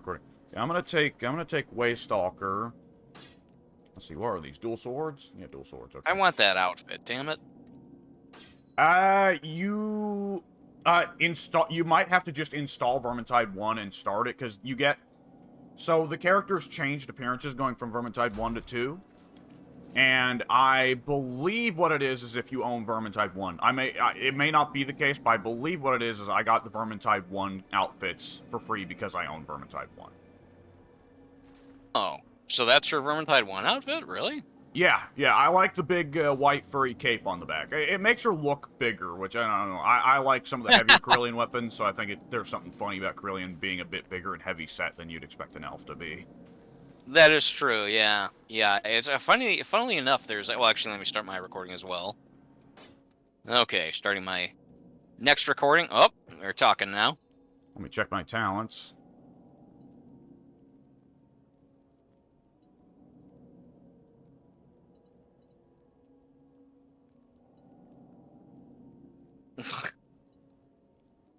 recording. Yeah, I'm gonna take Waystalker. Let's see, what are these? Dual swords? Yeah, dual swords. Okay. I want that outfit. Damn it. You install. You might have to just install Vermintide 1 and start it because you get. So the characters changed appearances going from Vermintide 1 to 2. And I believe what it is if you own Vermintide 1. It may not be the case, but I believe what it is I got the Vermintide 1 outfits for free because I own Vermintide 1. Oh, so that's your Vermintide 1 outfit? Really? Yeah, I like the big white furry cape on the back. It makes her look bigger, which I don't know. I like some of the heavier Corellian weapons, so I think there's something funny about Corellian being a bit bigger and heavy set than you'd expect an elf to be. That is true, yeah. Yeah, it's funnily enough, well, actually, let me start my recording as well. Okay, starting my next recording. Oh, we're talking now. Let me check my talents.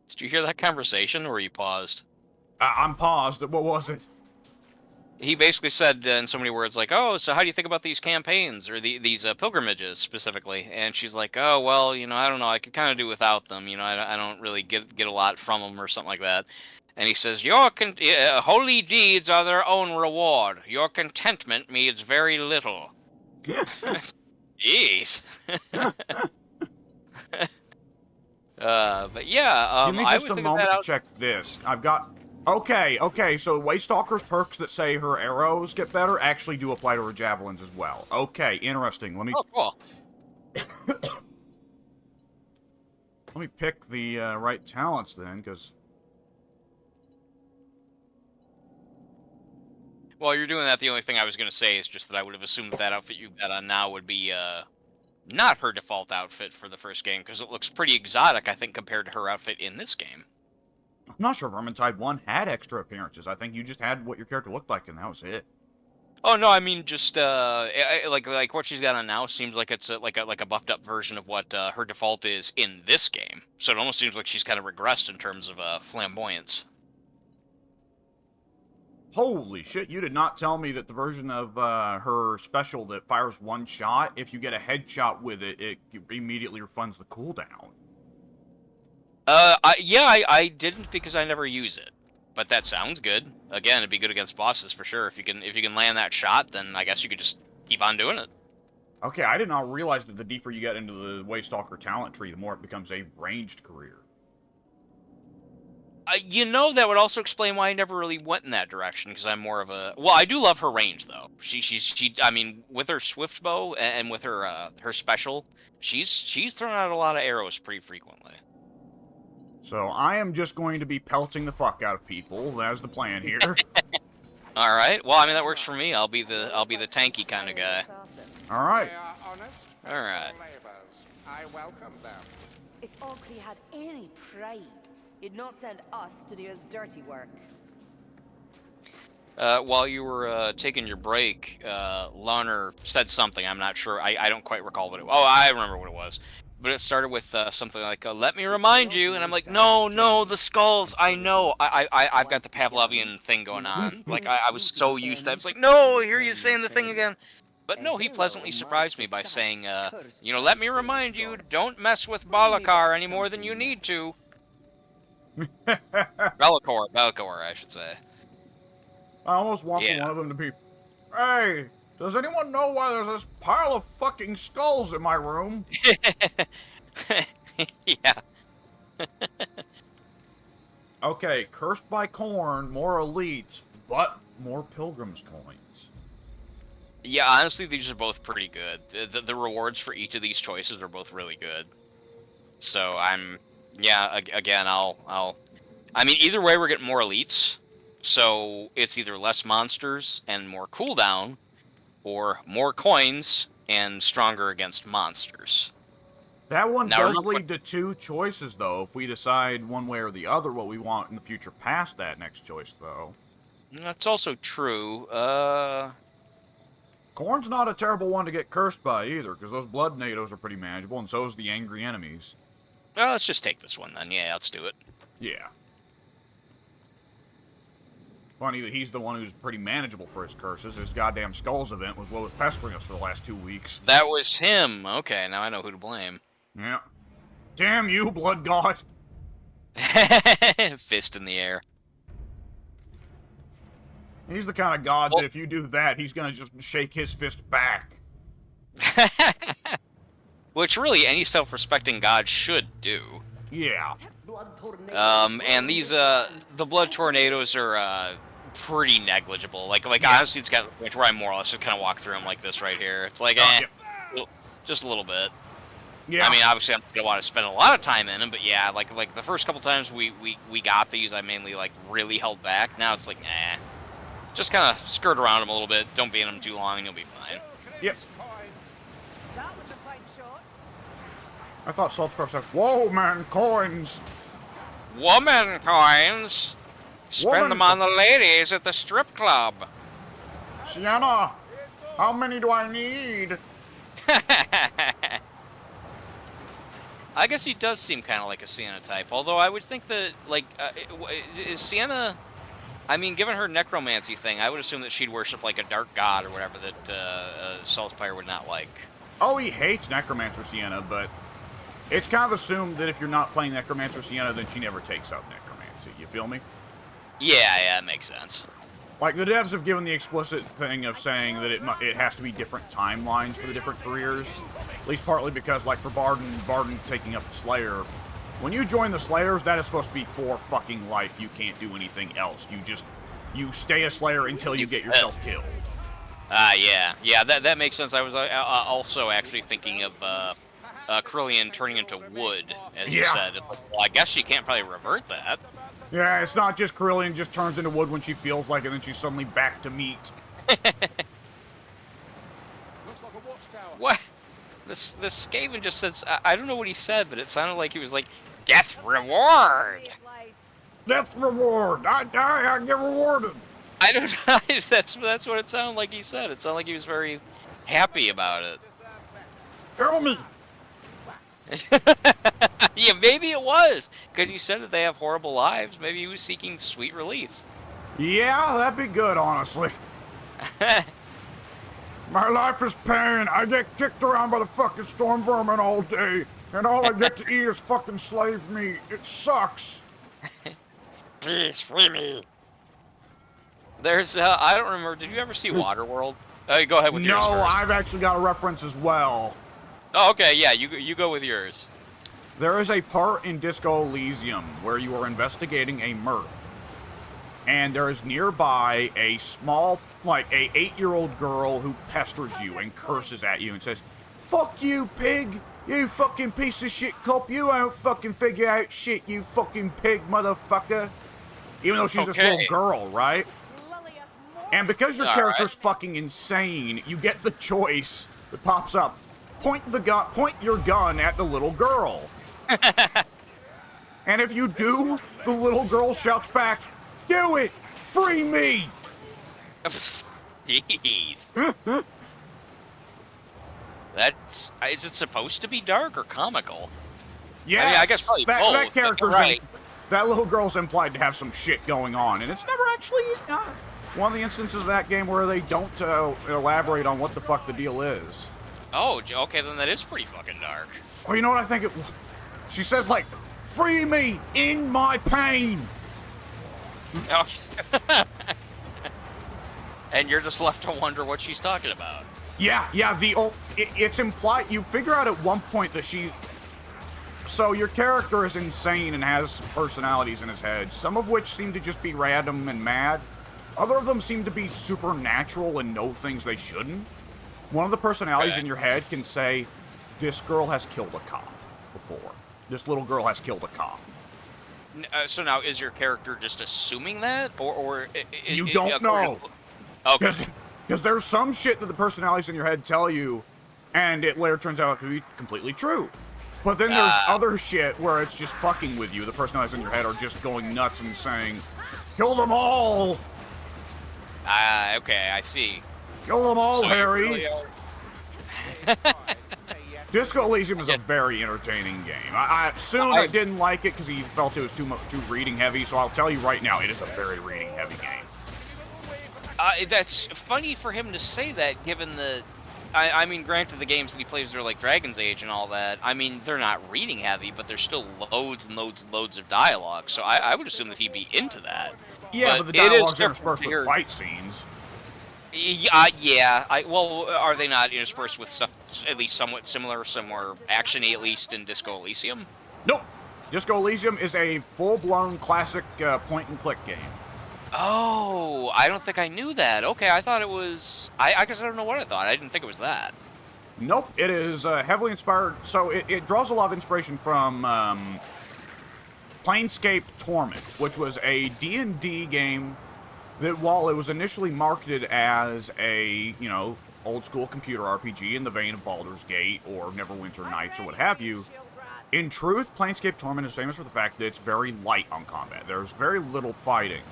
Did you hear that conversation, or were you paused? I'm paused. What was it? He basically said in so many words, like, "Oh, so how do you think about these campaigns or these pilgrimages specifically?" And she's like, "Oh, well, I don't know. I could kind of do without them. I don't really get a lot from them or something like that." And he says, holy deeds are their own reward. Your contentment means very little." Jeez. But yeah, Give me I just would a think of that moment to out. check this. I've got... Okay, so Waystalker's perks that say her arrows get better actually do apply to her javelins as well. Okay, interesting. Let me... Oh, cool. Let me pick the right talents then, because... While you're doing that, the only thing I was going to say is just that I would have assumed that outfit you've got on now would be not her default outfit for the first game, because it looks pretty exotic, I think, compared to her outfit in this game. I'm not sure Vermintide 1 had extra appearances. I think you just had what your character looked like, and that was it. Oh no, I mean just like what she's got on now seems like it's like a buffed up version of what her default is in this game. So it almost seems like she's kind of regressed in terms of flamboyance. Holy shit, you did not tell me that the version of her special that fires one shot, if you get a headshot with it, it immediately refunds the cooldown. I didn't because I never use it, but that sounds good. Again, it'd be good against bosses for sure. If you can land that shot, then I guess you could just keep on doing it. Okay, I did not realize that the deeper you get into the Waystalker talent tree, the more it becomes a ranged career. That would also explain why I never really went in that direction, because I'm more of a... Well, I do love her range, though. I mean, with her swift bow and with her her special, she's thrown out a lot of arrows pretty frequently. So I am just going to be pelting the fuck out of people. That's the plan here. All right. Well, I mean that works for me. I'll be the tanky kind of guy. All right. They are honest, All right. laborers. I welcome them. If Ogri had any pride, he'd not send us to do his dirty work. While you were taking your break, Larner said something. I'm not sure. I don't quite recall what it was. Oh, I remember what it was. But it started with something like, "Let me remind you," and I'm like, "No, the skulls. I know. I've got the Pavlovian thing going on. Like I was so used to. I was like, "No, here you saying the thing again." But no, he pleasantly surprised me by saying, "Let me remind you, don't mess with Balakar any more than you need to." Bellicor, I should say. I almost want Yeah. one of them to be, "Hey, does anyone know why there's this pile of fucking skulls in my room?" Yeah. Okay, cursed by corn, more elite, but more pilgrims coins. Yeah, honestly, these are both pretty good. The rewards for each of these choices are both really good. So again, I mean, either way, we're getting more elites. So it's either less monsters and more cooldown, or more coins and stronger against monsters. That one Now, does lead to two choices, though, if we decide one way or the other what we want in the future past that next choice, though. That's also true. Corn's not a terrible one to get cursed by, either, because those blood nados are pretty manageable, and so is the angry enemies. Well, let's just take this one then. Yeah, let's do it. Yeah. Funny that he's the one who's pretty manageable for his curses. His goddamn Skulls event was what was pestering us for the last 2 weeks. That was him. Okay, now I know who to blame. Yeah. Damn you, Blood God. Fist in the air. He's the kind of god that if you do that, he's gonna just shake his fist back. Which really any self-respecting god should do. Yeah. And these the blood tornadoes are pretty negligible. Like honestly, it's got to the point where I more or less just kind of walk through them like this right here. It's like just a little bit. Yeah. I mean, obviously, I'm gonna want to spend a lot of time in them, but yeah, like the first couple times we got these, I mainly like really held back. Now it's like, nah, just kind of skirt around them a little bit. Don't be in them too long, and you'll be fine. Yep. That was a fine shot. I thought Saltzpyro said, "Whoa, man, coins." Woman coins. Spend them on the ladies at the strip club. Sienna, how many do I need? I guess he does seem kind of like a Sienna type, although I would think that, like, is Sienna... I mean, given her necromancy thing, I would assume that she'd worship, like, a dark god or whatever that Saltzpyro would not like. Oh, he hates Necromancer Sienna, but it's kind of assumed that if you're not playing Necromancer Sienna, then she never takes up Necromancy. You feel me? Yeah, it makes sense. Like, the devs have given the explicit thing of saying that it has to be different timelines for the different careers. At least partly because, like, for Barden taking up the Slayer, when you join the Slayers, that is supposed to be for fucking life. You can't do anything else. You stay a Slayer until you get yourself killed. Yeah, that makes sense. I was also actually thinking of Krillian turning into wood, as you said. Well, I guess she can't probably revert that. Yeah, it's not just Krillian just turns into wood when she feels like it, and then she's suddenly back to meat. What? This Skaven just said... I don't know what he said, but it sounded like he was like, Death reward! Death reward! I die, I get rewarded! I don't know. That's what it sounded like he said. It sounded like he was very happy about it. Kill me! Yeah, maybe it was. Because you said that they have horrible lives. Maybe he was seeking sweet relief. Yeah, that'd be good, honestly. My life is pain. I get kicked around by the fucking storm vermin all day, and all I get to eat is fucking slave meat. It sucks. Please free me. There's, I don't remember. Did you ever see Waterworld? Go ahead with yours first. No, I've actually got a reference as well. Oh, okay, yeah, you go with yours. There is a part in Disco Elysium where you are investigating a murder. And there is nearby a small, like, a 8-year-old girl who pesters you and curses at you and says, "Fuck you, pig! You fucking piece of shit cop! You won't fucking figure out shit, you fucking pig, motherfucker!" Even though she's this little girl, right? And because your character's fucking insane, you get the choice that pops up. Point your gun at the little girl. And if you do, the little girl shouts back, "Do it! Free me!" Jeez. Is it supposed to be dark or comical? Yes, I mean, I guess probably both, that character's right. That little girl's implied to have some shit going on, and it's never actually one of the instances of that game where they don't elaborate on what the fuck the deal is. Oh, okay, then that is pretty fucking dark. Well, you know what I think she says, like, "Free me in my pain!" Oh. And you're just left to wonder what she's talking about. Yeah, it's implied, you figure out at one point that so your character is insane and has personalities in his head, some of which seem to just be random and mad. Other of them seem to be supernatural and know things they shouldn't. One of the personalities in your head can say, "This girl has killed a cop before. This little girl has killed a cop." So now, is your character just assuming that, or you don't know? Okay. Because there's some shit that the personalities in your head tell you, and it later turns out to be completely true. But then there's other shit where it's just fucking with you. The personalities in your head are just going nuts and saying, "Kill them all!" Okay, I see. Kill them all, So Harry! Really Disco Elysium is a very entertaining game. I didn't like it because he felt it was too reading heavy, so I'll tell you right now, it is a very reading heavy game. That's funny for him to say that, given the. I mean, granted, the games that he plays are like Dragon's Age and all that. I mean, they're not reading heavy, but there's still loads and loads and loads of dialogue. So I would assume that he'd be into that. Yeah, but the it is dialogues different interspersed to with hear- fight scenes. Yeah. Well, are they not interspersed with stuff at least somewhat similar, some more actiony, at least in Disco Elysium? Nope. Disco Elysium is a full-blown classic point-and-click game. Oh, I don't think I knew that. Okay, I thought it was. I guess I don't know what I thought. I didn't think it was that. Nope, it is heavily inspired. So it draws a lot of inspiration from Planescape Torment, which was a D&D game that, while it was initially marketed as a, old-school computer RPG in the vein of Baldur's Gate or Neverwinter Nights or what have you, in truth, Planescape Torment is famous for the fact that it's very light on combat. There's very little fighting.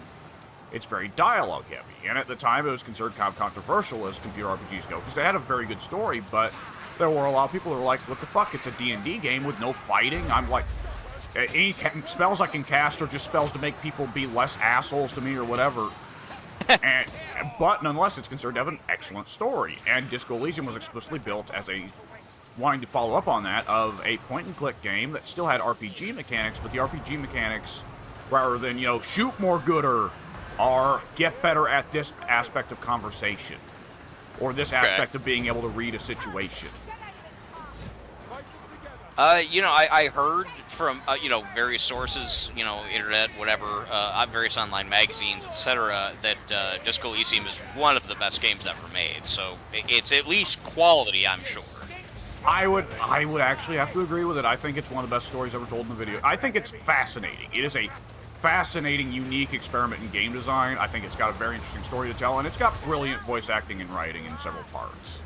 It's very dialogue heavy, and at the time it was considered kind of controversial as computer RPGs go, because they had a very good story, but there were a lot of people who were like, what the fuck, it's a D&D game with no fighting? I'm like, any spells I can cast are just spells to make people be less assholes to me or whatever. But nonetheless, it's considered to have an excellent story, and Disco Elysium was explicitly built as wanting to follow up on that, of a point-and-click game that still had RPG mechanics, but the RPG mechanics, rather than, shoot more gooder, are get better at this aspect of conversation, or this aspect of being able to read a situation. I heard from, various sources, internet, whatever, various online magazines, etc., that Disco Elysium is one of the best games ever made. So it's at least quality, I'm sure. I would actually have to agree with it. I think it's one of the best stories ever told in the video. I think it's fascinating. It is a fascinating, unique experiment in game design. I think it's got a very interesting story to tell, and it's got brilliant voice acting and writing in several parts.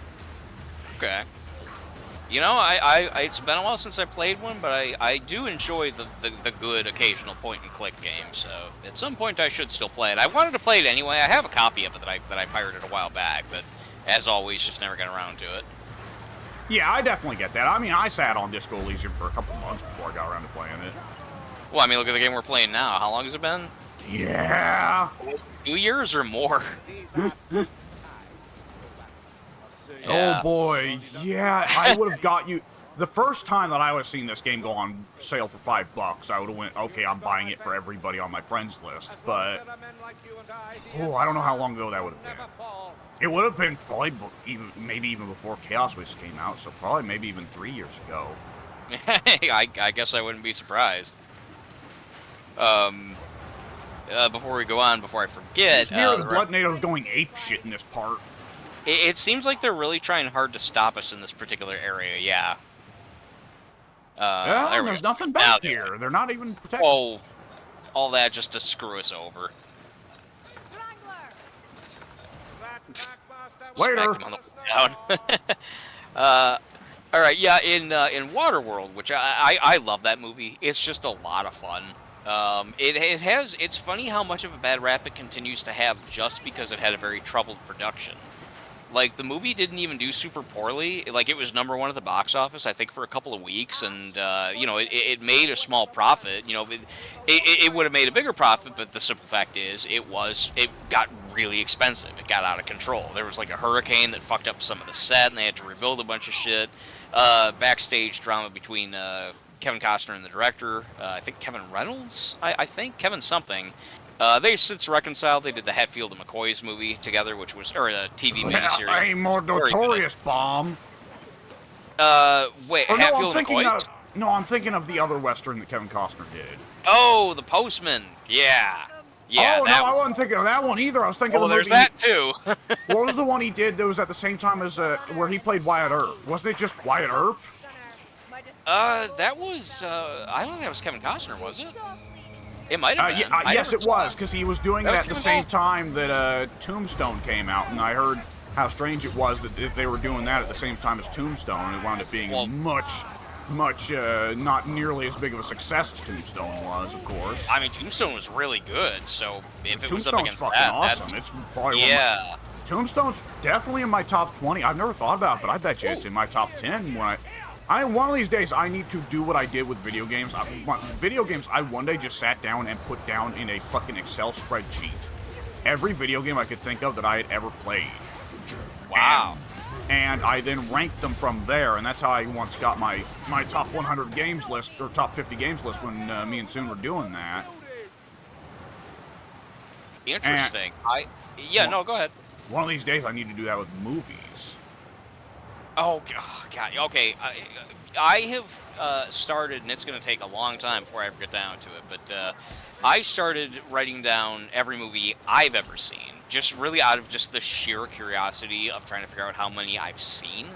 Okay. It's been a while since I played one, but I do enjoy the good occasional point-and-click game, so at some point I should still play it. I wanted to play it anyway. I have a copy of it that I pirated a while back, but as always, just never got around to it. Yeah, I definitely get that. I mean, I sat on Disco Elysium for a couple months before I got around to playing it. Well, I mean, look at the game we're playing now. How long has it been? Yeah. 2 years or more? Oh boy, yeah, I would have got you. The first time that I would have seen this game go on sale for $5, I would have went, okay, I'm buying it for everybody on my friends list. But I don't know how long ago that would have been. It would have been probably maybe even before Chaos Wish came out, so probably maybe even 3 years ago. I guess I wouldn't be surprised. Before we go on, before I forget, the Blood NATO's going ape shit in this part. It seems like they're really trying hard to stop us in this particular area. Yeah. There's nothing back here. They're not even protected. Oh, all that just to screw us over. Later. Smacked him on the way down. All right, yeah. In Waterworld, which I love that movie. It's just a lot of fun. It's funny how much of a bad rap it continues to have just because it had a very troubled production. Like, the movie didn't even do super poorly. Like, it was #1 at the box office, I think, for a couple of weeks, and, it made a small profit. It would have made a bigger profit, but the simple fact is, it got really expensive. It got out of control. There was, like, a hurricane that fucked up some of the set, and they had to rebuild a bunch of shit. Backstage drama between Kevin Costner and the director, I think Kevin Reynolds, I think, Kevin something. They since reconciled. They did the Hatfield and McCoy's movie together, or a TV miniseries. A more notorious bomb. Wait, Or Hatfield and McCoy? I'm thinking of the other Western that Kevin Costner did. Oh, The Postman. Yeah. Yeah. I wasn't thinking of that one either. I was thinking of the there's movie. that too. What was the one he did that was at the same time as where he played Wyatt Earp? Wasn't it just Wyatt Earp? That was. I don't think that was Kevin Costner, was it? It might have been. Yes, it was, because he was doing it at the Kevin same Costner. time that Tombstone came out, and I heard how strange it was that they were doing that at the same time as Tombstone, and it wound up being much, not nearly as big of a success as Tombstone was, of course. I mean, Tombstone was really good, so if it was up Tombstone's against fucking that, awesome. It's probably Tombstone's definitely in my top 20. I've never thought about it, but I bet you it's in my top 10 when one of these days, I need to do what I did with video games. Video games, I one day just sat down and put down in a fucking Excel spreadsheet. every video game I could think of that I had ever played. Wow. And I then ranked them from there, and that's how I once got my top 100 games list, or top 50 games list when me and Soon were doing that. Interesting. No, go ahead. One of these days I need to do that with movies. Oh, God. Okay. I have started, and it's going to take a long time before I ever get down to it, but I started writing down every movie I've ever seen, just really out of just the sheer curiosity of trying to figure out how many I've seen.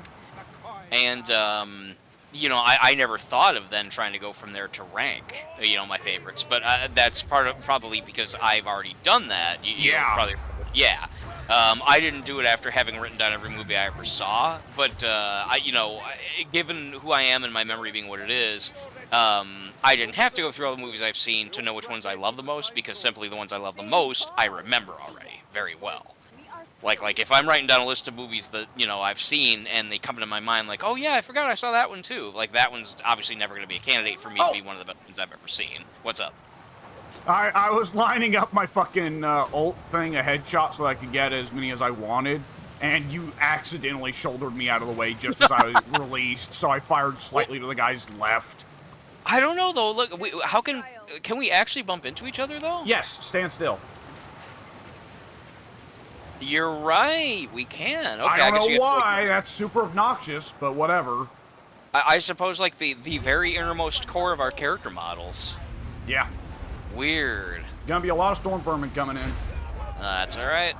And, I never thought of then trying to go from there to rank, my favorites. But that's probably because I've already done that. Yeah. I didn't do it after having written down every movie I ever saw, but given who I am and my memory being what it is, I didn't have to go through all the movies I've seen to know which ones I love the most, because simply the ones I love the most I remember already very well. Like if I'm writing down a list of movies that I've seen and they come into my mind, like, oh yeah, I forgot I saw that one too. Like that one's obviously never going to be a candidate for me to be one of the best ones I've ever seen. What's up? I was lining up my fucking ult thing, a headshot, so I could get as many as I wanted, and you accidentally shouldered me out of the way just as I was released, so I fired slightly to the guy's left. I don't know though. Look, can we actually bump into each other though? Yes, stand still. You're right. We can. Okay, I don't know why. That's super obnoxious, but whatever. I suppose like the very innermost core of our character models. Yeah. Weird. Gonna be a lot of storm vermin coming in. That's all right.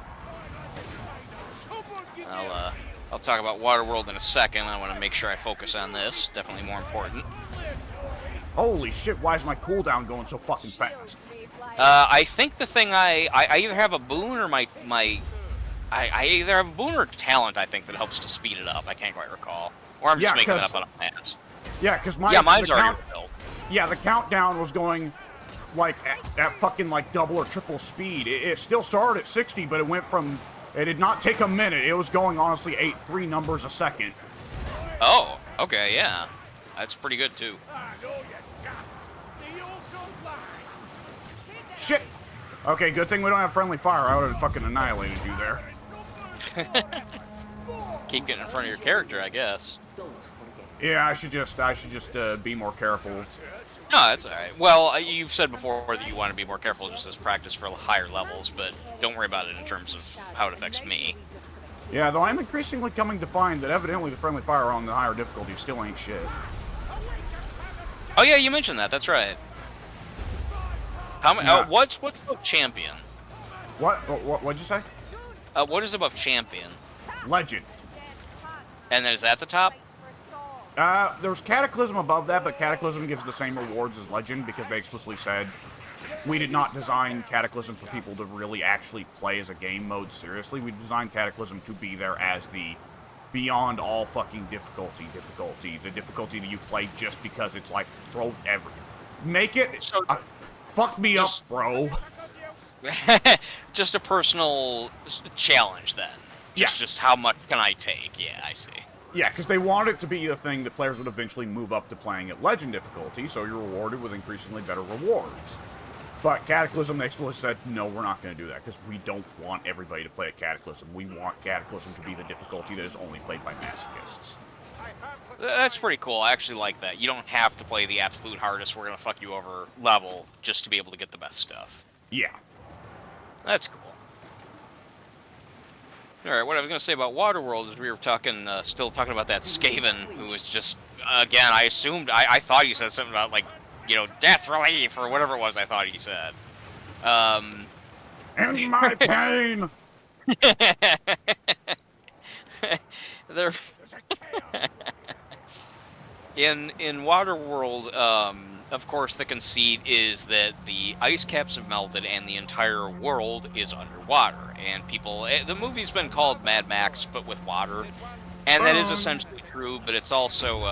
I'll talk about Waterworld in a second. I want to make sure I focus on this. Definitely more important. Holy shit! Why is my cooldown going so fucking fast? I think the thing I either have a boon or I either have a boon or talent, I think, that helps to speed it up. I can't quite recall. Or I'm just making it up on a pass. Yeah, because mine's already built. Yeah, the countdown was going like at fucking like double or triple speed. It still started at 60, but it did not take a minute. It was going honestly 3 numbers a second. Oh, okay, yeah. That's pretty good too. Shit! Okay, good thing we don't have friendly fire. I would have fucking annihilated you there. Keep getting in front of your character, I guess. Yeah, I should just be more careful. No, that's alright. Well, you've said before that you want to be more careful just as practice for higher levels, but don't worry about it in terms of how it affects me. Yeah, though I'm increasingly coming to find that evidently the friendly fire on the higher difficulty still ain't shit. Oh yeah, you mentioned that. That's right. What's above champion? What'd you say? What is above champion? Legend. And then is that the top? There's Cataclysm above that, but Cataclysm gives the same rewards as Legend because they explicitly said we did not design Cataclysm for people to really actually play as a game mode seriously. We designed Cataclysm to be there as the beyond all fucking difficulty. The difficulty that you play just because it's like throw everything. Make it fuck me up, bro. Just a personal challenge then. Just how much can I take? Yeah, I see. Yeah, because they want it to be a thing that players would eventually move up to playing at Legend difficulty, so you're rewarded with increasingly better rewards. But Cataclysm, they explicitly said, no, we're not going to do that, because we don't want everybody to play at Cataclysm. We want Cataclysm to be the difficulty that is only played by masochists. That's pretty cool. I actually like that. You don't have to play the absolute hardest, we're going to fuck you over level just to be able to get the best stuff. Yeah. That's cool. Alright, what I was going to say about Waterworld is we were still talking about that Skaven, who was just, again, I thought he said something about, like, death relief, or whatever it was I thought he said. In my pain! In Waterworld, of course, the conceit is that the ice caps have melted and the entire world is underwater. And the movie's been called Mad Max, but with water. And that is essentially true, but it's also,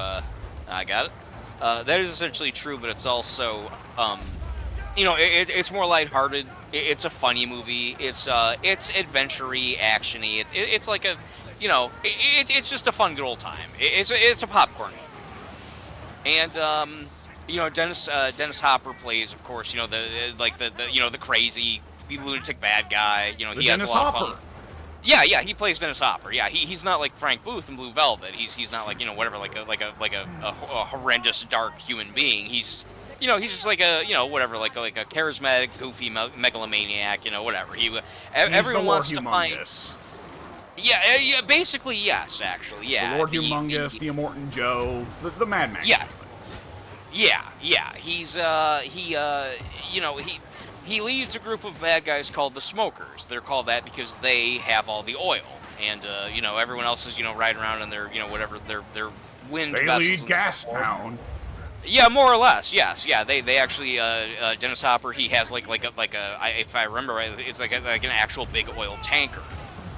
I got it. That is essentially true, but it's also, it's more lighthearted. It's a funny movie. It's adventure-y, action-y. It's like a, it's just a fun, good old time. It's a popcorn movie. And, Dennis Hopper plays, of course, the crazy lunatic bad guy. You know, The he has Dennis a lot of Hopper. fun. Yeah, he plays Dennis Hopper. Yeah, he's not like Frank Booth in Blue Velvet. He's not like, you know, whatever, like a horrendous dark human being. He's, you know, he's just like a, you know, whatever, like a charismatic, goofy megalomaniac. You know, whatever. He's Everyone the Lord wants to find. Humongous. Yeah, basically yes, actually, yeah. The Lord Humongous, the Immortan Joe, the Mad Max. Yeah. He's you know, he leads a group of bad guys called the Smokers. They're called that because they have all the oil, and you know, everyone else is, you know, riding around in their, you know, whatever their wind They vessels. lead and Gas so forth. Town. Yeah, more or less. Yes. Yeah. They actually Dennis Hopper, he has like if I remember right, it's like an actual big oil tanker,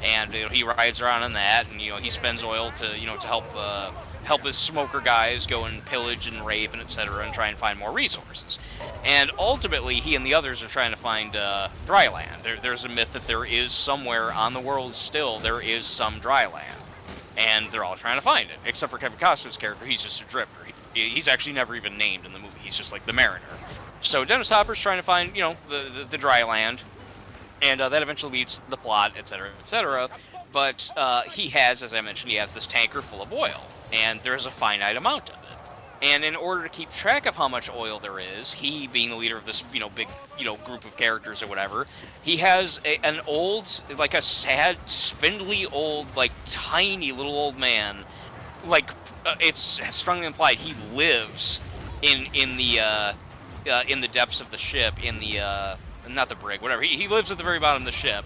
and you know, he rides around in that, and you know, he spends oil to, you know, to help his smoker guys go and pillage and rape and etc. and try and find more resources. And ultimately, he and the others are trying to find dry land. There's a myth that there is somewhere on the world still there is some dry land, and they're all trying to find it, except for Kevin Costner's character. He's just a drifter. He's actually never even named in the movie. He's just like the mariner. So Dennis Hopper's trying to find, you know, the dry land, and that eventually leads to the plot, etc., etc. But he has, as I mentioned, he has this tanker full of oil, and there's a finite amount of it. And in order to keep track of how much oil there is, he, being the leader of this, you know, big, you know, group of characters or whatever, he has an old, like a sad, spindly old, like tiny little old man. Like it's strongly implied he lives in the depths of the ship, in the not the brig, whatever. He lives at the very bottom of the ship,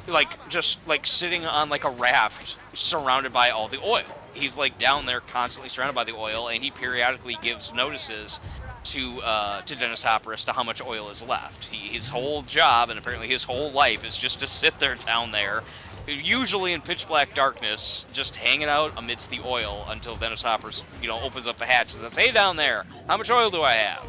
like just like sitting on like a raft, surrounded by all the oil. He's like down there, constantly surrounded by the oil, and he periodically gives notices to Dennis Hopper as to how much oil is left. His whole job, and apparently his whole life, is just to sit there down there, usually in pitch black darkness, just hanging out amidst the oil until Dennis Hopper, you know, opens up the hatch and says, "Hey, down there, how much oil do I have?"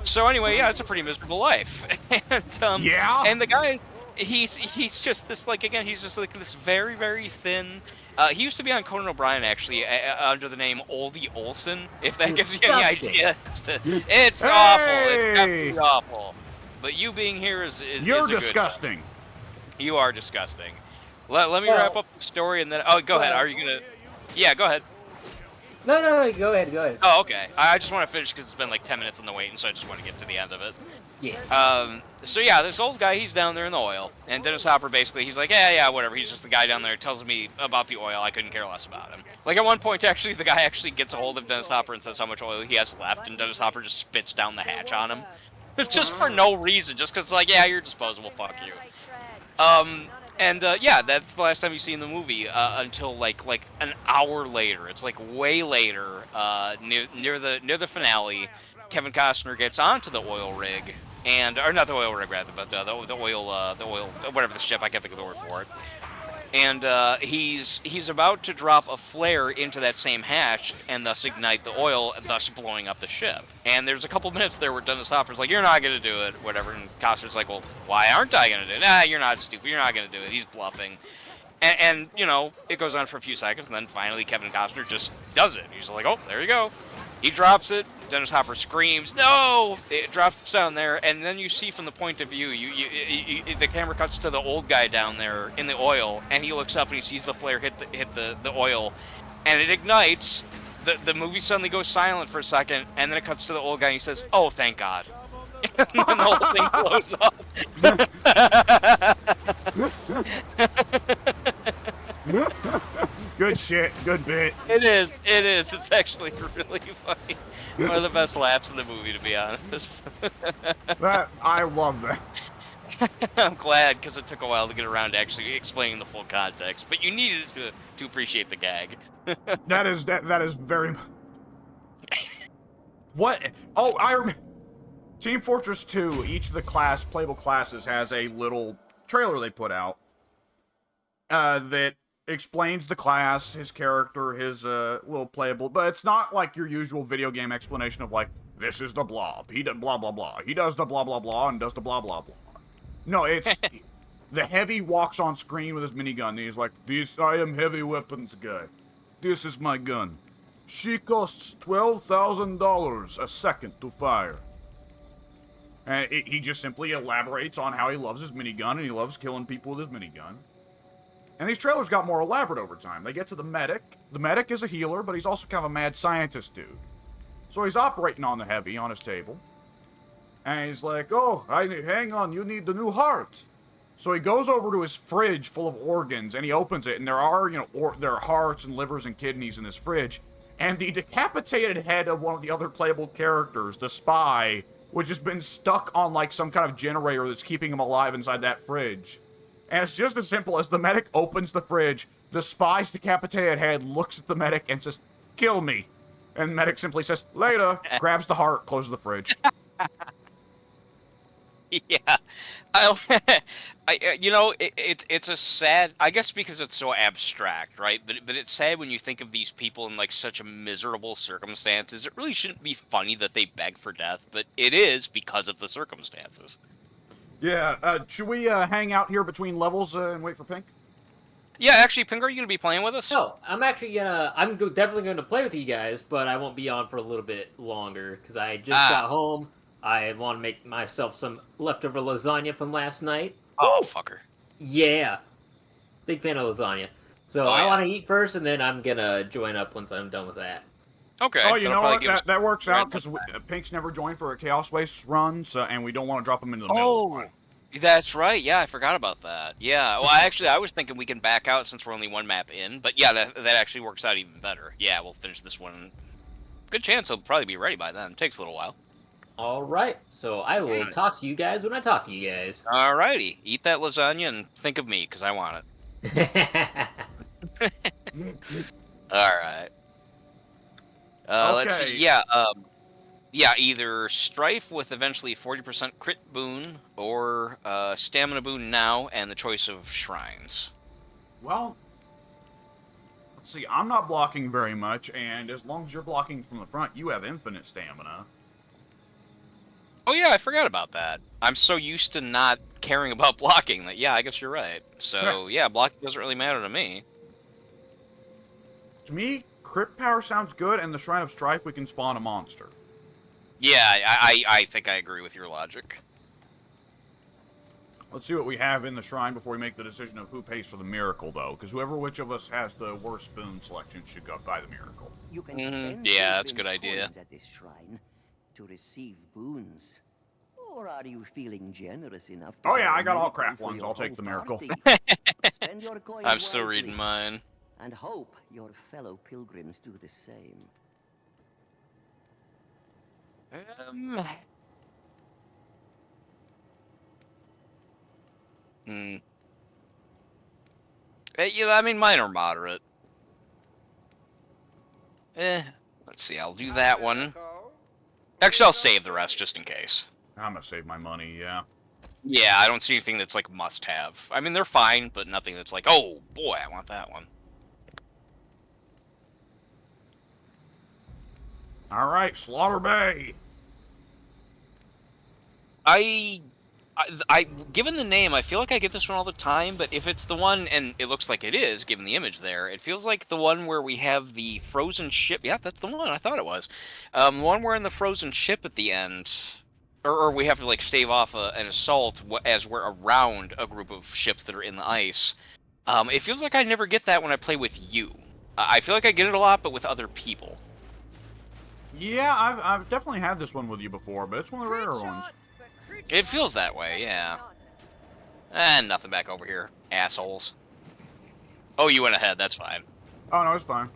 So anyway, yeah, it's a pretty miserable life. And Yeah? and the guy, he's just this, like, again, he's just like this very, very thin. He used to be on Conan O'Brien, actually, under the name Oldie Olson, if that gives you any idea. It's awful. It's absolutely awful. But you being here is You're is a good disgusting. thing. You are disgusting. Let me wrap up the story, and then... Oh, go ahead. Are you going to... Yeah, go ahead. No, go ahead. Oh, okay. I just want to finish because it's been like 10 minutes on the wait, and so I just want to get to the end of it. Yeah. So yeah, this old guy, he's down there in the oil, and Dennis Hopper basically, he's like, yeah, whatever. He's just the guy down there, tells me about the oil. I couldn't care less about him. Like at one point, actually, the guy actually gets a hold of Dennis Hopper and says how much oil he has left, and Dennis Hopper just spits down the hatch on him. It's just for no reason, just because, like, yeah, you're disposable, fuck you. Yeah, that's the last time you see in the movie, until like an hour later. It's like way later, near the finale. Kevin Costner gets onto the oil rig, or not the oil rig rather, but the oil, whatever the ship, I can't think of the word for it. And he's about to drop a flare into that same hatch and thus ignite the oil, thus blowing up the ship. And there's a couple minutes there where Dennis Hopper's like, "You're not gonna do it," whatever. And Costner's like, "Well, why aren't I gonna do it?" "Nah, you're not stupid. You're not gonna do it." He's bluffing. And you know, it goes on for a few seconds, and then finally Kevin Costner just does it. He's like, "Oh, there you go." He drops it. Dennis Hopper screams, "No!" It drops down there, and then you see from the point of view, the camera cuts to the old guy down there in the oil, and he looks up and he sees the flare hit the oil, and it ignites. The movie suddenly goes silent for a second, and then it cuts to the old guy, and he says, "Oh, thank God." And then the whole thing blows up. Good shit. Good bit. It is. It's actually really funny. One of the best laughs in the movie, to be honest. I love that. I'm glad, because it took a while to get around to actually explaining the full context, but you needed it to appreciate the gag. That is very. What? Oh, I remember. Team Fortress 2. Each of the playable classes has a little trailer they put out that explains the class, his character, his little playable. But it's not like your usual video game explanation of like, this is the blob. He does blah blah blah. He does the blah blah blah and does the blah blah blah. No, it's the Heavy walks on screen with his minigun. And he's like, I am heavy weapons guy. This is my gun. She costs $12,000 a second to fire. And he just simply elaborates on how he loves his minigun and he loves killing people with his minigun. And these trailers got more elaborate over time. They get to the medic. The medic is a healer, but he's also kind of a mad scientist dude. So he's operating on the heavy on his table. And he's like, oh, hang on, you need the new heart. So he goes over to his fridge full of organs, and he opens it, and there are, there are hearts and livers and kidneys in this fridge. And the decapitated head of one of the other playable characters, the spy, which has been stuck on, like, some kind of generator that's keeping him alive inside that fridge. And it's just as simple as the medic opens the fridge, the spy's decapitated head looks at the medic and says, kill me. And the medic simply says, later, grabs the heart, closes the fridge. Yeah, it's a sad. I guess because it's so abstract, right? But it's sad when you think of these people in like such a miserable circumstances. It really shouldn't be funny that they beg for death, but it is because of the circumstances. Yeah. Should we hang out here between levels and wait for Pink? Yeah, actually, Pink, are you gonna be playing with us? No, I'm actually gonna. Definitely gonna play with you guys, but I won't be on for a little bit longer because I just got home. I want to make myself some leftover lasagna from last night. Oh, fucker. Yeah. Big fan of lasagna. So I want to eat first, and then I'm going to join up once I'm done with that. Okay. Oh, you know what? That works out, because Pink's never joined for a Chaos Waste run, so, and we don't want to drop him into the middle. Oh, that's right. Yeah, I forgot about that. Yeah. Well, actually, I was thinking we can back out since we're only one map in. But yeah, that actually works out even better. Yeah, we'll finish this one. Good chance he'll probably be ready by then. It takes a little while. All right, so I will talk to you guys when I talk to you guys. All righty, eat that lasagna and think of me, because I want it. All right. Let's see. Yeah, either Strife with eventually 40% crit boon, or Stamina boon now, and the choice of Shrines. Well, let's see, I'm not blocking very much, and as long as you're blocking from the front, you have infinite stamina. Oh yeah, I forgot about that. I'm so used to not caring about blocking that, yeah, I guess you're right. So, yeah, blocking doesn't really matter to me. To me, crit power sounds good, and the Shrine of Strife, we can spawn a monster. Yeah, I think I agree with your logic. Let's see what we have in the Shrine before we make the decision of who pays for the Miracle, though, because which of us has the worst spoon selection should go buy the Miracle. You can spend yeah, that's a good idea. at this shrine to receive boons. Or are you feeling generous enough to I got all crap ones. I'll take the Miracle. Spend your coins I'm still wisely, reading mine. and hope your fellow pilgrims do the same. Yeah, I mean, mine are moderate. Let's see, I'll do that one. Actually, I'll save the rest just in case. I'm gonna save my money, yeah. Yeah, I don't see anything that's like must-have. I mean, they're fine, but nothing that's like, oh boy, I want that one. All right, Slaughter Bay. Given the name, I feel like I get this one all the time, but if it's the one, and it looks like it is, given the image there, it feels like the one where we have the frozen ship. Yeah, that's the one. I thought it was. One where in the frozen ship at the end, or we have to like stave off an assault as we're around a group of ships that are in the ice. It feels like I never get that when I play with you. I feel like I get it a lot, but with other people. Yeah, I've definitely had this one with you before, but it's one of the rarer ones. It feels that way, yeah. And nothing back over here, assholes. Oh, you went ahead. That's fine. Oh no, it's fine.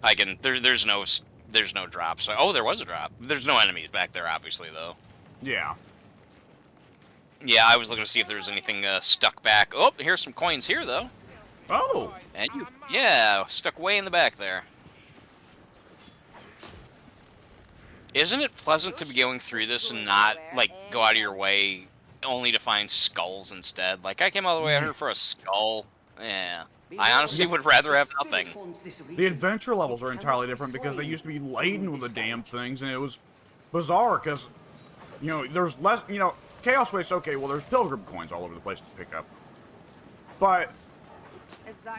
I can. There's no drop. So, oh, there was a drop. There's no enemies back there, obviously, though. Yeah. Yeah, I was looking to see if there was anything stuck back. Oh, here's some coins here, though. Oh. And you, yeah, stuck way in the back there. Isn't it pleasant to be going through this and not, like, go out of your way only to find skulls instead? Like, I came all the way out here for a skull. Yeah. I honestly would rather have nothing. The adventure levels are entirely different because they used to be laden with the damn things, and it was bizarre because, there's less, Chaos Waste, okay, well, there's pilgrim coins all over the place to pick up. But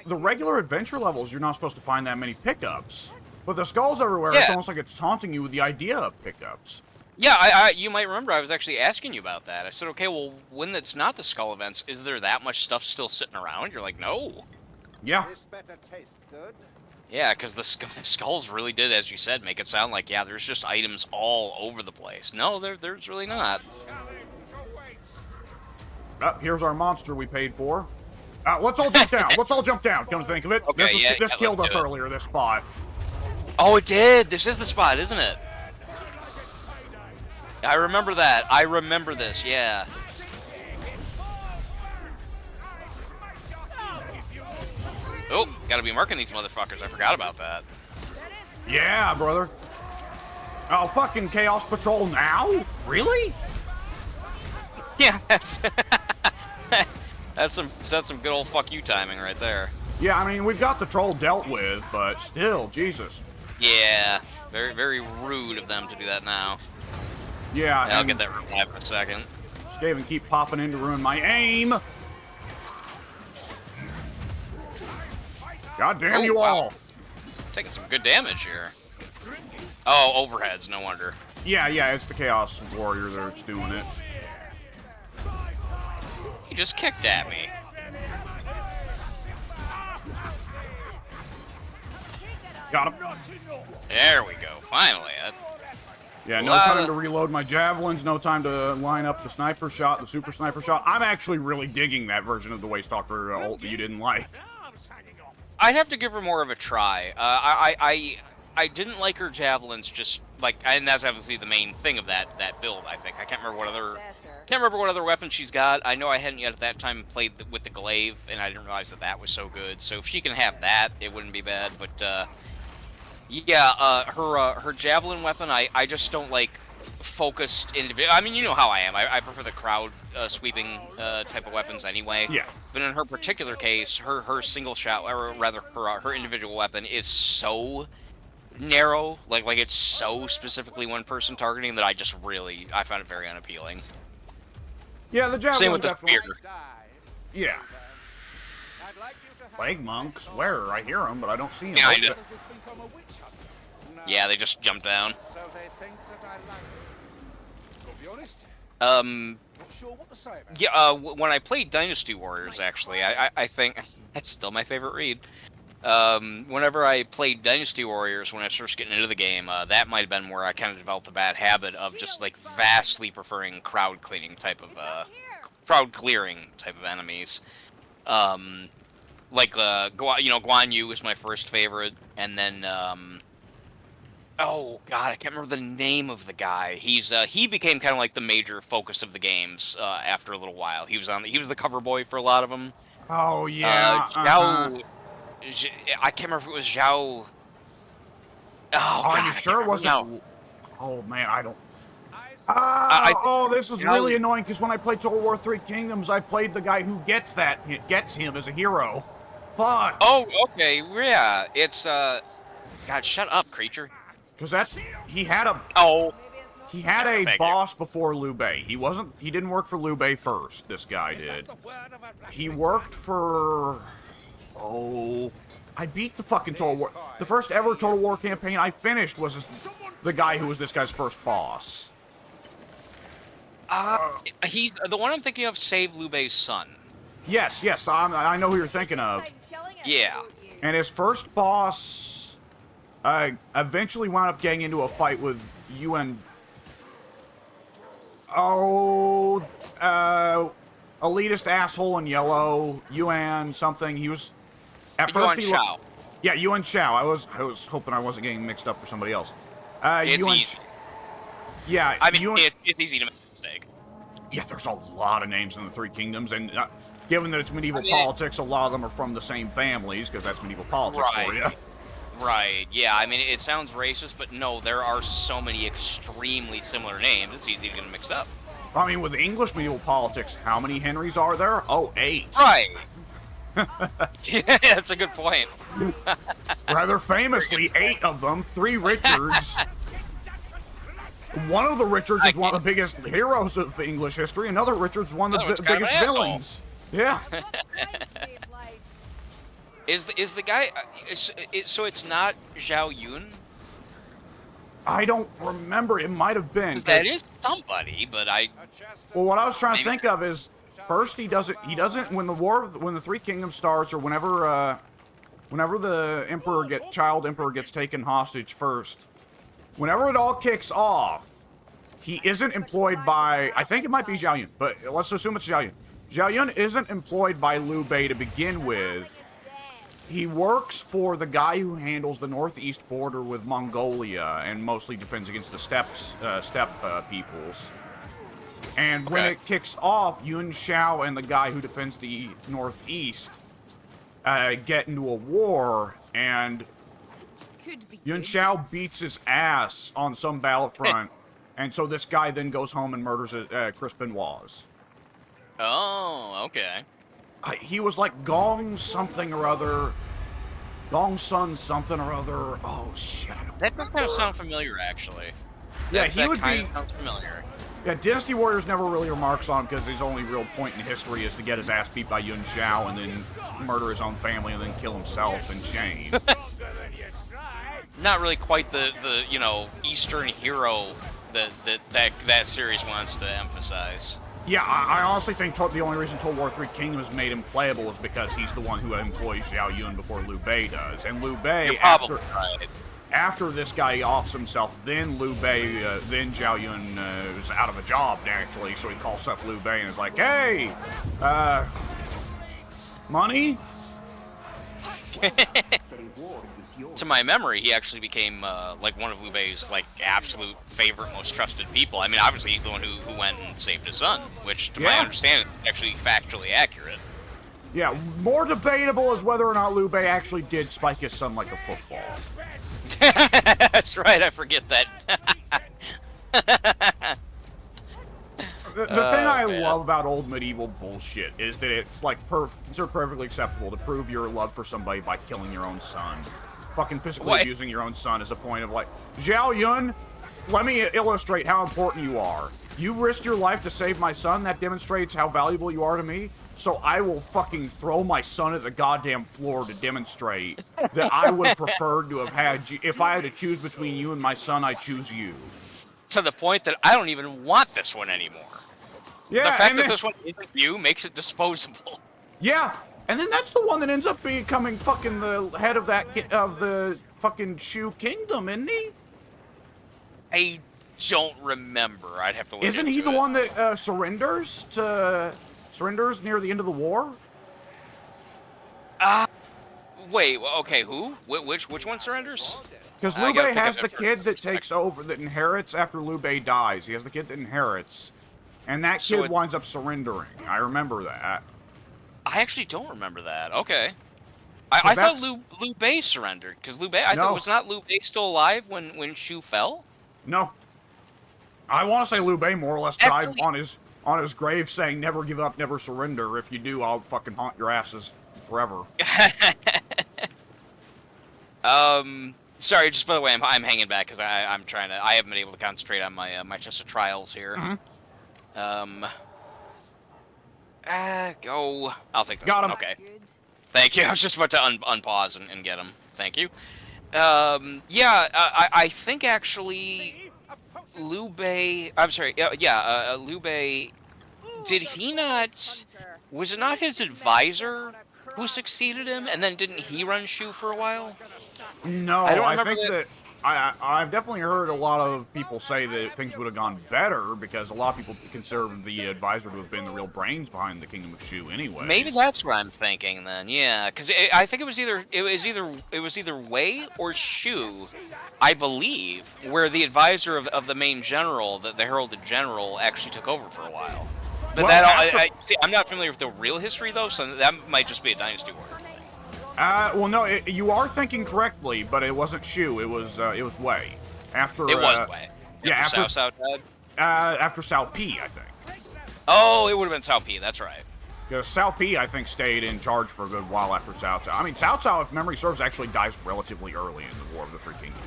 the regular adventure levels, you're not supposed to find that many pickups. But the skulls everywhere, it's almost like it's taunting you with the idea of pickups. Yeah, I you might remember I was actually asking you about that. I said, okay, well, when it's not the skull events, is there that much stuff still sitting around? You're like, no. Yeah. This better taste good. Yeah, because the skulls really did, as you said, make it sound like, yeah, there's just items all over the place. No, there's really not. Here's our monster we paid for. Let's all jump down. Let's all jump down. Come to think of it, Okay, yeah, this killed let's us do it. earlier. This spot. Oh, it did. This is the spot, isn't it? I remember that. I remember this. Yeah. Oh, gotta be marking these motherfuckers. I forgot about that. Yeah, brother. Oh, fucking Chaos Patrol now? Really? Yeah, that's that's some good old fuck you timing right there. Yeah, I mean, we've got the troll dealt with, but still, Jesus. Yeah, very very rude of them to do that now. Yeah, I'll and get that revive in a second. Skaven keep popping in to ruin my aim. God damn Oh, you wow. all. Taking some good damage here. Oh, overheads, no wonder. Yeah, it's the Chaos Warrior that's doing it. He just kicked at me. Got him. There we go. Finally. Yeah, no time to reload my javelins, no time to line up the sniper shot, the super sniper shot. I'm actually really digging that version of the Waystalker ult that you didn't like. I'd have to give her more of a try. I didn't like her javelins, just like, and that's obviously the main thing of that build. I think I can't remember what other weapon she's got. I know I hadn't yet at that time played with the glaive, and I didn't realize that was so good. So if she can have that, it wouldn't be bad. But yeah, her javelin weapon, I just don't like focused individual. I mean, you know how I am. I prefer the crowd sweeping type of weapons anyway. Yeah. But in her particular case, her single shot, or rather her individual weapon, is so narrow, like it's so specifically one person targeting that I found it very unappealing. Yeah, the javelin Same with the definitely. spear. Yeah. I'd like you to have Plague monks, where? I hear them, but I don't see them. Yeah, I as do. if you think I'm a witch hunter. No, Yeah, they just jumped down. so they think that I like them. To be honest, Um, not sure what to say about yeah, when I played Dynasty Warriors, actually, I think that's still my favorite read. Whenever I played Dynasty Warriors, when I was first getting into the game, that might have been where I kind of developed the bad habit of just like vastly preferring crowd clearing type of enemies. Like Guan Yu was my first favorite, and then oh god, I can't remember the name of the guy. He became kind of like the major focus of the games after a little while. He was the cover boy for a lot of them. Oh, yeah. I can't remember if it was Zhao. Oh, Are God, you I sure it can't wasn't? remember. Oh, man, I don't. This is you know- really annoying because when I played Total War 3 Kingdoms, I played the guy who gets him as a hero. Fuck. Oh, okay, yeah. It's God, shut up, creature. Because he had a Oh, a boss before Liu Bei. He didn't work for Liu Bei first. This guy did. He worked for. Oh, I beat the fucking Total War. The first ever Total War campaign I finished was the guy who was this guy's first boss. he's the one I'm thinking of. Saved Liu Bei's son. Yes, I know who you're thinking of. Yeah. And his first boss eventually wound up getting into a fight with Yuan. Oh, elitist asshole in yellow, Yuan something. He was at Yuan first. Shao. Yeah, Yuan Shao. I was hoping I wasn't getting mixed up for somebody else. It's Yuan. easy. Yeah, I mean, Yuan. it's easy to make a mistake. Yeah, there's a lot of names in the Three Kingdoms, and given that it's medieval I mean, politics, a lot of them are from the same families because that's medieval politics for you. Right. Yeah. I mean, it sounds racist, but no, there are so many extremely similar names. It's easy to get them mixed up. I mean, with English medieval politics, how many Henrys are there? Oh, 8. Right. Yeah, that's a good point. Rather famously, 8 of them, 3 Richards. One of the Richards is one of the biggest heroes of English history. Another Richard's one of Another the one's kind of biggest an asshole. villains. Yeah. Is the guy? So it's not Zhao Yun? I don't remember. It might have been. 'Cause that is somebody, but I... Well, what I was trying to Maybe- think of is, first he doesn't, when the Three Kingdoms starts, or whenever the child emperor gets taken hostage first, whenever it all kicks off, he isn't employed by, I think it might be Zhao Yun, but let's assume it's Zhao Yun. Zhao Yun isn't employed by Liu Bei to begin with. He works for the guy who handles the northeast border with Mongolia and mostly defends against the steppe peoples. And when it kicks off, Yun Shao and the guy who defends the northeast get into a war, and Could be Yun good. Shao beats his ass on some battlefront, and so this guy then goes home and murders Chris Benoit's. Oh, okay. He was like Gong something or other. Gong Sun something or other. Oh, shit, I don't That does kind of sound familiar, actually. Yeah, That he would kind be... of sounds familiar. Yeah, Dynasty Warriors never really remarks on him because his only real point in history is to get his ass beat by Yun Shao and then murder his own family and then kill himself in shame. Not really quite the you know, Eastern hero that series wants to emphasize. Yeah, I honestly think the only reason Total War 3 Kingdoms made him playable is because he's the one who employs Zhao Yun before Liu Bei does. And Liu Bei, You're probably right. after this guy offs himself, then Liu Bei, then Zhao Yun is out of a job, naturally, so he calls up Liu Bei and is like, hey, money? To my memory, he actually became like one of Liu Bei's like absolute favorite, most trusted people. I mean, obviously he's the one who went and saved his son, which, to my understanding, is actually factually accurate. Yeah, more debatable is whether or not Liu Bei actually did spike his son like a football. That's right, I forget that. The thing I love about old medieval bullshit is that it's like considered perfectly acceptable to prove your love for somebody by killing your own son. Fucking physically abusing your own son is a point of like, Zhao Yun, let me illustrate how important you are. You risked your life to save my son, that demonstrates how valuable you are to me. So I will fucking throw my son at the goddamn floor to demonstrate that I would have preferred to have had you. If I had to choose between you and my son, I choose you. To the point that I don't even want this one anymore. Yeah, the fact that this one isn't you makes it disposable. Yeah, and then that's the one that ends up becoming fucking the head of the fucking Shu Kingdom, isn't he? I don't remember. I'd have to look Isn't he into the it. one that surrenders near the end of the war? Wait, okay, who? Which one surrenders? Because I Liu gotta Bei think has of the it kid first. that takes over, that inherits after Liu Bei dies. He has the kid that inherits, and that So kid it- winds up surrendering. I remember that. I actually don't remember that. Okay. I thought Liu Bei surrendered, because Liu Bei, I No. thought, was not Liu Bei still alive when Shu fell? No. I want to say Liu Bei more or less died Actually- on his grave saying, never give up, never surrender. If you do, I'll fucking haunt your asses forever. Sorry, just by the way, I'm hanging back because I'm trying to. I haven't been able to concentrate on my my chest of trials here. Go. I'll take this Got one. him. Okay. Good. Thank you. I was just about to unpause and get him. Thank you. Yeah, I think actually Liu Bei. I'm sorry. Liu Bei. Did he not? Was it not his advisor who succeeded him, and then didn't he run Shu for a while? No, I don't I remember think that I've definitely heard a lot of people say that things would have gone better because a lot of people consider the advisor to have been the real brains behind the Kingdom of Shu anyway. Maybe that's what I'm thinking then. Yeah, because I think it was either Wei or Shu, I believe, where the advisor of the main general, the heralded general, actually took over for a while. But Well, see, I'm not familiar with the real history though, so that might just be a dynasty war. Well, no, you are thinking correctly, but it wasn't Shu. It was Wei. After It was Wei. yeah, after Cao died. after Cao Pi, I think. Oh, it would have been Cao Pi. That's right. Because Cao Pi, I think, stayed in charge for a good while after Cao Cao. I mean, Cao Cao, if memory serves, actually dies relatively early in the War of the Three Kingdoms.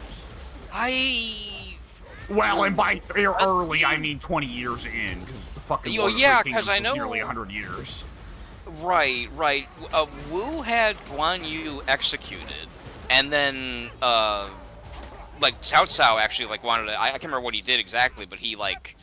Well, and by early, I mean 20 years in, because the fucking War of the yeah, Three 'cause Kingdoms I was know- nearly 100 years. Right. Wu had Guan Yu executed, and then like Cao Cao actually like wanted to. I can't remember what he did exactly, but he like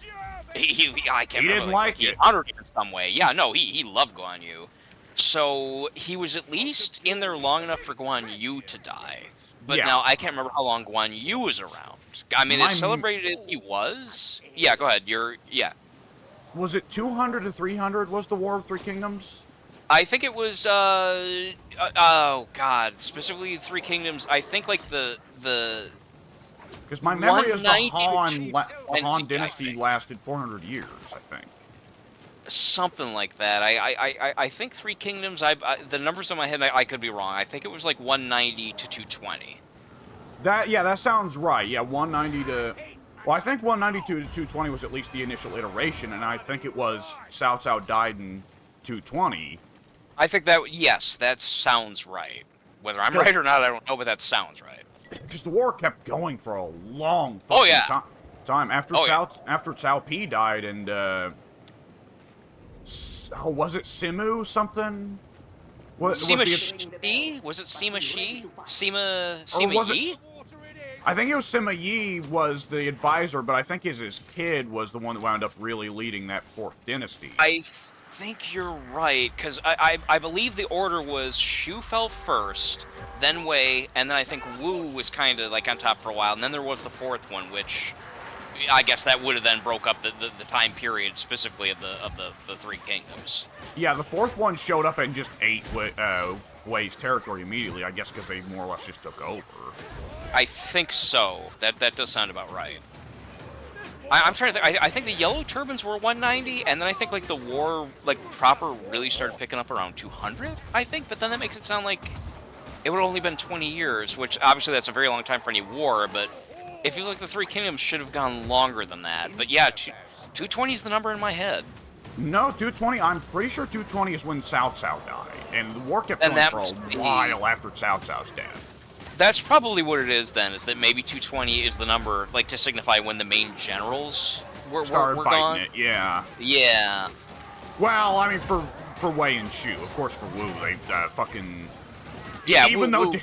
I can't He remember. didn't Like, like he it. honored him in some way. Yeah, no, he loved Guan Yu. So he was at least in there long enough for Guan Yu to die. But Yeah. now I can't remember how long Guan Yu was around. I mean, it's celebrated as he was. Yeah, go ahead. Yeah. Was it 200 to 300 was the War of Three Kingdoms? I think it was oh god, specifically Three Kingdoms. I think like the Because my memory is the 190 to Han 220, dynasty lasted 400 years, I think. something like that. I think Three Kingdoms. The numbers in my head, I could be wrong. I think it was like 190 to 220. That sounds right. Yeah, 190 to... Well, I think 192 to 220 was at least the initial iteration, and I think it was Cao Cao died in 220. I think yes, that sounds right. Whether I'm right or not, I don't know, but that sounds right. Because the war kept going for a long fucking time. After Cao Pi died and, was it Simu something? Sima Shi? Was it Sima Shi? Sima Yi? I think it was Sima Yi was the advisor, but I think his kid was the one that wound up really leading that fourth dynasty. I think you're right, because I believe the order was Shu fell first, then Wei, and then I think Wu was kind of like on top for a while, and then there was the fourth one, which I guess that would have then broke up the time period specifically of the Three Kingdoms. Yeah, the fourth one showed up and just ate Wei's territory immediately, I guess because they more or less just took over. I think so. That does sound about right. I'm trying to think. I think the Yellow Turbans were 190, and then I think like the war like proper really started picking up around 200. I think, but then that makes it sound like it would have only been 20 years, which obviously that's a very long time for any war. But it feels like the Three Kingdoms should have gone longer than that. But yeah, 220 is the number in my head. No, 220. I'm pretty sure 220 is when Cao Cao died, and the war kept going for a while after Cao Cao's death. That's probably what it is then, is that maybe 220 is the number, like, to signify when the main generals were started fighting gone. it, yeah. Yeah. Well, I mean, for Wei and Shu. Of course, for Wu, they fucking... Yeah, even though...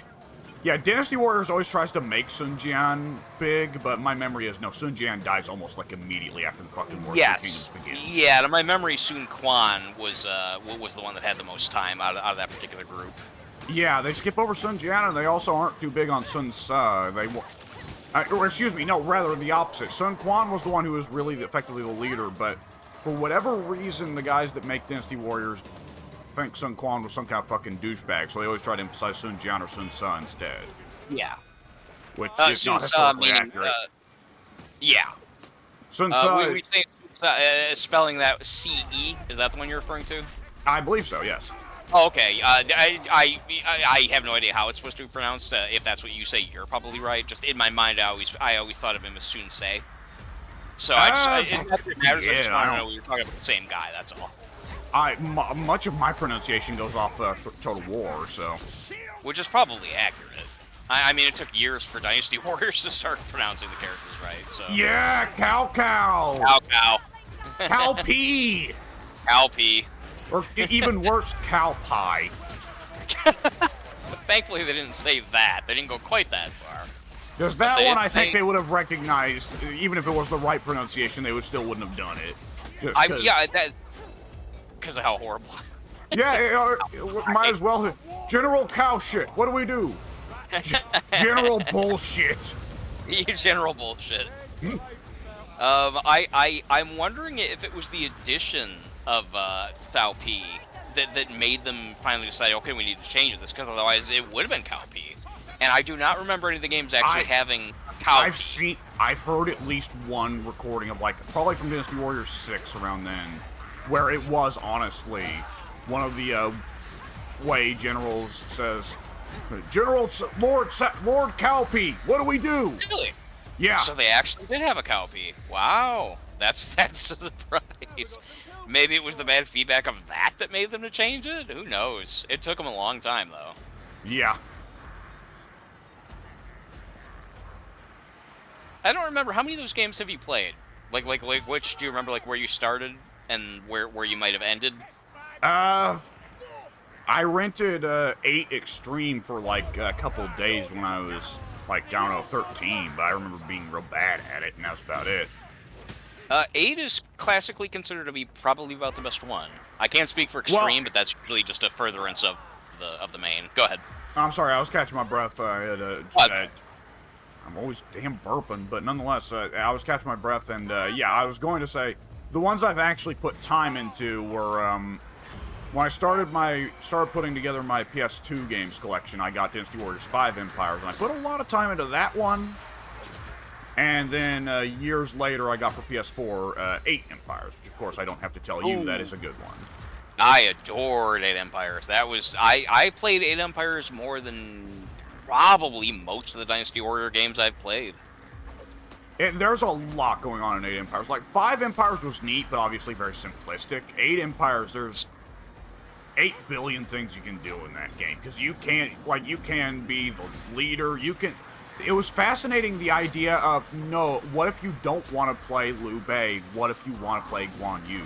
Yeah, Dynasty Warriors always tries to make Sun Jian big, but my memory is, no, Sun Jian dies almost, like, immediately after the fucking War of the Kingdoms begins. Yeah, to my memory, Sun Quan was the one that had the most time out of that particular group. Yeah, they skip over Sun Jian, and they also aren't too big on Sun Ce. Or excuse me, no, rather the opposite. Sun Quan was the one who was really effectively the leader, but for whatever reason, the guys that make Dynasty Warriors think Sun Quan was some kind of fucking douchebag, so they always try to emphasize Sun Jian or Sun Ce instead. Yeah. Which is not historically accurate. Yeah. Sun Ce... we say, spelling that C-E, is that the one you're referring to? I believe so, yes. Oh, okay. I have no idea how it's supposed to be pronounced. If that's what you say, you're probably right. Just in my mind, I always thought of him as Sun Ce. So it matters. I just want to know you're talking about the same guy. That's all. Much of my pronunciation goes off Total War, so. Which is probably accurate. I mean, it took years for Dynasty Warriors to start pronouncing the characters right. So. Yeah, Cao Cao. Cao Cao. Cao Pi. Cao Pi. Or even worse, cow pie. Thankfully, they didn't say that. They didn't go quite that far. Because that one, I think they would have recognized, even if it was the right pronunciation, they still wouldn't have done it. Yeah, that's because of how horrible. Yeah, might as well. General cow shit. What do we do? General bullshit. General bullshit. I'm wondering if it was the addition of Cao Pi that made them finally decide, okay, we need to change this, because otherwise it would have been Cao Pi. And I do not remember any of the games actually having Cao Pi. I've heard at least one recording of, like, probably from Dynasty Warriors 6 around then, where it was honestly one of the Wei generals says, Lord Cao Pi, what do we do? Really? Yeah. So they actually did have a Cao Pi. Wow. That's a surprise. Maybe it was the bad feedback of that made them to change it? Who knows? It took them a long time, though. Yeah. I don't remember. How many of those games have you played? Like which do you remember, like, where you started and where you might have ended? I rented 8 Extreme for, like, a couple days when I was like, I don't know, 13, but I remember being real bad at it, and that's about it. 8 is classically considered to be probably about the best one. I can't speak for Extreme, but that's really just a furtherance of the main. Go ahead. I'm sorry, I was catching my breath. I'm always damn burping, but nonetheless, I was catching my breath, and yeah, I was going to say, the ones I've actually put time into were, when I started putting together my PS2 games collection, I got Dynasty Warriors 5 Empires, and I put a lot of time into that one. And then years later, I got for PS4 8 Empires, which of course I don't have to tell you, that is a good one. I adored 8 Empires. That was I played 8 Empires more than probably most of the Dynasty Warrior games I've played. There's a lot going on in 8 Empires. Like, 5 Empires was neat, but obviously very simplistic. 8 Empires, there's 8 billion things you can do in that game. Because you can be the leader, It was fascinating, the idea of, no, what if you don't want to play Liu Bei? What if you want to play Guan Yu?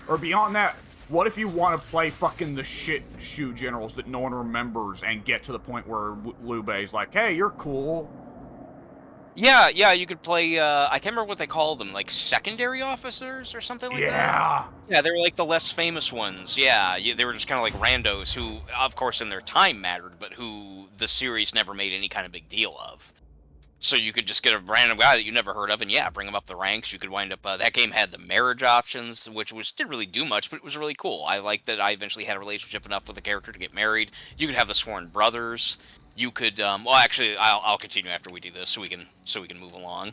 Or beyond that, what if you want to play fucking the shit shoe generals that no one remembers and get to the point where Liu Bei's like, hey, you're cool. Yeah, you could play, I can't remember what they called them, like secondary officers or something like that? Yeah, they were like the less famous ones, yeah. They were just kind of like randos who, of course, in their time mattered, but who the series never made any kind of big deal of. So you could just get a random guy that you never heard of, and yeah, bring him up the ranks. You could wind up, that game had the marriage options, which didn't really do much, but it was really cool. I liked that I eventually had a relationship enough with the character to get married. You could have the Sworn Brothers. You could, well, actually, I'll continue after we do this, so we can move along.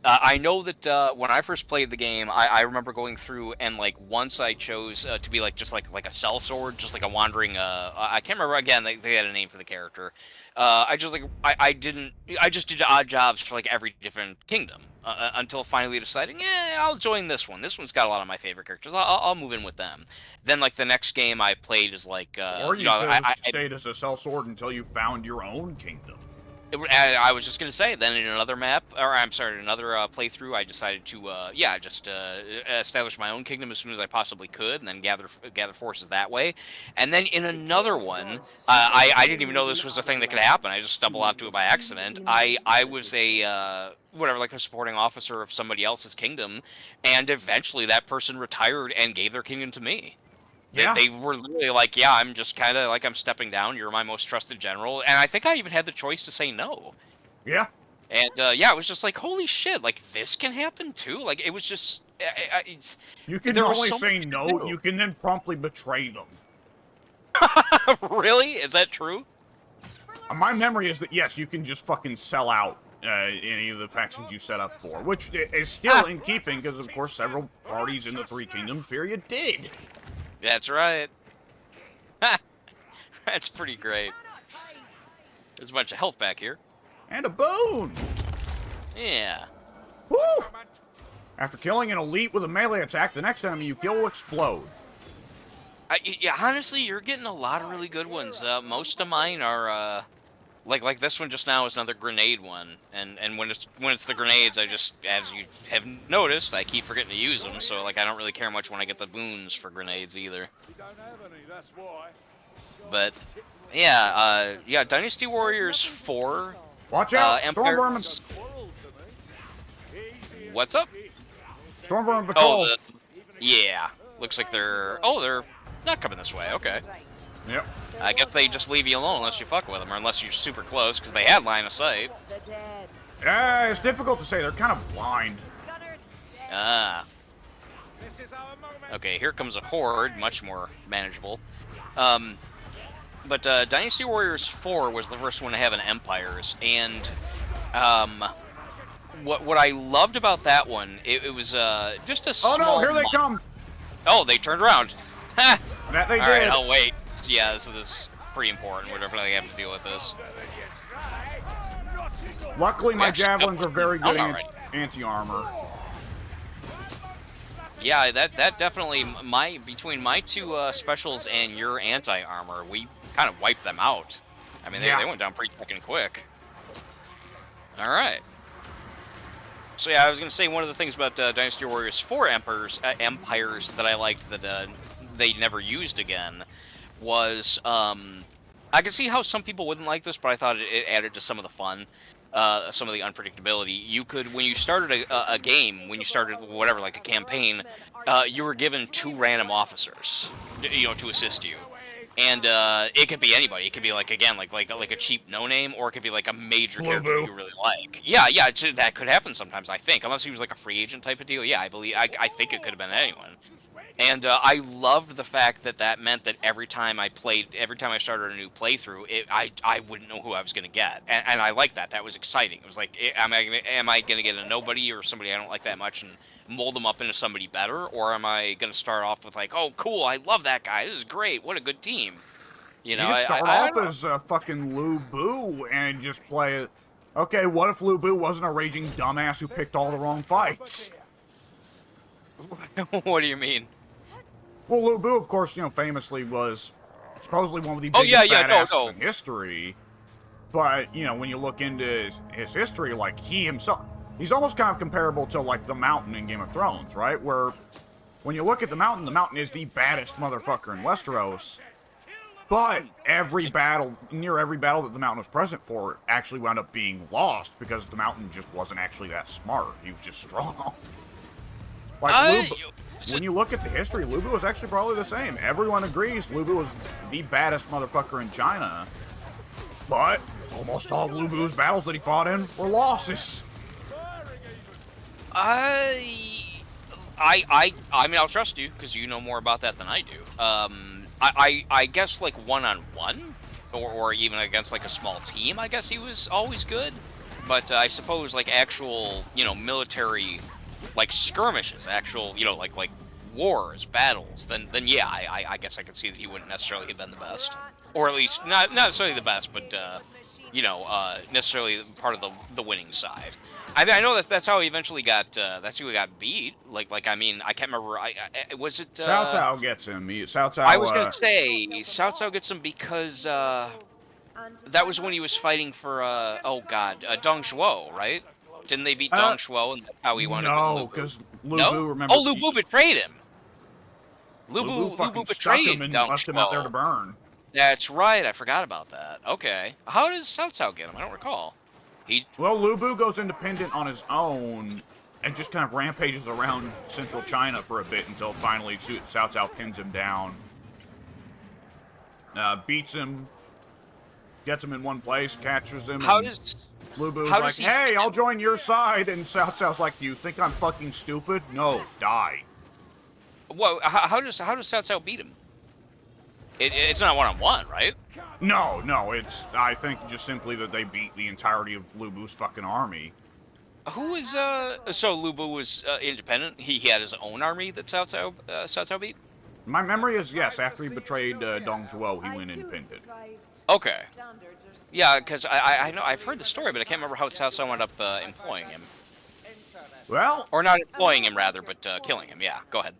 I know that when I first played the game, I remember going through and like once I chose to be like just like a sellsword, just like a wandering. I can't remember again. They had a name for the character. I just did odd jobs for like every different kingdom until finally deciding, yeah, I'll join this one. This one's got a lot of my favorite characters. I'll move in with them. Then like the next game I played is like, or you could have stayed as a sellsword until you found your own kingdom. I was just gonna say, then in another map, or I'm sorry, in another playthrough, I decided to, just establish my own kingdom as soon as I possibly could, and then gather forces that way. And then in another one, I didn't even know this was a thing that could happen. I just stumbled onto it by accident. I was a like a supporting officer of somebody else's kingdom, and eventually that person retired and gave their kingdom to me. Yeah. They were literally like, yeah, I'm just kind of like, I'm stepping down. You're my most trusted general. And I think I even had the choice to say no. Yeah. And, yeah, it was just like, holy shit, like, this can happen too? Like, it was just... you can not only say no, you can then promptly betray them. Really? Is that true? My memory is that, yes, you can just fucking sell out any of the factions you set up for. Which is still in keeping, because, of course, several parties in the Three Kingdoms period did. That's right. That's pretty great. There's a bunch of health back here. And a boon! Yeah. Woo! After killing an elite with a melee attack, the next enemy you kill will explode. Yeah, honestly, you're getting a lot of really good ones. Most of mine are, like this one just now is another grenade one, and when it's the grenades, I just, as you have noticed, I keep forgetting to use them, so like I don't really care much when I get the boons for grenades either. But yeah, Dynasty Warriors 4. Watch out, Empire... Stormvermin. What's up? Stormvermin patrol. Oh, yeah. Looks like they're not coming this way. Okay. Yep. I guess they just leave you alone unless you fuck with them, or unless you're super close, because they had line of sight. Yeah, it's difficult to say. They're kind of blind. Ah. Okay, here comes a horde, much more manageable. But Dynasty Warriors 4 was the first one to have an Empires, and what I loved about that one, it was just a small... Oh no, here they come! Oh, they turned around. Ha! That they did. Alright, I'll wait. Yeah, so this is pretty important. We're definitely have to deal with this. Luckily, my javelins are very good anti-armor. Yeah, that definitely, between my two specials and your anti-armor, we kind of wiped them out. I mean, they went down pretty fucking quick. Alright. So yeah, I was going to say one of the things about Dynasty Warriors 4 Empires that I liked that they never used again was I can see how some people wouldn't like this, but I thought it added to some of the fun, some of the unpredictability. You could, when you started a game, when you started whatever, like a campaign, you were given 2 random officers, to assist you. And it could be anybody. It could be like, again, like a cheap no name, or it could be like a major character that you really like. Yeah, that could happen sometimes. I think, unless he was like a free agent type of deal. Yeah, I think it could have been anyone. And I loved the fact that meant that every time I started a new playthrough, I wouldn't know who I was going to get, and I liked that. That was exciting. It was like, am I going to get a nobody or somebody I don't like that much and mold them up into somebody better, or am I going to start off with like, oh cool, I love that guy, this is great, what a good team. You start off as fucking Lu Bu and just play it. Okay, what if Lu Bu wasn't a raging dumbass who picked all the wrong fights? What do you mean? Well, Lu Bu, of course, famously was supposedly one of the biggest badasses in history. But, when you look into his history, like, he himself, he's almost kind of comparable to, like, the Mountain in Game of Thrones, right? Where, when you look at the Mountain is the baddest motherfucker in Westeros. But near every battle that the Mountain was present for actually wound up being lost because the Mountain just wasn't actually that smart. He was just strong. Like, when you look at the history, Lu Bu was actually probably the same. Everyone agrees Lu Bu was the baddest motherfucker in China. But almost all of Lu Bu's battles that he fought in were losses. I mean, I'll trust you because you know more about that than I do. I guess like 1-on-1, or even against like a small team, I guess he was always good. But I suppose like actual, military, like skirmishes, actual, like wars, battles, then yeah, I guess I could see that he wouldn't necessarily have been the best, or at least not necessarily the best, but necessarily part of the winning side. I know that's how he eventually got. That's who he got beat. Like I mean, I can't remember. Was it Cao Cao gets him. Cao Cao. I was gonna say Cao Cao gets him because that was when he was fighting for Dong Zhuo, right? Didn't they beat Dong Zhuo, and that's how he wound up with Lu Bu? No, because Lu Bu, remember... Oh, Lu Bu betrayed him! Lu Bu betrayed him and left him out there to burn. That's right, I forgot about that. Okay. How does Cao Cao get him? I don't recall. Well, Lu Bu goes independent on his own and just kind of rampages around central China for a bit until finally Cao Cao pins him down. Beats him, gets him in one place, captures him. Lu Bu's like, hey, I'll join your side, and Cao Cao's like, do you think I'm fucking stupid? No, die. Whoa, how does Cao Cao beat him? It's not 1-on-1, right? No, it's, I think, just simply that they beat the entirety of Lu Bu's fucking army. Who is, so Lu Bu was independent? He had his own army that Cao Cao beat? My memory is, yes, after he betrayed Dong Zhuo, he went independent. Okay. Yeah, because I know, I've heard the story, but I can't remember how Cao Cao wound up employing him. Well... Or not employing him, rather, but killing him. Yeah, go ahead.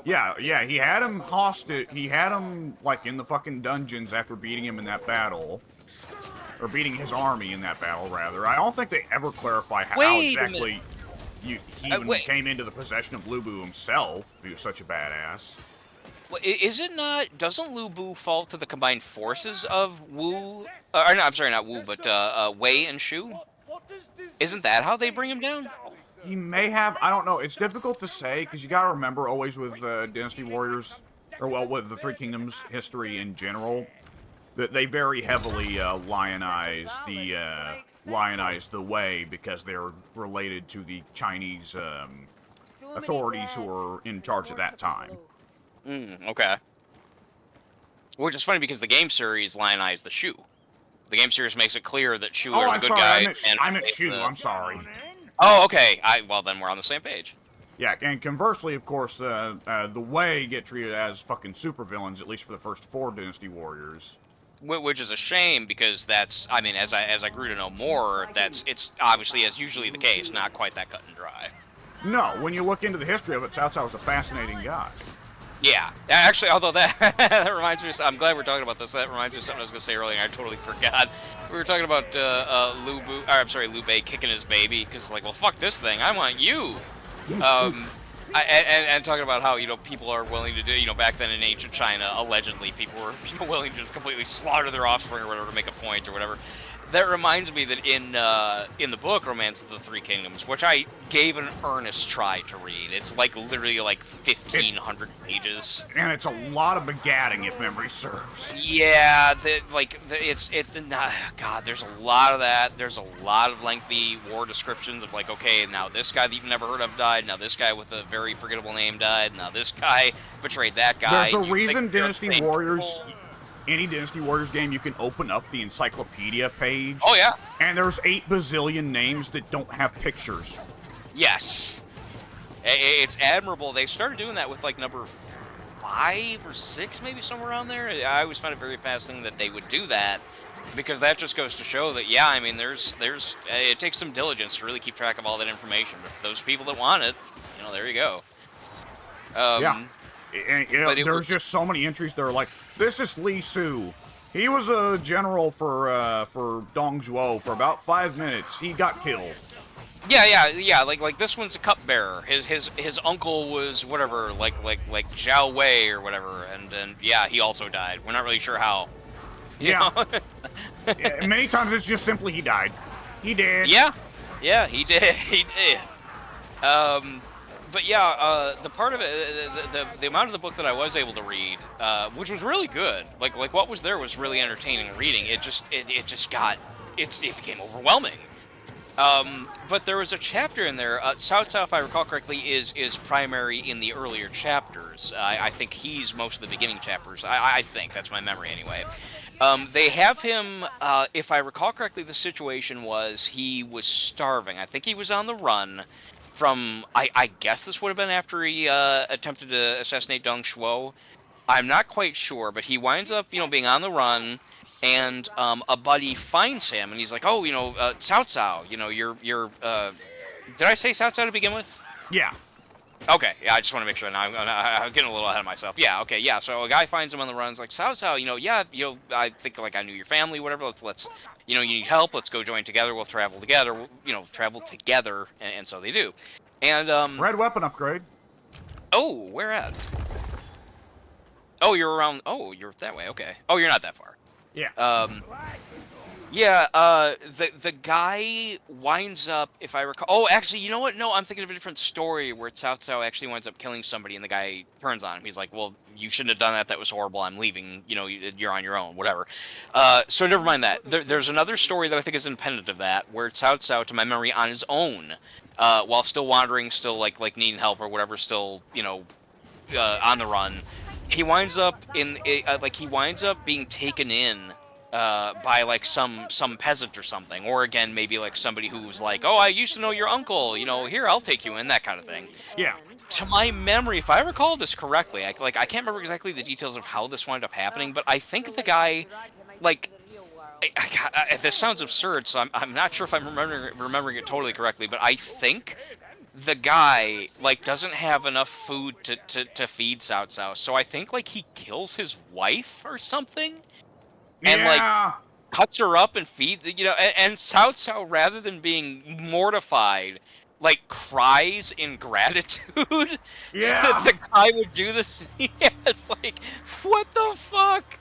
Yeah, he had him hostage. He had him, like, in the fucking dungeons after beating him in that battle. Or beating his army in that battle, rather. I don't think they ever clarify how exactly he even came into the possession of Lu Bu himself. He was such a badass. Well, is it not... Doesn't Lu Bu fall to the combined forces of Wu... no, I'm sorry, not Wu, but Wei and Shu? Isn't that how they bring him down? He may have, I don't know, it's difficult to say, because you gotta remember always with Dynasty Warriors, or well, with the Three Kingdoms history in general, that they very heavily lionize the Wei, because they're related to the Chinese authorities who were in charge at that time. Okay. Which is funny because the game series lionized the Shu. The game series makes it clear that Shu are the good guys. I meant Shu, I'm sorry. Oh, okay. Well, then we're on the same page. Yeah, and conversely, of course, the Wei get treated as fucking supervillains, at least for the first 4 Dynasty Warriors. Which is a shame, because that's, I mean, as I grew to know more, it's obviously, as usually the case, not quite that cut and dry. No, when you look into the history of it, Cao Cao was a fascinating guy. Yeah, actually, although that reminds me, I'm glad we're talking about this. That reminds me of something I was going to say earlier, and I totally forgot. We were talking about Liu Bei kicking his baby, because it's like, well, fuck this thing, I want you. And talking about how, people are willing to do, back then in ancient China, allegedly people were willing to just completely slaughter their offspring or whatever to make a point or whatever. That reminds me that in the book Romance of the Three Kingdoms, which I gave an earnest try to read, it's like literally like 1,500 pages. And it's a lot of begatting, if memory serves. Yeah, God, there's a lot of that. There's a lot of lengthy war descriptions of like, okay, now this guy that you've never heard of died. Now this guy with a very forgettable name died. Now this guy betrayed that guy. There's a reason Dynasty Warriors, any Dynasty Warriors game, you can open up the encyclopedia page. Oh yeah. And there's 8 bazillion names that don't have pictures. Yes. It's admirable. They started doing that with like number 5 or 6, maybe somewhere around there. I always found it very fascinating that they would do that, because that just goes to show that, yeah, I mean, there's it takes some diligence to really keep track of all that information. But for those people that want it, there you go. Yeah. And, there's just so many entries that are like, this is Li Su. He was a general for Dong Zhuo for about 5 minutes. He got killed. Yeah. Like this one's a cupbearer. His uncle was whatever, like Zhao Wei or whatever, and yeah, he also died. We're not really sure how. Yeah. Yeah. Many times it's just simply he died. He did. Yeah, he did. He did. But yeah, the part of it, the amount of the book that I was able to read, which was really good. Like what was there was really entertaining reading. It became overwhelming. But there was a chapter in there. Cao Cao, if I recall correctly, is primary in the earlier chapters. I think he's most of the beginning chapters. I think that's my memory anyway. They have him. If I recall correctly, the situation was he was starving. I think he was on the run from. I guess this would have been after he attempted to assassinate Deng Shuo. I'm not quite sure, but he winds up, being on the run. And a buddy finds him, and he's like, "Oh, Cao Cao, you're did I say Cao Cao to begin with?" Yeah. Okay, yeah, I just want to make sure. Now I'm getting a little ahead of myself. Yeah, okay, yeah. So a guy finds him on the run. He's like, "Cao Cao, I think like I knew your family, whatever. Let's, you need help. Let's go join together. We'll travel together. Travel together." And so they do. And red weapon upgrade. Oh, where at? Oh, you're around. Oh, you're that way. Okay. Oh, you're not that far. Yeah. The guy winds up, if I recall. Oh, actually, you know what? No, I'm thinking of a different story where Cao Cao actually winds up killing somebody, and the guy turns on him. He's like, "Well, you shouldn't have done that. That was horrible. I'm leaving. You're on your own. Whatever." So never mind that. There's another story that I think is independent of that, where Cao Cao, to my memory, on his own, while still wandering, still like needing help or whatever, still on the run. He winds up being taken in by like some peasant or something, or again maybe like somebody who's like, "Oh, I used to know your uncle. Here, I'll take you in," that kind of thing. Yeah. To my memory, if I recall this correctly, I can't remember exactly the details of how this wound up happening, but I think the guy, like, this sounds absurd, so I'm not sure if I'm remembering it totally correctly, but I think the guy doesn't have enough food to feed Cao Cao, so I think he kills his wife or something, and cuts her up and feeds and Cao Cao, rather than being mortified, cries in gratitude. Yeah. The guy would do this. Yeah, it's like, what the fuck?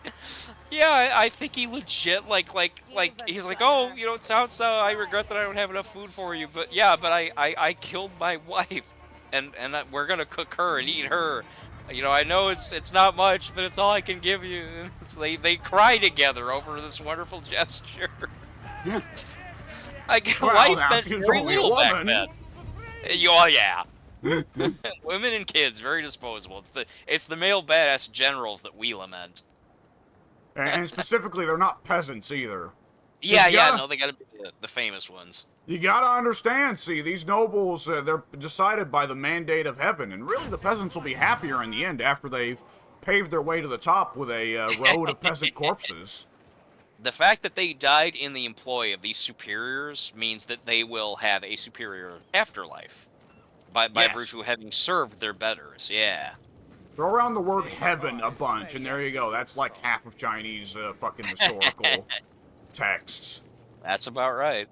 Yeah, I think he legit he's like, "Oh, Cao Cao, I regret that I don't have enough food for you, but I killed my wife, and we're gonna cook her and eat her. I know it's not much, but it's all I can give you." So they cry together over this wonderful gesture. Yeah. Life meant very little back then. Yeah. Women and kids, very disposable. It's the male badass generals that we lament. And specifically, they're not peasants either. No, they gotta be the famous ones. You gotta understand, these nobles, they're decided by the mandate of heaven, and really the peasants will be happier in the end after they've paved their way to the top with a road of peasant corpses. The fact that they died in the employ of these superiors means that they will have a superior afterlife by virtue of having served their betters. Yeah. Throw around the word heaven a bunch, and there you go. That's like half of Chinese fucking historical texts. That's about right.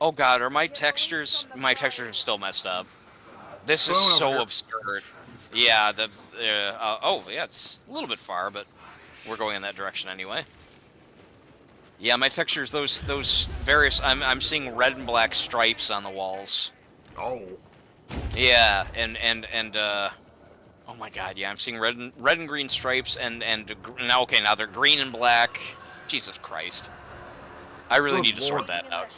Oh god, are my textures are still messed up. This is Boone over so here. absurd. Yeah, oh, yeah, it's a little bit far, but we're going in that direction anyway. Yeah, my textures, those various, I'm seeing red and black stripes on the walls. Oh. Yeah, oh my god, yeah, I'm seeing red and green stripes now, okay, now they're green and black. Jesus Christ. I really Good need to lord. sort that out.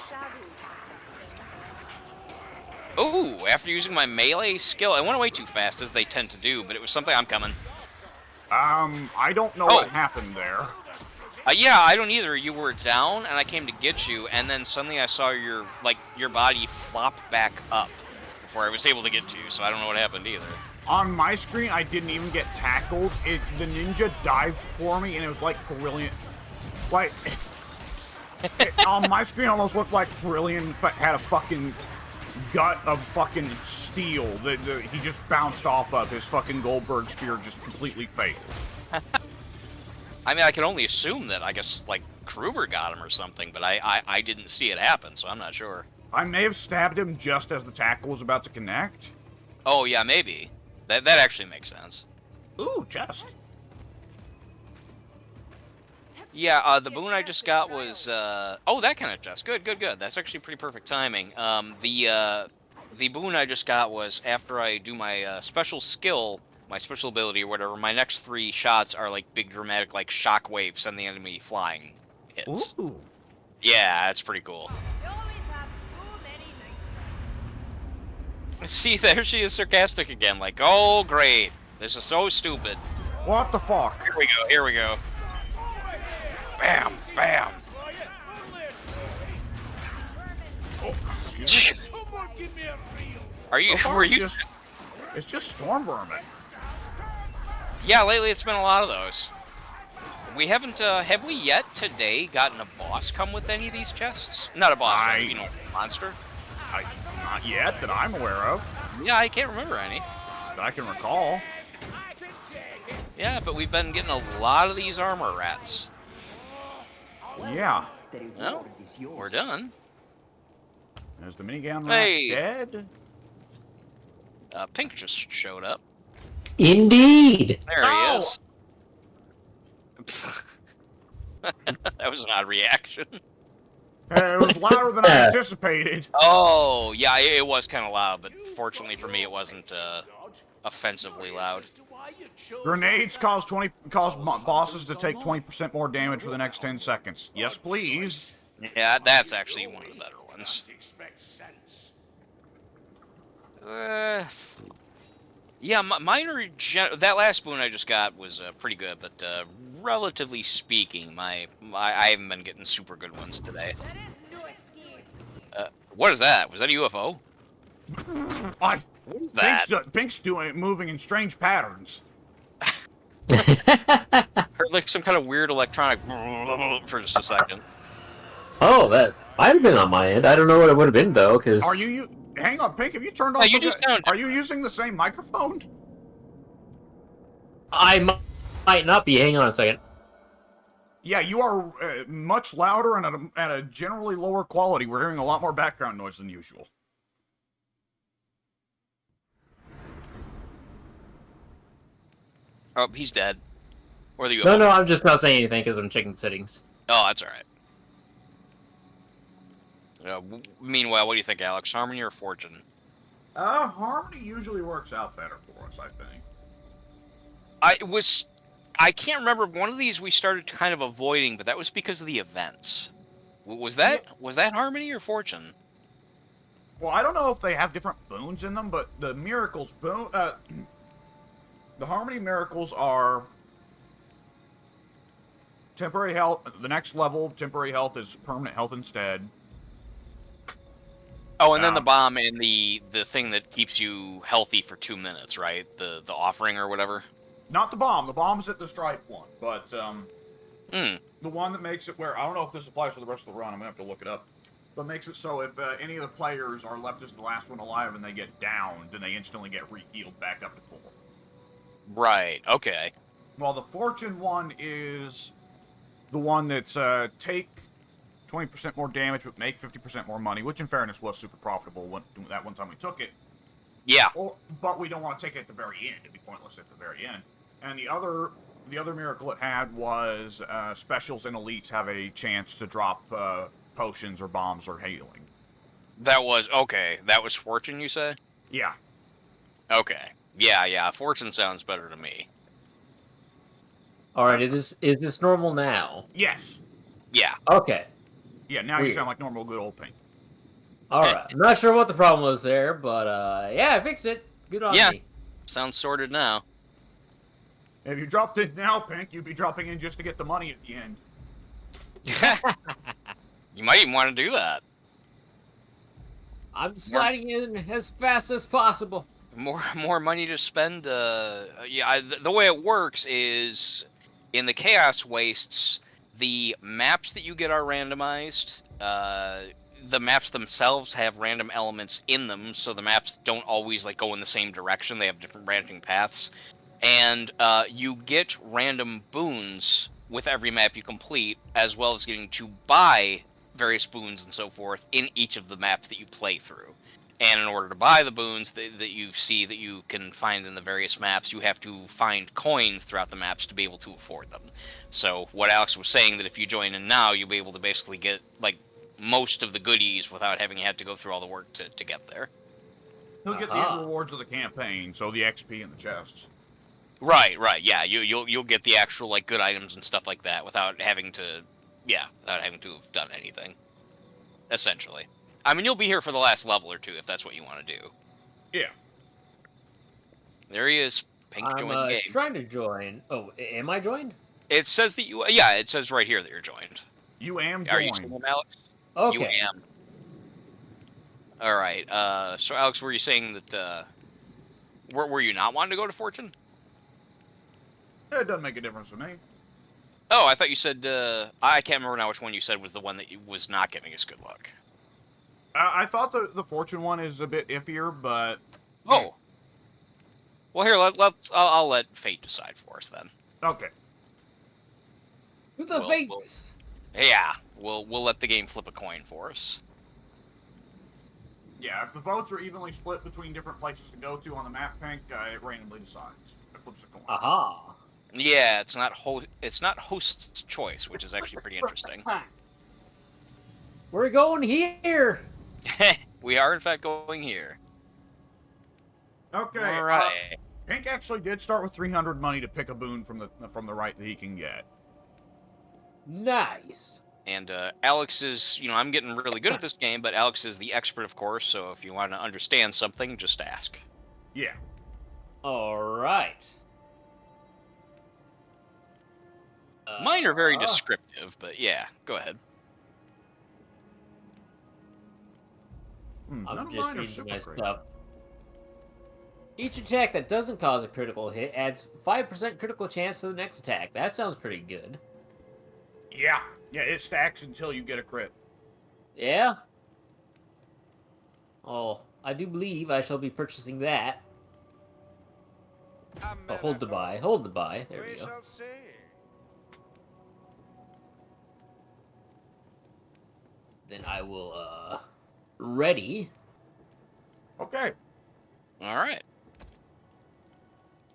Ooh, after using my melee skill, I went away too fast, as they tend to do, but it was something. I'm coming. I don't know Oh. what happened there. Yeah, I don't either. You were down, and I came to get you, and then suddenly I saw your body flop back up before I was able to get to you, so I don't know what happened either. On my screen, I didn't even get tackled. The ninja dived for me, and it was like brilliant. Like, on my screen, almost looked like Brilliant had a fucking gut of fucking steel that he just bounced off of. His fucking Goldberg spear just completely failed. I mean, I can only assume that, I guess, like, Kruber got him or something, but I didn't see it happen, so I'm not sure. I may have stabbed him just as the tackle was about to connect. Oh, yeah, maybe. That actually makes sense. Ooh, chest. Yeah, the boon I just got was, oh, that kind of chest. Good. That's actually pretty perfect timing. The boon I just got was after I do my, special skill, my special ability or whatever, my next 3 shots are, like, big dramatic, like, shock waves send the enemy flying hits. Ooh. Yeah, that's pretty cool. See, there she is sarcastic again, like, oh, great. This is so stupid. What the fuck? Here we go. Bam, bam. Oh, excuse me. Are you, So far, were you? it's just storm vermin. Yeah, lately it's been a lot of those. We haven't, have we yet today gotten a boss come with any of these chests? Not a boss, monster. Not yet that I'm aware of. Yeah, I can't remember any. That I can recall. Yeah, but we've been getting a lot of these armor rats. Yeah. Well, we're done. There's the minigun Hey. rat dead. Pink just showed up. Indeed. There he is. That was an odd reaction. It was louder than I anticipated. Oh, yeah, it was kind of loud, but fortunately for me, it wasn't offensively loud. Grenades cause bosses to take 20% more damage for the next 10 seconds. Yes, please. Yeah, that's actually one of the better ones. Yeah, that last boon I just got was pretty good, but relatively speaking, I haven't been getting super good ones today. What is that? Was that a UFO? What is that? Pink's moving in strange patterns. Heard like some kind of weird electronic for just a second. Oh, that might have been on my end. I don't know what it would have been though, because. Are you? Hang on, Pink. Have you turned off? You just sound. Are you using the same microphone? I might not be. Hang on a second. Yeah, you are much louder and at a generally lower quality. We're hearing a lot more background noise than usual. Oh, he's dead. Or the UFO. No, I'm just not saying anything because I'm checking settings. Oh, that's all right. Meanwhile, what do you think, Alex? Harmony or Fortune? Harmony usually works out better for us, I think. I can't remember, one of these we started kind of avoiding, but that was because of the events. Was that Harmony or Fortune? Well, I don't know if they have different boons in them, but the miracles boon, the Harmony miracles are temporary health. The next level, temporary health, is permanent health instead. Oh, and then the bomb and the thing that keeps you healthy for 2 minutes, right? The offering or whatever. Not the bomb. The bomb's at the strife one, but the one that makes it where I don't know if this applies to the rest of the run. I'm gonna have to look it up. But makes it so if any of the players are left as the last one alive and they get downed, then they instantly get re-healed back up to full. Right. Okay. Well, the fortune one is the one that's take 20% more damage but make 50% more money, which in fairness was super profitable that one time we took it. Yeah. But we don't want to take it at the very end. It'd be pointless at the very end. And the other miracle it had was specials and elites have a chance to drop potions or bombs or healing. That was okay. That was fortune, you say? Yeah. Okay. Yeah. Fortune sounds better to me. All right, is this normal now? Yes. Yeah. Okay. Yeah, now you Weird. sound like normal good old Pink. All right. I'm not sure what the problem was there, but yeah, I fixed it. Good on Yeah. me. Sounds sorted now. If you dropped it now, Pink, you'd be dropping in just to get the money at the end. You might even want to do that. I'm sliding in as fast as possible. More money to spend. The way it works is in the Chaos Wastes, the maps that you get are randomized. The maps themselves have random elements in them, so the maps don't always like go in the same direction. They have different branching paths, and you get random boons with every map you complete, as well as getting to buy various boons and so forth in each of the maps that you play through. And in order to buy the boons that you see that you can find in the various maps, you have to find coins throughout the maps to be able to afford them. So what Alex was saying, that if you join in now, you'll be able to basically get like most of the goodies without having had to go through all the work to get there. He'll get the end rewards of the campaign, so the XP and the chests. Right, yeah. You'll get the actual like good items and stuff like that without having to have done anything. Essentially. I mean, you'll be here for the last level or two if that's what you want to do. Yeah. There he is. Pink joined the game. Trying to join. Oh, am I joined? It says that you. Yeah, it says right here that you're joined. You am joined. Are you seeing him, Alex? Okay. You am. All right. So Alex, were you saying that? Were you not wanting to go to Fortune? It doesn't make a difference to me. Oh, I thought you said. I can't remember now which one you said was the one that was not giving us good luck. I thought the Fortune one is a bit iffier, but... Oh. Well, here, I'll let fate decide for us then. Okay. To the fates. Yeah, we'll let the game flip a coin for us. Yeah, if the votes are evenly split between different places to go to on the map, Pink, it randomly decides. It flips a coin. Aha. Yeah, it's not host's choice, which is actually pretty interesting. We're going here. We are in fact going here. Okay. All right. Pink actually did start with 300 money to pick a boon from the right that he can get. Nice. And Alex is, I'm getting really good at this game, but Alex is the expert, of course. So if you want to understand something, just ask. Yeah. All right. Mine are very descriptive, but yeah, go ahead. I'm just reading my stuff. Each attack that doesn't cause a critical hit adds 5% critical chance to the next attack. That sounds pretty good. Yeah. Yeah, it stacks until you get a crit. Yeah? Oh, I do believe I shall be purchasing that. Oh, hold the buy. Hold the buy. There we go. Then I will, ready. Okay. All right.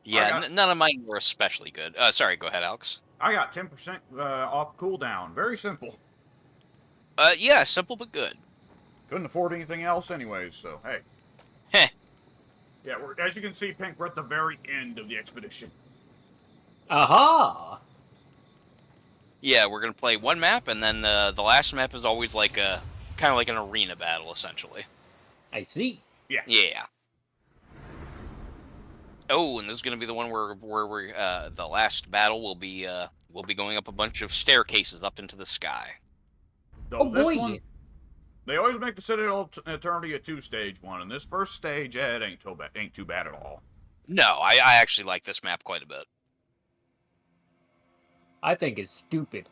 Yeah, none of mine were especially good. Sorry, go ahead, Alex. I got 10% off cooldown. Very simple. Yeah, simple but good. Couldn't afford anything else anyways, so hey. Heh. Yeah, as you can see, Pink, we're at the very end of the expedition. Aha! Yeah, we're gonna play one map, and then the last map is always like a kind of like an arena battle, essentially. I see. Yeah. Yeah. Oh, and this is gonna be the one where we the last battle will be going up a bunch of staircases up into the sky. Though this boy! one, they always make the Citadel Eternity a 2-stage one, and this first stage, it ain't too bad at all. No, I actually like this map quite a bit. I think it's stupid.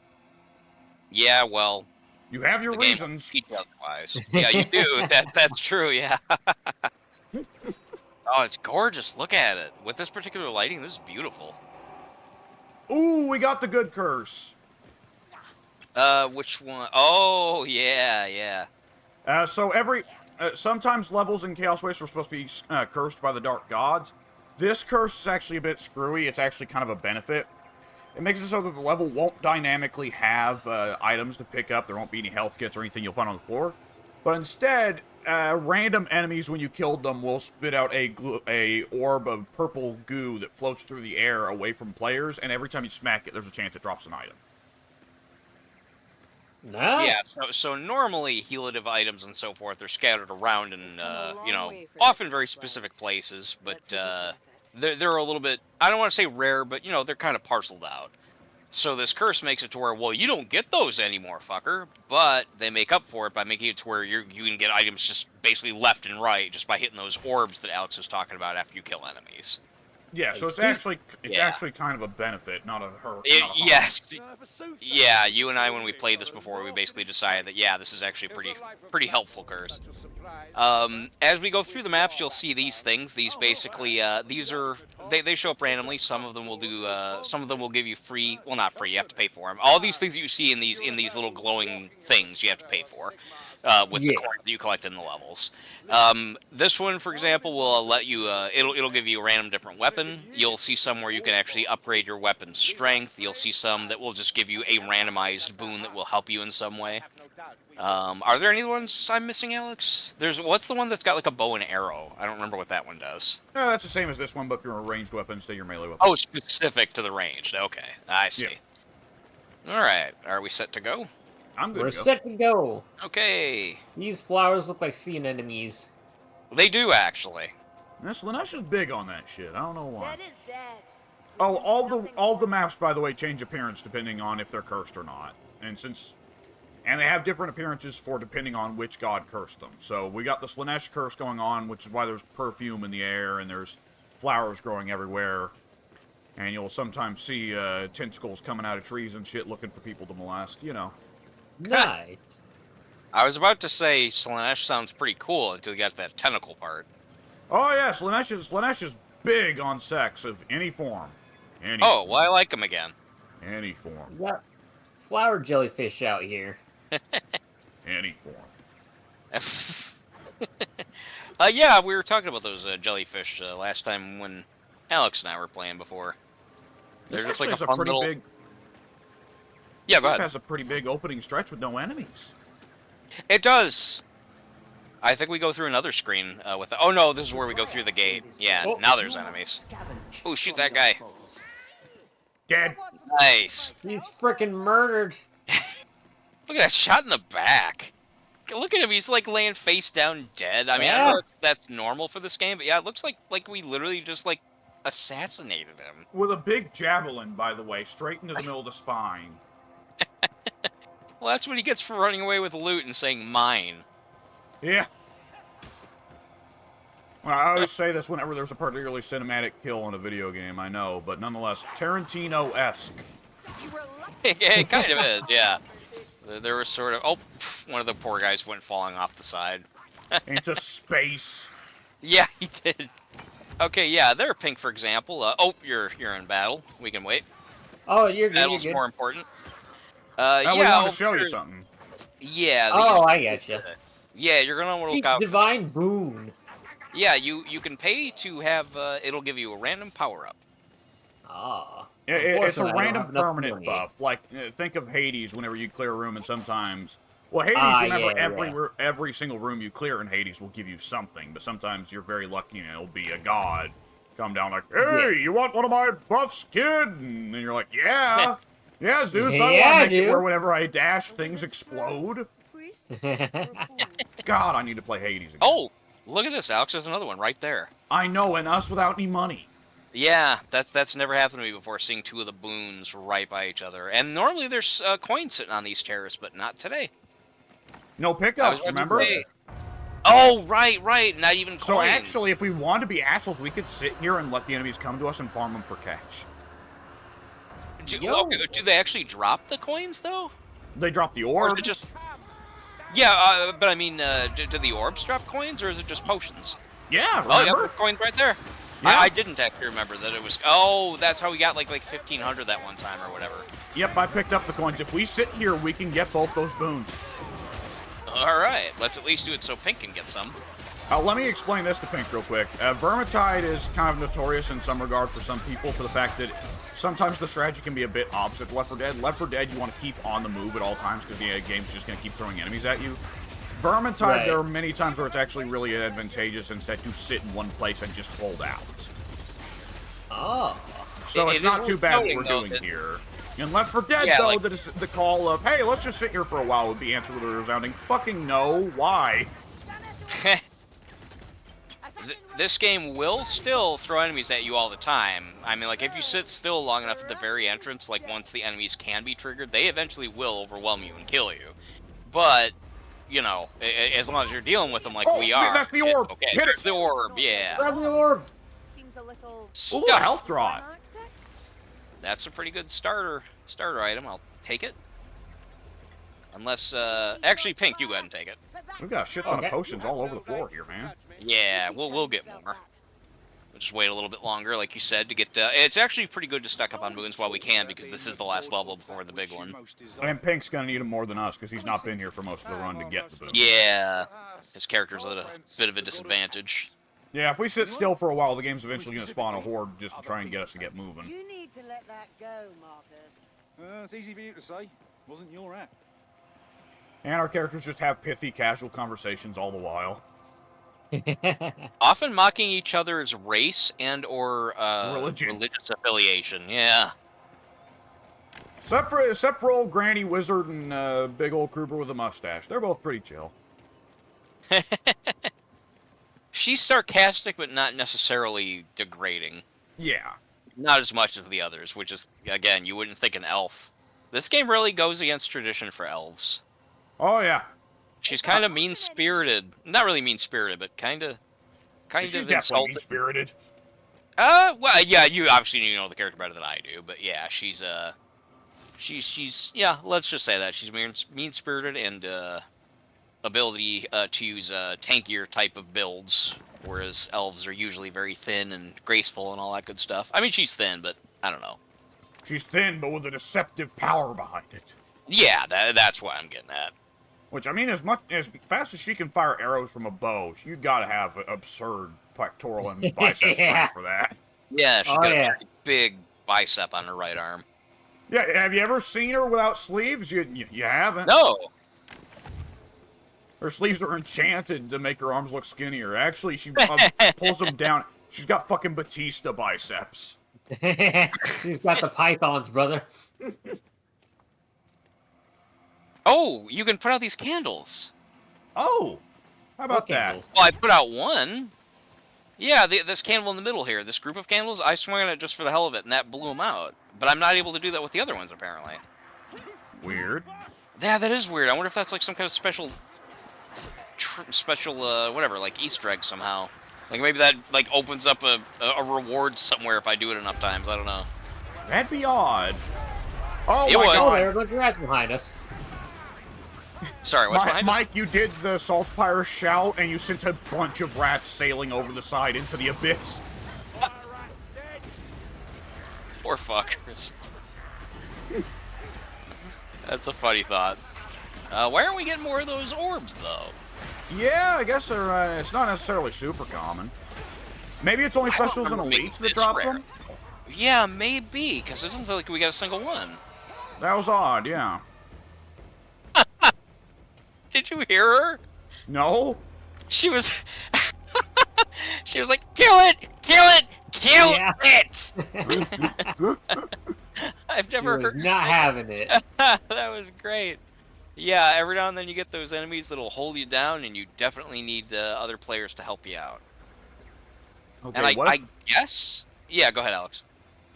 Yeah, well, You have your the game reasons. teach otherwise. Yeah, you do. That's true. Yeah. Oh, it's gorgeous. Look at it. With this particular lighting, this is beautiful. Ooh, we got the good curse. Which one? Oh, yeah. So every sometimes levels in Chaos Waste are supposed to be cursed by the Dark Gods. This curse is actually a bit screwy. It's actually kind of a benefit. It makes it so that the level won't dynamically have items to pick up. There won't be any health kits or anything you'll find on the floor. But instead, random enemies, when you killed them, will spit out a orb of purple goo that floats through the air away from players, and every time you smack it, there's a chance it drops an item. Nah. Yeah, so normally healative items and so forth are scattered around in, you know, often very specific places, but they're a little bit, I don't want to say rare, but, you know, they're kind of parceled out. So this curse makes it to where, well, you don't get those anymore, fucker, but they make up for it by making it to where you can get items just basically left and right just by hitting those orbs that Alex was talking about after you kill enemies. Yeah, so it's actually kind of a benefit, not a hurt. Yes. Yeah, you and I, when we played this before, we basically decided that, yeah, this is actually pretty helpful curse. As we go through the maps, you'll see these things. These basically, these are, they show up randomly. Some of them will do, some of them will give you free, well, not free, you have to pay for them. All these things that you see in these little glowing things, you have to pay for. With the coins that you collect in the levels. This one, for example, will let you, it'll give you a random different weapon. You'll see some where you can actually upgrade your weapon's strength. You'll see some that will just give you a randomized boon that will help you in some way. Are there any ones I'm missing, Alex? What's the one that's got like a bow and arrow? I don't remember what that one does. No, that's the same as this one, but if you're a ranged weapon, stay your melee weapon. Oh, specific to the ranged. Okay, I see. Yeah. Alright, are we set to go? I'm good. We're set to go. Okay. These flowers look like sea anemones. They do, actually. This Lanesh is big on that shit. I don't know why. Dead is dead. Oh, all the maps, by the way, change appearance depending on if they're cursed or not. And they have different appearances for depending on which god cursed them. So we got the Slanesh curse going on, which is why there's perfume in the air and there's flowers growing everywhere. And you'll sometimes see tentacles coming out of trees and shit looking for people to molest, you know. Nice. I was about to say Slanesh sounds pretty cool until you got that tentacle part. Oh yeah, Slanesh is big on sex of any form. Oh, well, I like him again. Any form. We got flower jellyfish out here. Any form. Yeah, we were talking about those jellyfish last time when Alex and I were playing before. They're just like a fun little... big... Yeah, go ahead. It has a pretty big opening stretch with no enemies. It does. I think we go through another screen with the... Oh, no, this is where we go through the gate. Yeah, now there's enemies. Oh, shoot that guy. Dead. Nice. He's freaking murdered. Look at that shot in the back. Look at him. He's like laying face down dead. I mean, I know that's normal for this game, but yeah, it looks like we literally just like assassinated him. With a big javelin, by the way, straight into the middle of the spine. Well, that's what he gets for running away with loot and saying mine. Yeah. Well, I always say this whenever there's a particularly cinematic kill in a video game, I know, but nonetheless, Tarantino-esque. It kind of is, yeah. There was sort of... Oh, one of the poor guys went falling off the side. Into space. Yeah, he did. Okay, yeah, they're pink, for example. Oh, you're in battle. We can wait. Oh, you're good. Battle's you're good. more important. I yeah, want to show you something. Yeah. Oh, I getcha. Yeah, you're gonna want to look out. Divine boon. Yeah, you can pay to have. It'll give you a random power up. Ah. It's a Unfortunately, I don't have random enough permanent money. buff. Like, think of Hades whenever you clear a room, and sometimes... Well, Hades, remember, every single room you clear in Hades will give you something, but sometimes you're very lucky and it'll be a god come down like, hey, you want one of my buffs, kid? And then you're like, yeah. Yeah, Zeus, I want to make it where whenever I dash, things explode. God, I need to play Hades again. Oh, look at this, Alex. There's another one right there. I know, and us without any money. Yeah, that's never happened to me before, seeing two of the boons right by each other. And normally there's coins sitting on these terraces, but not today. No pickups, remember? Oh, right. Not even coins. So actually, if we wanted to be assholes, we could sit here and let the enemies come to us and farm them for cash. Do they actually drop the coins, though? They drop the orbs? orbs. Or is it just... Yeah, but I mean, do the orbs drop coins, or is it just potions? Yeah, remember? Oh, yeah, coins right there. Yeah. I didn't actually remember that it was... Oh, that's how we got like 1,500 that one time or whatever. Yep, I picked up the coins. If we sit here, we can get both those boons. All right, let's at least do it so Pink can get some. Let me explain this to Pink real quick. Vermintide is kind of notorious in some regard for some people for the fact that sometimes the strategy can be a bit opposite to Left 4 Dead. Left 4 Dead, you want to keep on the move at all times because the game's just going to keep throwing enemies at you. Vermintide, Right. there are many times where it's actually really advantageous instead to sit in one place and just hold out. Oh. So It it's is not too bad what knowing, we're though, doing that- here. In Left 4 Dead, Yeah, though, like- that is the call of, hey, let's just sit here for a while would be answered with a resounding fucking no. Why? This game will still throw enemies at you all the time. I mean, like, if you sit still long enough at the very entrance, like, once the enemies can be triggered, they eventually will overwhelm you and kill you. But, you know, as long as you're dealing with them like Oh, we are. that's the it's orb. Okay, Hit it. it's the orb, yeah. Grab the orb. Seems a little Ooh, Stuff. health draw. climactic. That's a pretty good starter item. I'll take it. Unless, actually, Pink, you go ahead and take it. We've got a shit ton Okay. of potions all over the floor here, man. Yeah, we'll get more. We'll just wait a little bit longer, like you said, to get. It's actually pretty good to stock up on boons while we can, because this is the last level before the big one. And Pink's gonna need them more than us because he's not been here for most of the run to get the boon. Yeah, his character's at a bit of a disadvantage. Yeah, if we sit still for a while, the game's eventually gonna spawn a horde just to try and get us to get moving. You need to let that go, Marcus. It's easy for you to say. Wasn't your act. And our characters just have pithy, casual conversations all the while. Often mocking each other's race and or Religion. religious affiliation. Yeah. Except for old Granny Wizard and big old Kruber with a mustache. They're both pretty chill. She's sarcastic, but not necessarily degrading. Yeah. Not as much as the others, which is, again, you wouldn't think an elf. This game really goes against tradition for elves. Oh, yeah. She's kind of mean-spirited. Not really mean-spirited, but kind of She's definitely insulting. mean-spirited. Well, yeah, you obviously know the character better than I do, but yeah, she's yeah, let's just say that she's mean-spirited and ability to use tankier type of builds, whereas elves are usually very thin and graceful and all that good stuff. I mean, she's thin, but I don't know. She's thin, but with a deceptive power behind it. Yeah, that's what I'm getting at. Which, I mean, as fast as she can fire arrows from a bow, you gotta have absurd pectoral and bicep Yeah. strength for that. Yeah, she's Oh, got yeah. a big bicep on her right arm. Yeah, have you ever seen her without sleeves? You haven't. No. Her sleeves are enchanted to make her arms look skinnier. Actually, she pulls them down. She's got fucking Batista biceps. She's got the pythons, brother. Oh, you can put out these candles. Oh, how about that? Candles. Well, I put out one. Yeah, this candle in the middle here, this group of candles, I swung on it just for the hell of it, and that blew them out. But I'm not able to do that with the other ones, apparently. Weird. Yeah, that is weird. I wonder if that's like some kind of special, whatever, like Easter egg somehow. Like maybe that like opens up a reward somewhere if I do it enough times. I don't know. That'd be odd. Oh It my would. Oh, god. there, a bunch of rats behind us. Sorry, what's behind us? Mike, you did the Saltspire shout, and you sent a bunch of rats sailing over the side into the abyss. Poor fuckers. That's a funny thought. Why aren't we getting more of those orbs, though? Yeah, I guess it's not necessarily super common. Maybe it's only I don't specials and remember elites that being drop this rare. them? Yeah, maybe, because it doesn't look like we got a single one. That was odd, yeah. Did you hear her? No? She was... she was like, kill it! Kill it! Kill Yeah. it! I've She never was heard her not say having it. that was great. Yeah, every now and then you get those enemies that'll hold you down, and you definitely need other players to help you out. Okay, And what I if- guess... Yeah, go ahead, Alex.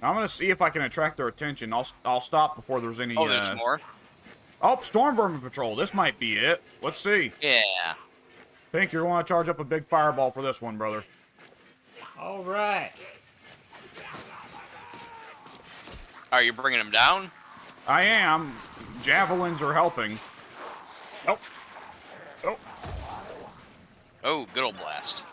I'm gonna see if I can attract their attention. I'll stop before there's any. Oh, there's more? Oh, Storm Vermin Patrol. This might be it. Let's see. Yeah. Pink, you're gonna charge up a big fireball for this one, brother. All right. Are you bringing them down? I am. Javelins are helping. Oh. Oh. Oh, good old blast.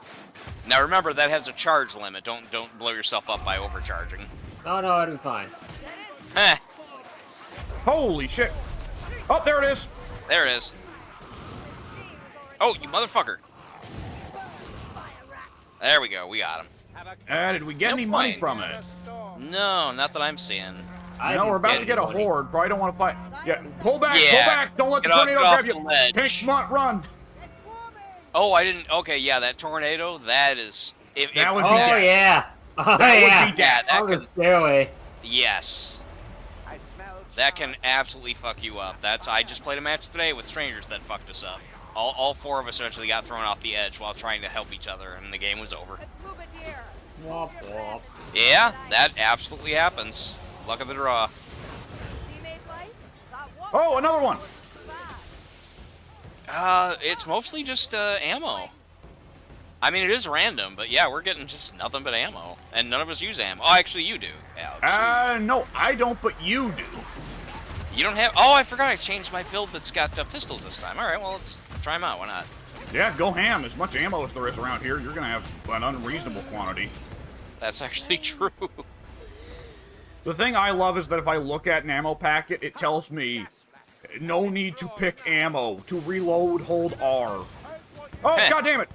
Now remember, that has a charge limit. Don't blow yourself up by overcharging. No, no, it'll be fine. Eh, Holy shit. Oh, there it is. there it is. Oh, you motherfucker! There we go. We got him. Did we get No any money point. from it? No, not that I'm seeing. You know, we're about to get a horde. Probably don't want to fight. Yeah, pull back, pull Yeah. back. Don't let the Get off- tornado get off grab you. the ledge. Pink smut, run. Oh, I didn't. Okay, yeah, that tornado. That is. That would be Oh death. yeah. Oh That yeah. would be death. that On the could- stairway. Yes. I smell That can absolutely fuck you up. I just played a match today with strangers that fucked us up. All four of us actually got thrown off the edge while trying to help each other, and the game was over. Womp womp. Yeah, that absolutely happens. Luck of the draw. Oh, another one. It's mostly just ammo. I mean, it is random, but yeah, we're getting just nothing but ammo, and none of us use ammo. Oh, actually, you do, Alex. No, I don't, but you do. You don't have. Oh, I forgot I changed my build that's got pistols this time. All right, well, let's try them out. Why not? Yeah, go ham. As much ammo as there is around here, you're gonna have an unreasonable quantity. That's actually true. The thing I love is that if I look at an ammo packet, it tells me no need to pick ammo. To reload, hold R. Oh, Heh. god damn it!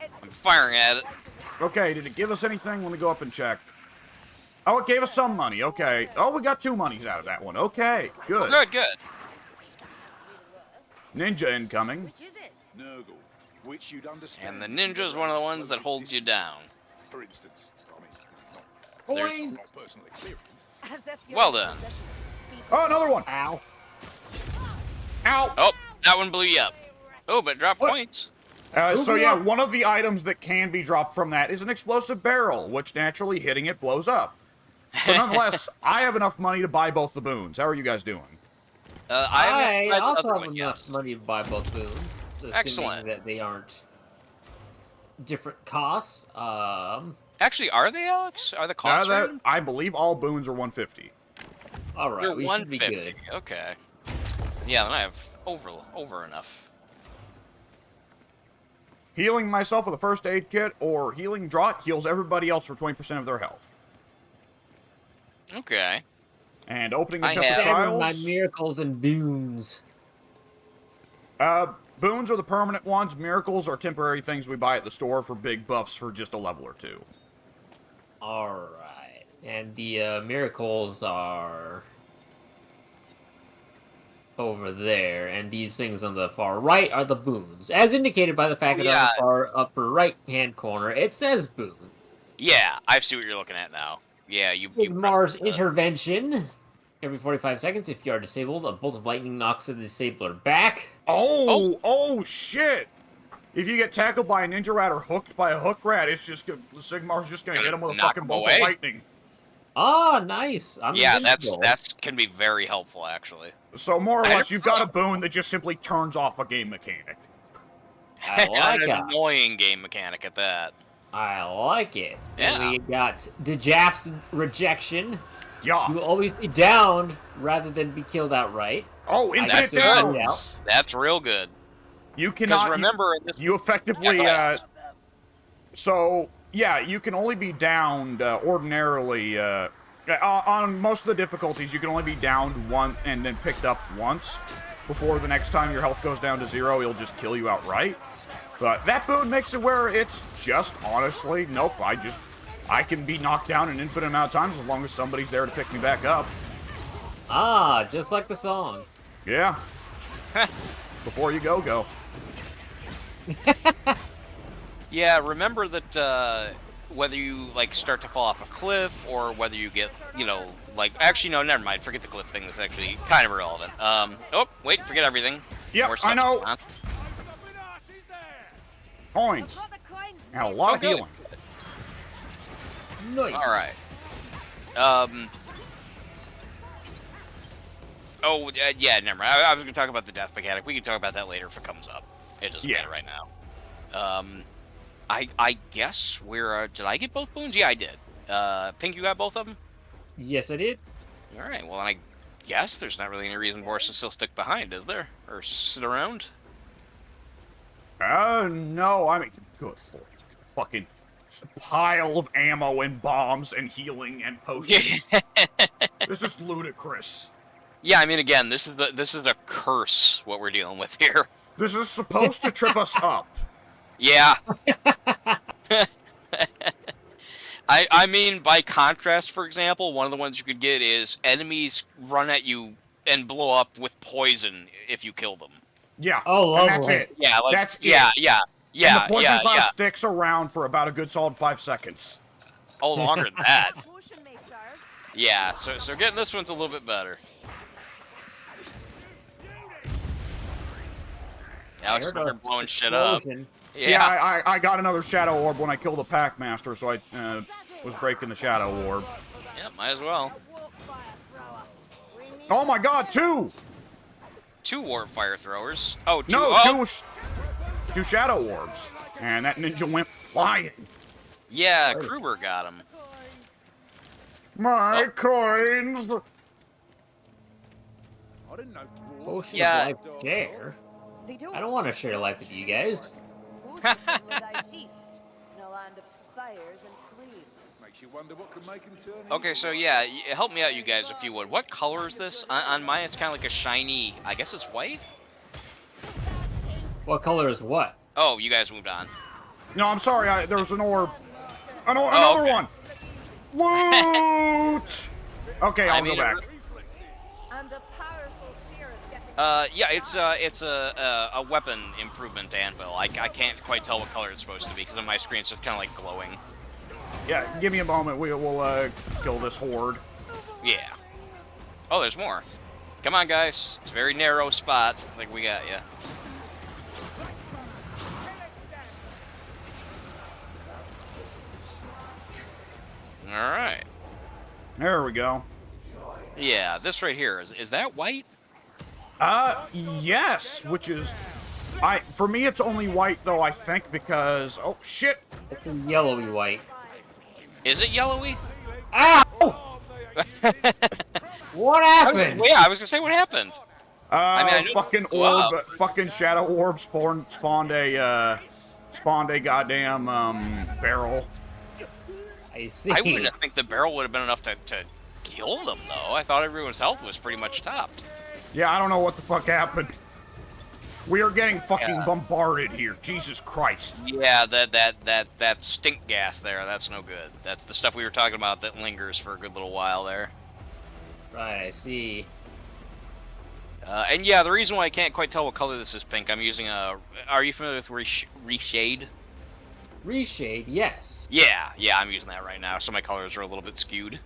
I'm firing at it. Okay, did it give us anything? Let me go up and check. Oh, it gave us some money. Okay. Oh, we got 2 monies out of that one. Okay, good. Good, good. Ninja incoming. Which is it? Nurgle, which you'd understand. And the ninja's one of the ones that holds you down. For instance, I mean, There's- not personal experience. As if you're Well in done. possession to speak. Oh, another one. Ow. Ow. Oh, that one blew you up. Oh, but drop What? points. So yeah, one of the items that can be dropped from that is an explosive barrel, which naturally hitting it blows up. But nonetheless, I have enough money to buy both the boons. How are you guys doing? I I also have one, enough yes. money to buy both boons. Assuming Excellent. that they aren't different costs. Actually, are they, Alex? Are the costs random? I believe all boons are 150. All right, You're we should be 150. good. Okay. Yeah, then I have over enough. Healing myself with a first aid kit or healing draught heals everybody else for 20% of their health. Okay. And opening the I chest of have- Damn my trials. miracles and boons. Boons are the permanent ones. Miracles are temporary things we buy at the store for big buffs for just a level or 2. All right, and the miracles are over there, and these things on the far right are the boons, as indicated by the fact that on Yeah. the far upper right-hand corner it says boon. Yeah, I see what you're looking at now. Yeah, you. Big pressed Mars the- intervention. Every 45 seconds, if you are disabled, a bolt of lightning knocks the disabler back. Oh, shit! If you get tackled by a ninja rat or hooked by a hook rat, it's just Sigmar's just gonna hit him with a Knock fucking him bolt away. of lightning. Ah, nice. I'm Yeah, invincible. that's can be very helpful actually. So more or I less, never you've got a thought- boon that just simply turns off a game mechanic. I like An it. annoying game mechanic at that. I like it. Yeah. And we got Dejaf's rejection. Yeah. You will always be downed rather than be killed outright. Oh, infinite That's good. downs. That's real good. You Because cannot. remember, in this, You effectively. Yeah, go So yeah, you can only be downed ordinarily. On most of the difficulties, you can only be downed once and then picked up once. Before the next time your health goes down to 0, he'll just kill you outright. But that boon makes it where it's just honestly, nope. I can be knocked down an infinite amount of times as long as somebody's there to pick me back up. Ah, just like the song. Yeah. Before you go. yeah, remember that whether you like start to fall off a cliff or whether you get, like actually no, never mind. Forget the cliff thing. That's actually kind of irrelevant. Oh wait, forget everything. Yep, More I stuff's know. going on. Coins. Look what the coins And a did. lot of Okay. healing. Nice. All right. Oh, yeah, never mind. I was going to talk about the death mechanic. We can talk about that later if it comes up. It doesn't Yeah. matter right now. I guess we're... did I get both boons? Yeah, I did. Pink, you got both of them? Yes, I did. All right. Well, I guess there's not really any reason for us to still stick behind, is there? Or sit around? No, I mean, good lord. Fucking pile of ammo and bombs and healing and potions. This is ludicrous. Yeah, I mean, again, this is a curse, what we're dealing with here. This is supposed to trip us up. Yeah. I mean, by contrast, for example, one of the ones you could get is enemies run at you and blow up with poison if you kill them. Yeah. Oh, and that's lovely. it. Yeah, like That's yeah, it. yeah, yeah, And the poison yeah, cloud yeah. sticks around for about a good solid 5 seconds. Oh, longer than that. Potion may serve. Yeah, so getting this one's a little bit better. Alex I heard started a blowing shit up. explosion. Yeah. I got another shadow orb when I killed the pack master, so I was breaking the shadow orb. Yeah, might as well. Walk fire thrower. We need Oh my god, 2! 2 warp fire throwers. Oh, two. No, oh, two shadow orbs. And that ninja went flying. yeah, Kruber got him. My coins! I didn't know dwarves. Potion Yeah. of life share. They don't. I don't want to share life with you guys. Potions were out east, in a land of spires and flame. Makes you wonder what could make him turn. Okay, so yeah, help me out, you guys, if you would. What color is this? On mine, it's kind of like a shiny. I guess it's white. What color is what? Oh, you guys moved on. No, I'm sorry, there was an orb. Oh, Another okay. one! Loot! Okay, I I'll mean, go back. And a powerful fear of getting. Yeah, it's a weapon improvement anvil. I can't quite tell what color it's supposed to be because on my screen it's just kind of like glowing. Yeah, give me a moment. We'll kill this horde. Yeah. Oh, there's more. Come on, guys. It's a very narrow spot. Like we got you. All right. There we go. Yeah, this right here is that white? Yes, which is... For me, it's only white, though, I think, because... Oh, shit! It's a yellowy white. Is it yellowy? Ow! What happened? Well, yeah, I was gonna say what happened. I know- fucking wow. orb, fucking shadow orb spawned a goddamn, barrel. I see. I wouldn't think the barrel would have been enough to kill them, though. I thought everyone's health was pretty much topped. Yeah, I don't know what the fuck happened. We are getting fucking Yeah. bombarded here. Jesus Christ. Yeah, that stink gas there, that's no good. That's the stuff we were talking about that lingers for a good little while there. Right, I see. And yeah, the reason why I can't quite tell what color this is pink, I'm using a... Are you familiar with Reshade? Reshade, yes. Yeah, I'm using that right now, so my colors are a little bit skewed.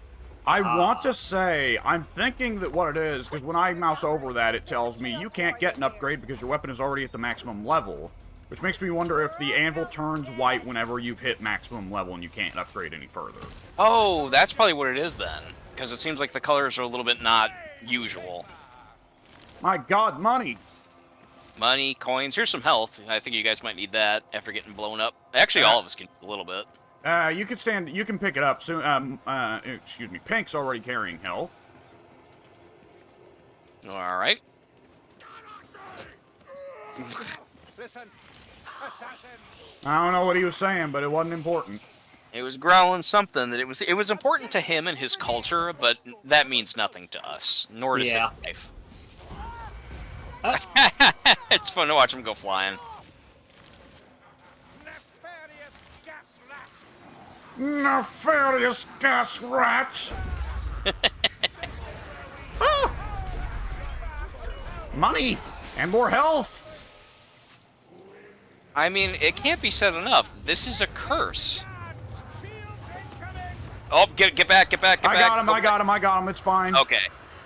I want to say, I'm thinking that what it is, because when I mouse over that, it tells me you can't get an upgrade because your weapon is already at the maximum level. Which makes me wonder if the anvil turns white whenever you've hit maximum level and you can't upgrade any further. Oh, that's probably what it is then. Because it seems like the colors are a little bit not usual. My god, money! Money, coins, here's some health. I think you guys might need that after getting blown up. Actually, all of us can a little bit. You can pick it up soon. Excuse me, Pink's already carrying health. Alright. Listen, assassin. I don't know what he was saying, but it wasn't important. It was growling something that it was important to him and his culture, but that means nothing to us, nor does Yeah. his life. It's fun to watch him go flying. Nefarious gas rat. Nefarious gas rats! Ah! Money! And more health! I mean, it can't be said enough. This is a curse. Oh, get back, get back, get I back. got him, Go I got him, it's fine. Okay.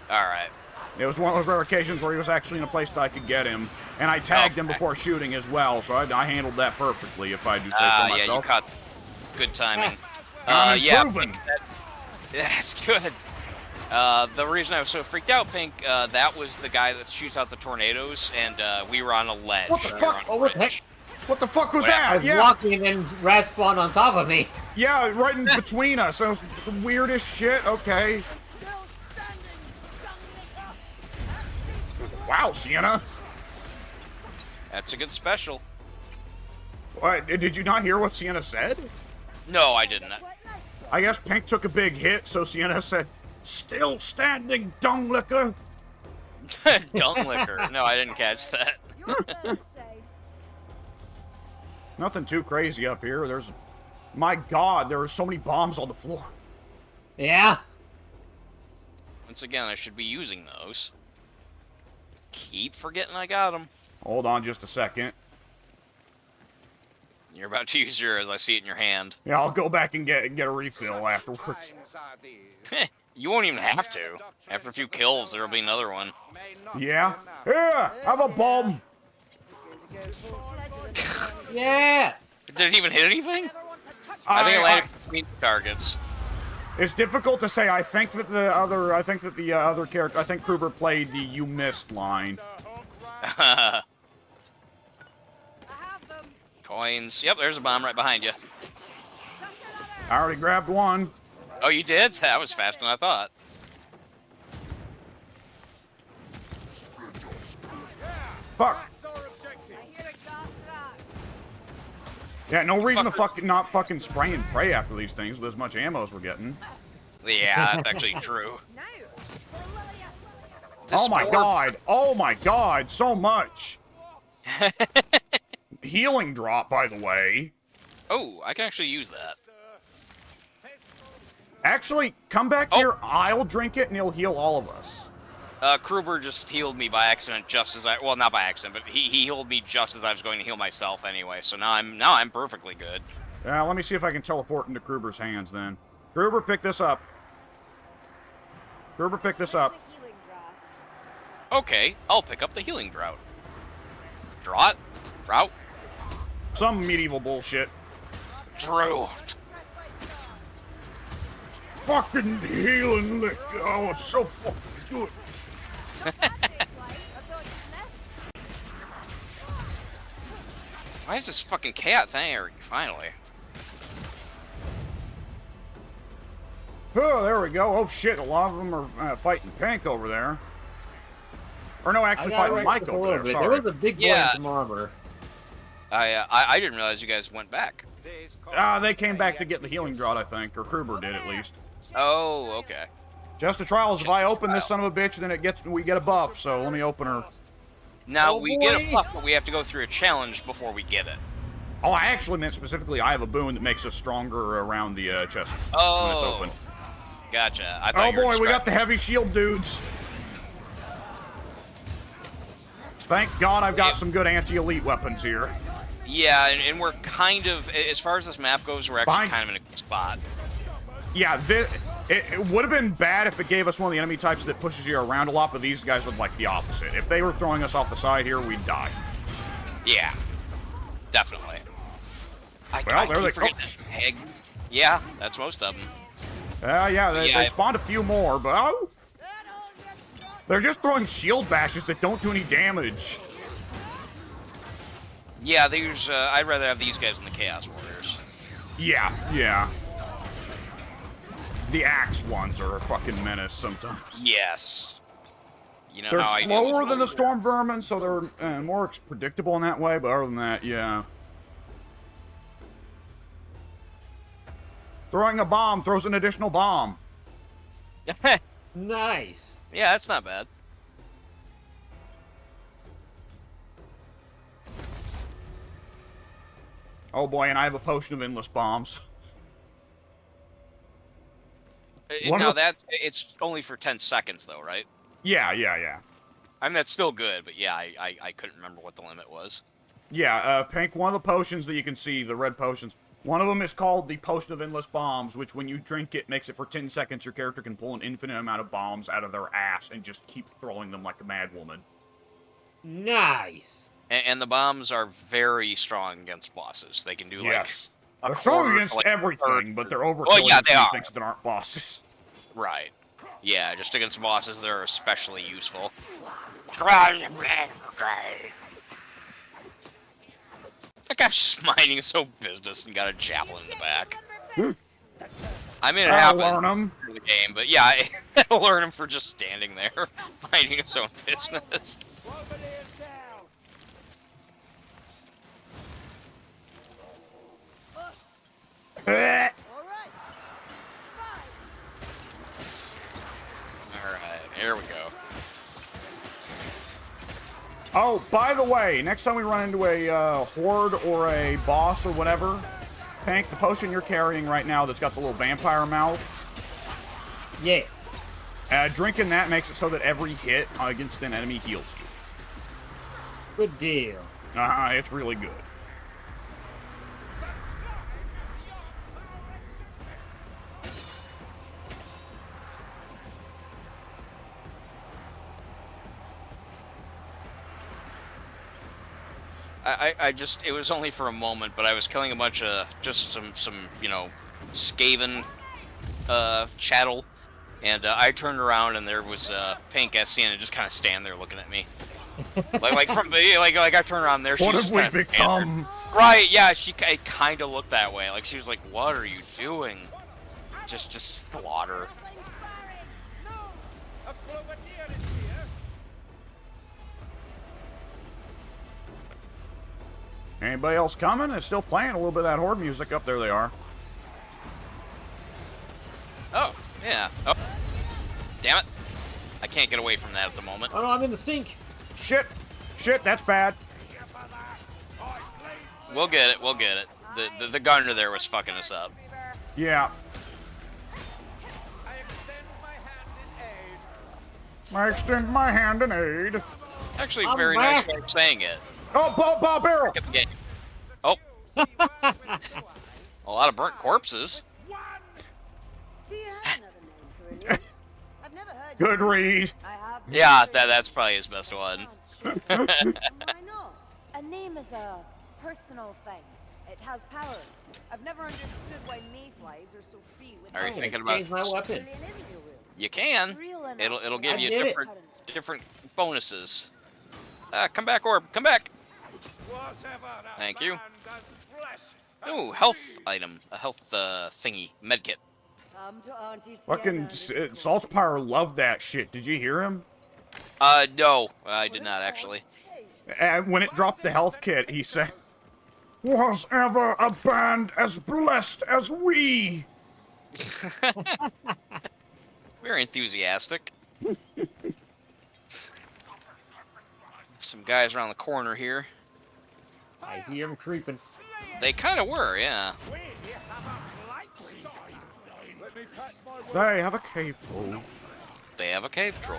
Alright. It was one of those rare occasions where he was actually in a place that I could get him. And I tagged him Okay. before shooting as well, so I handled that perfectly, if I do say so myself. Yeah, you caught good timing. I'm Yeah, improving. Pink, that's good. The reason I was so freaked out, Pink, that was the guy that shoots out the tornadoes, and we were on a ledge. What the We were fuck? on a Oh, what the ridge. heck? What the fuck was Well, I that? was Yeah, walking and rat spawned on top of me. yeah, right in between us. That was the weirdest shit. Okay. Still standing, dung licker. Wow, Sienna. That's a good special. What? Did you not hear what Sienna said? No, I didn't. I guess Pink took a big hit, so Sienna said, "Still standing, dung licker." Dung liquor. No, I didn't catch that. Your bird said Nothing too crazy up here. There's... My god, there are so many bombs on the floor. Yeah. Once again, I should be using those. Keep forgetting I got them. Hold on just a second. You're about to use yours. I see it in your hand. Yeah, I'll go back and get a refill afterwards. Times are these. You won't even have to. After a few kills, there'll be another one. May not Yeah? be enough. Yeah! Have a bomb! Yeah. It didn't even hit anything? Never want to touch I think it landed between targets. It's difficult to say. I think that the other character, I think Kruber played the "you missed" line. I have them. Coins. Yep, there's a bomb right behind you. I already grabbed one. Oh, you did? That was faster than I thought. Fuck. That's our objective. I hear a gas rat. Yeah, no reason to Fucker. not fucking spray and pray after these things with as much ammo as we're getting. Yeah, that's actually true. Now. This Oh my orb- god. Oh my god. So much. Healing drop, by the way. Oh, I can actually use that. Actually, come back Oh. here. I'll drink it and it'll heal all of us. Kruber just healed me by accident just as I... Well, not by accident, but he healed me just as I was going to heal myself anyway. So now I'm perfectly good. Let me see if I can teleport into Kruber's hands then. Kruber, pick this up. Kruber, pick this up. There's a healing draft. Okay, I'll pick up the healing drought. Drought? Drought? Some medieval bullshit. Drew. Fucking healing lick. Oh, it's so fucking good. Like, I thought you'd miss. Why is this fucking cat there? Finally. Oh, there we go. Oh shit, a lot of them are fighting Pink over there. Or no, actually I got fighting right Mike up a over little there. bit. Sorry. There was a big boy Yeah. in some armor. I didn't realize you guys went back. These They came back to get the healing draught, I think, or Kruber did at least. Oh, okay. Just a trial is if I open this son of a bitch, then we get a buff. So let me open her. Now Oh, we get a boy. buff, but we have to go through a challenge before we get it. Oh, I actually meant specifically I have a boon that makes us stronger around the chest when it's Oh, open. gotcha. I Oh thought you were boy, we got the describing- heavy shield dudes. Thank God I've got some good anti-elite weapons here. Yeah, and we're kind of, as far as this map goes, we're actually Behind- kind of in a good spot. Yeah, it would have been bad if it gave us one of the enemy types that pushes you around a lot, but these guys would like the opposite. If they were throwing us off the side here, we'd die. Yeah, definitely. I Well, there keep they forgetting go. this peg. Yeah, that's most of them. Yeah, they Yeah, spawned a few more, but oh, they're just throwing shield bashes that don't do any damage. Yeah, there's. I'd rather have these guys than the Chaos Warriors. Yeah. The axe ones are a fucking menace sometimes. Yes. You know They're how I do slower with than the Warriors. storm vermin, so they're more predictable in that way, but other than that, yeah. Throwing a bomb throws an additional bomb. Nice. Yeah, that's not bad. Oh boy, and I have a potion of endless bombs. One Now of- it's only for 10 seconds though, right? Yeah. I mean, that's still good, but yeah, I couldn't remember what the limit was. Yeah, Pink, one of the potions that you can see, the red potions, one of them is called the Potion of Endless Bombs, which when you drink it, makes it for 10 seconds, your character can pull an infinite amount of bombs out of their ass and just keep throwing them like a mad woman. Nice. And the bombs are very strong against bosses. They can do Yes. like They're strong quarter, against like, everything, third. but they're overkilling Well, yeah, they a few are. things that aren't bosses. Right. Yeah, just against bosses, they're especially useful. That guy's just minding his own business and got a javelin in the back. I mean, it I'll happened learn 'em. through the game, but yeah, I'll learn him for just standing there, minding his own business. Wobbly down. Eh. All right. Alright, here we go. Oh, by the way, next time we run into a horde or a boss or whatever, Pink, the potion you're carrying right now that's got the little vampire mouth, Yeah. drinking that makes it so that every hit against an enemy heals you. Good deal. It's really good. I just, it was only for a moment, but I was killing a bunch of just some you know, Skaven chattel, and I turned around and there was Pink SC and just kind of stand there looking at me. like I turned around there. What She's have we just kinda become? right, yeah, it kind of looked that way. Like she was like, "What are you doing?" Just slaughter. A Grenadier is here. Anybody else coming? It's still playing a little bit of that horde music. Up there they are. Oh, yeah. Oh, damn it! I can't get away from that at the moment. Oh no, I'm in the stink. Shit! Shit, that's bad. We'll get it. We'll get it. The gunner there was fucking us up. Yeah. I extend my hand in aid. I extend my hand in aid. Actually, I'm very nice back. way of saying it. Oh, ball barrel! Get the game. Oh, a lot of burnt corpses. Do you have another name for a leaf? I've never heard Good read. I have. Yeah, that's probably his best one. Why not? A name is a personal thing. It has power. I've never understood why mayflies are so free with Are you I'm thinking gonna about? change my weapon. Brilliant, isn't it, Will? You can. Real enough. It'll give I you did it. different bonuses. Come back, Orb. Come back. Whatever a Thank you. man does flesh Ooh, health item. A health thingy. Medkit. Come to Auntie Fucking Sienna. Saltspire loved that shit. Did you hear him? No, I did not actually. And when it dropped the health kit, he said, "Was ever a band as blessed as we?" Very enthusiastic. Some guys around the corner here. I hear him creeping. They kind of were, yeah. We have a light side. Let me patch my way. They have a cave troll. They have a cave troll.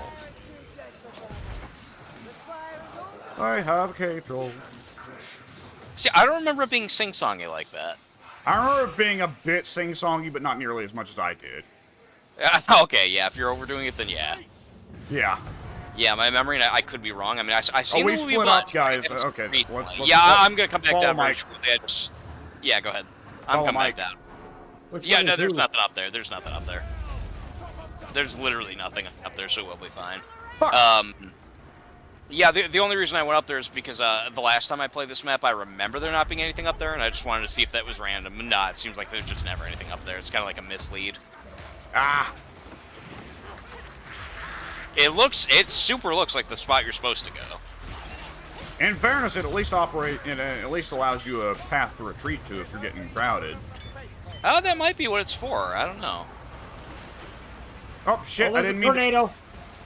I have a cave troll. See, I don't remember it being sing-songy like that. I remember it being a bit sing-songy, but not nearly as much as I did. Okay, yeah, if you're overdoing it, then yeah. Yeah. Yeah, my memory, and I could be wrong. I mean, I seen we the movie, split but up, guys. it was Okay, recently. let's- Yeah, let's- I'm gonna come back follow down very Mike. shortly. Yeah, go ahead. I'm Follow coming Mike. back down. Which Yeah, one no, is there's who? nothing up there. There's nothing up there. There's literally nothing up there, so we'll be fine. Fuck. Yeah, the only reason I went up there is because the last time I played this map, I remember there not being anything up there, and I just wanted to see if that was random. Nah, it seems like there's just never anything up there. It's kind of like a mislead. Ah. It super looks like the spot you're supposed to go. In fairness, it at least at least allows you a path to retreat to if you're getting crowded. Oh, that might be what it's for. I don't know. Oh shit! Oh, I there's didn't a mean. tornado.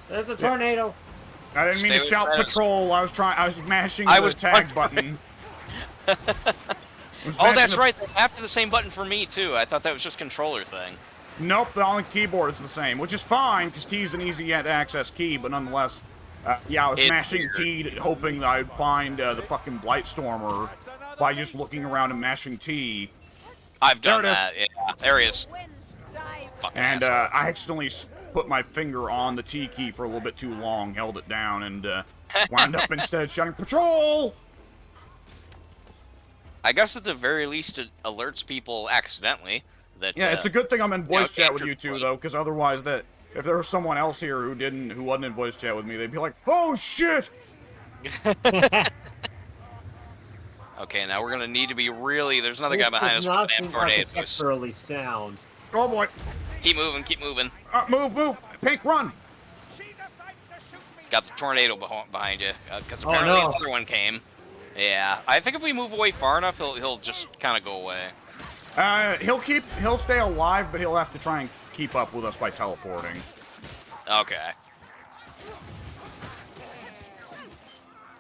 There's a tornado. I didn't mean Stay to with shout Travis. patrol. I was mashing I the was tag button. I was Oh, mashing that's the- right. They have the same button for me too. I thought that was just controller thing. Nope, on the keyboard it's the same, which is fine because T is an easy to access key, but nonetheless, yeah, I was It's mashing weird. T, hoping that I'd find the fucking Blightstormer by just looking around and mashing T. I've done There it is. that. Yeah, there he is. Wind, dive. Fucking And asshole. I accidentally put my finger on the T key for a little bit too long, held it down, and wound up instead shouting, "Patrol!" I guess at the very least it alerts people accidentally that. Yeah, it's a good thing I'm in voice yeah, chat with you two, though, because otherwise if there was someone else here who wasn't in voice chat with me, they'd be like, "Oh shit!" Okay, now we're gonna need to be really. There's another guy This behind does us with not the damn seem like a tornadoes. sexually sound. Oh boy. Keep moving, keep moving. Move! Pink, run! She decides to shoot me. Got the tornado behind you, because Oh, apparently no. another one came. Yeah, I think if we move away far enough, he'll just kind of go away. He'll stay alive, but he'll have to try and keep up with us by teleporting. Okay.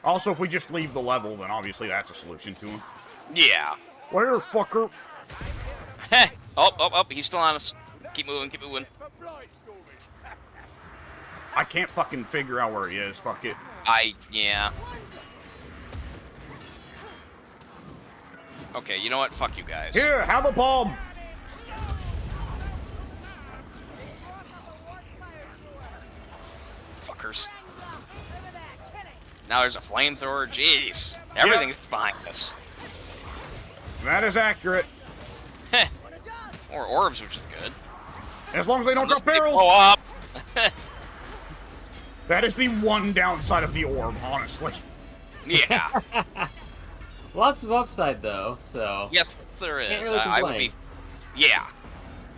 Also, if we just leave the level, then obviously that's a solution to him. Yeah. Where, fucker? Oh, he's still on us. Keep moving, keep moving. I can't fucking figure out where he is. Fuck it. Yeah. Okay, you know what? Fuck you guys. Here, have a bomb. Fuckers. Now there's a flamethrower. Jeez. Everything's behind us. That is accurate. Or orbs, which is good. As long as they don't Unless drop they barrels. blow up. That is the one downside of the orb, honestly. Yeah. Lots of upside though, so. Yes, there is. Can't really I would complain. be. Yeah.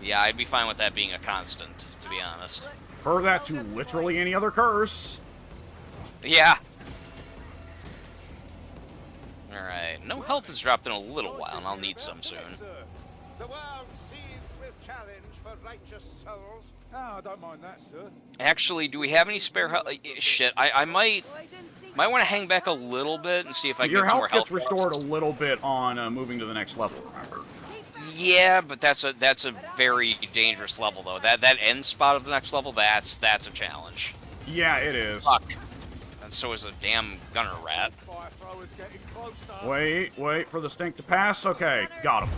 Yeah, I'd be fine with that being a constant, to be honest. Refer that to literally any other curse. Yeah. Alright. No health has dropped in a little while, and I'll need some soon. The world seethes with challenge for righteous souls. No, I don't mind that, sir. Actually, do we have any spare health? Shit, I might want to hang back a little bit and see if I can Your get some more health health. gets restored a little bit on moving to the next level, remember? Yeah, but that's a very dangerous level though. That end spot of the next level, that's a challenge. Yeah, it is. Fuck. And so is a damn gunner rat. Fire thrower's getting closer. Wait for the stink to pass. Okay, got him.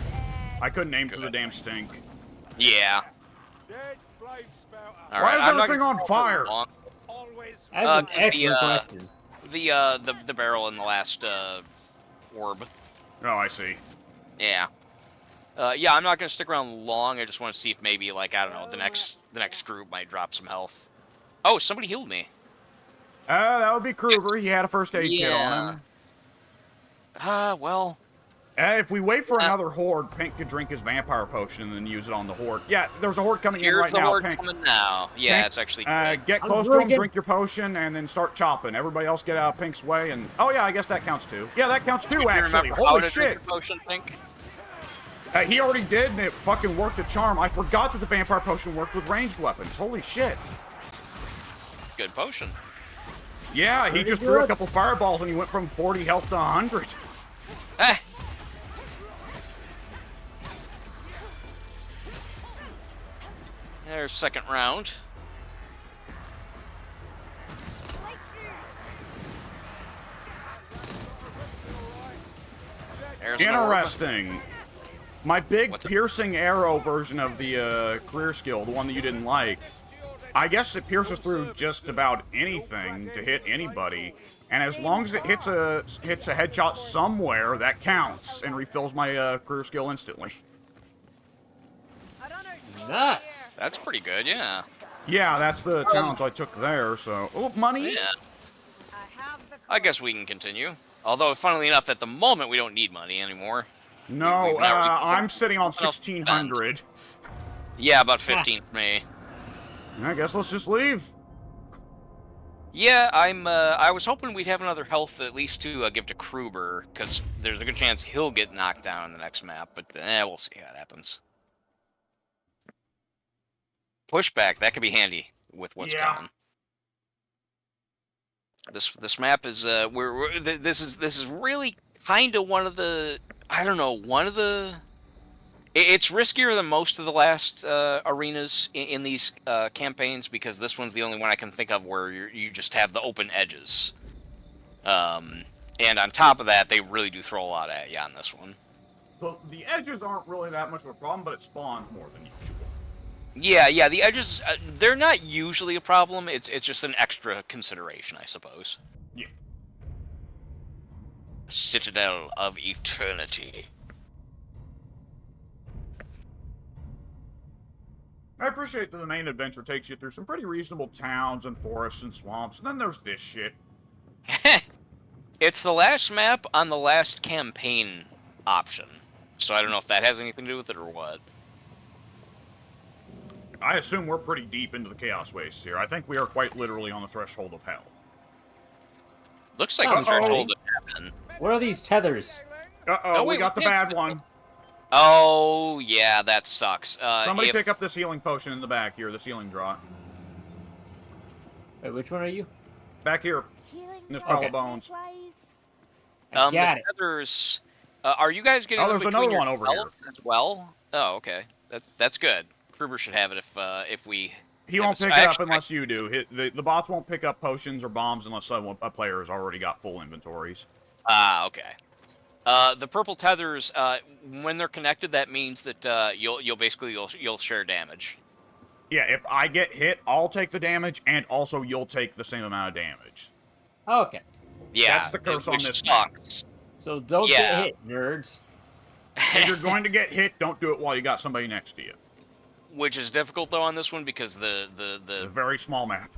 I couldn't aim for the damn stink. Yeah. Dead blade spouter. All Why right, is I'm not everything gonna on go for fire? long. Always. That's an 'cause excellent question. The barrel in the last orb. Oh, I see. Yeah. Yeah, I'm not gonna stick around long. I just want to see if maybe, like, I don't know, the next group might drop some health. Oh, somebody healed me. That would be Kruger. He had a first aid kit on him. Well. If we wait for another horde, Pink could drink his vampire potion and then use it on the horde. Yeah, there's a horde coming in Here's right the now, horde Pink. coming now. Yeah, Pink, it's actually get close to him, drink your potion, and then start chopping. Everybody else get out of Pink's way, and... Oh, yeah, I guess that counts, too. Yeah, that counts, too, You actually. remember how Holy to drink shit. your potion, Pink? He already did, and it fucking worked a charm. I forgot that the vampire potion worked with ranged weapons. Holy shit. Good potion. Yeah, he just threw a couple fireballs, and he went from 40 health to 100. Eh. There's second round. There's an orb. Interesting. My big What's it? piercing arrow version of the career skill, the one that you didn't like, I guess it pierces through just about anything to hit anybody, and as long as it hits a headshot somewhere, that counts and refills my career skill instantly. Nuts. That's pretty good, yeah. Yeah, that's the challenge I took there. So, oh, money. Yeah. I guess we can continue. Although, funnily enough, at the moment we don't need money anymore. No, We've not really- I'm sitting on What else 1600. Yeah, about 15 for me. I guess let's just leave. Yeah, I was hoping we'd have another health at least to give to Kruber, because there's a good chance he'll get knocked down in the next map, but we'll see how it happens. Pushback, that could be handy with what's coming. This map is this is really kind of one of the, I don't know, it's riskier than most of the last arenas in these campaigns, because this one's the only one I can think of where you just have the open edges. And on top of that, they really do throw a lot at you on this one. The edges aren't really that much of a problem, but it spawns more than usual. Yeah, the edges, they're not usually a problem. It's just an extra consideration, I suppose. Yeah. Citadel of Eternity. I appreciate that the main adventure takes you through some pretty reasonable towns and forests and swamps, and then there's this shit. It's the last map on the last campaign option, so I don't know if that has anything to do with it or what. I assume we're pretty deep into the Chaos Wastes here. I think we are quite literally on the threshold of hell. Looks like the threshold of heaven. What are these tethers? Uh-oh, Oh, we wait, got the we can't- bad one. Oh, yeah, that sucks. Somebody pick up this healing potion in the back here, the healing draught. Wait, which one are you? Back here. Healing This pile Okay. of bones. Ways. I The got it. feathers. Are you guys getting Oh, them there's between another one over yourselves as well? Oh, okay. That's good. Kruber should have it if we. He have won't a- pick it up actually, unless you do. The bots won't pick up potions or bombs unless a player has already got full inventories. Okay. The purple tethers, when they're connected, that means that you'll share damage. Yeah, if I get hit, I'll take the damage, and also you'll take the same amount of damage. Okay. Yeah, That's the curse on which this map. sucks. So don't Yeah. get hit, nerds. If you're going to get hit, don't do it while you got somebody next to you. Which is difficult though on this one because It's a very small map.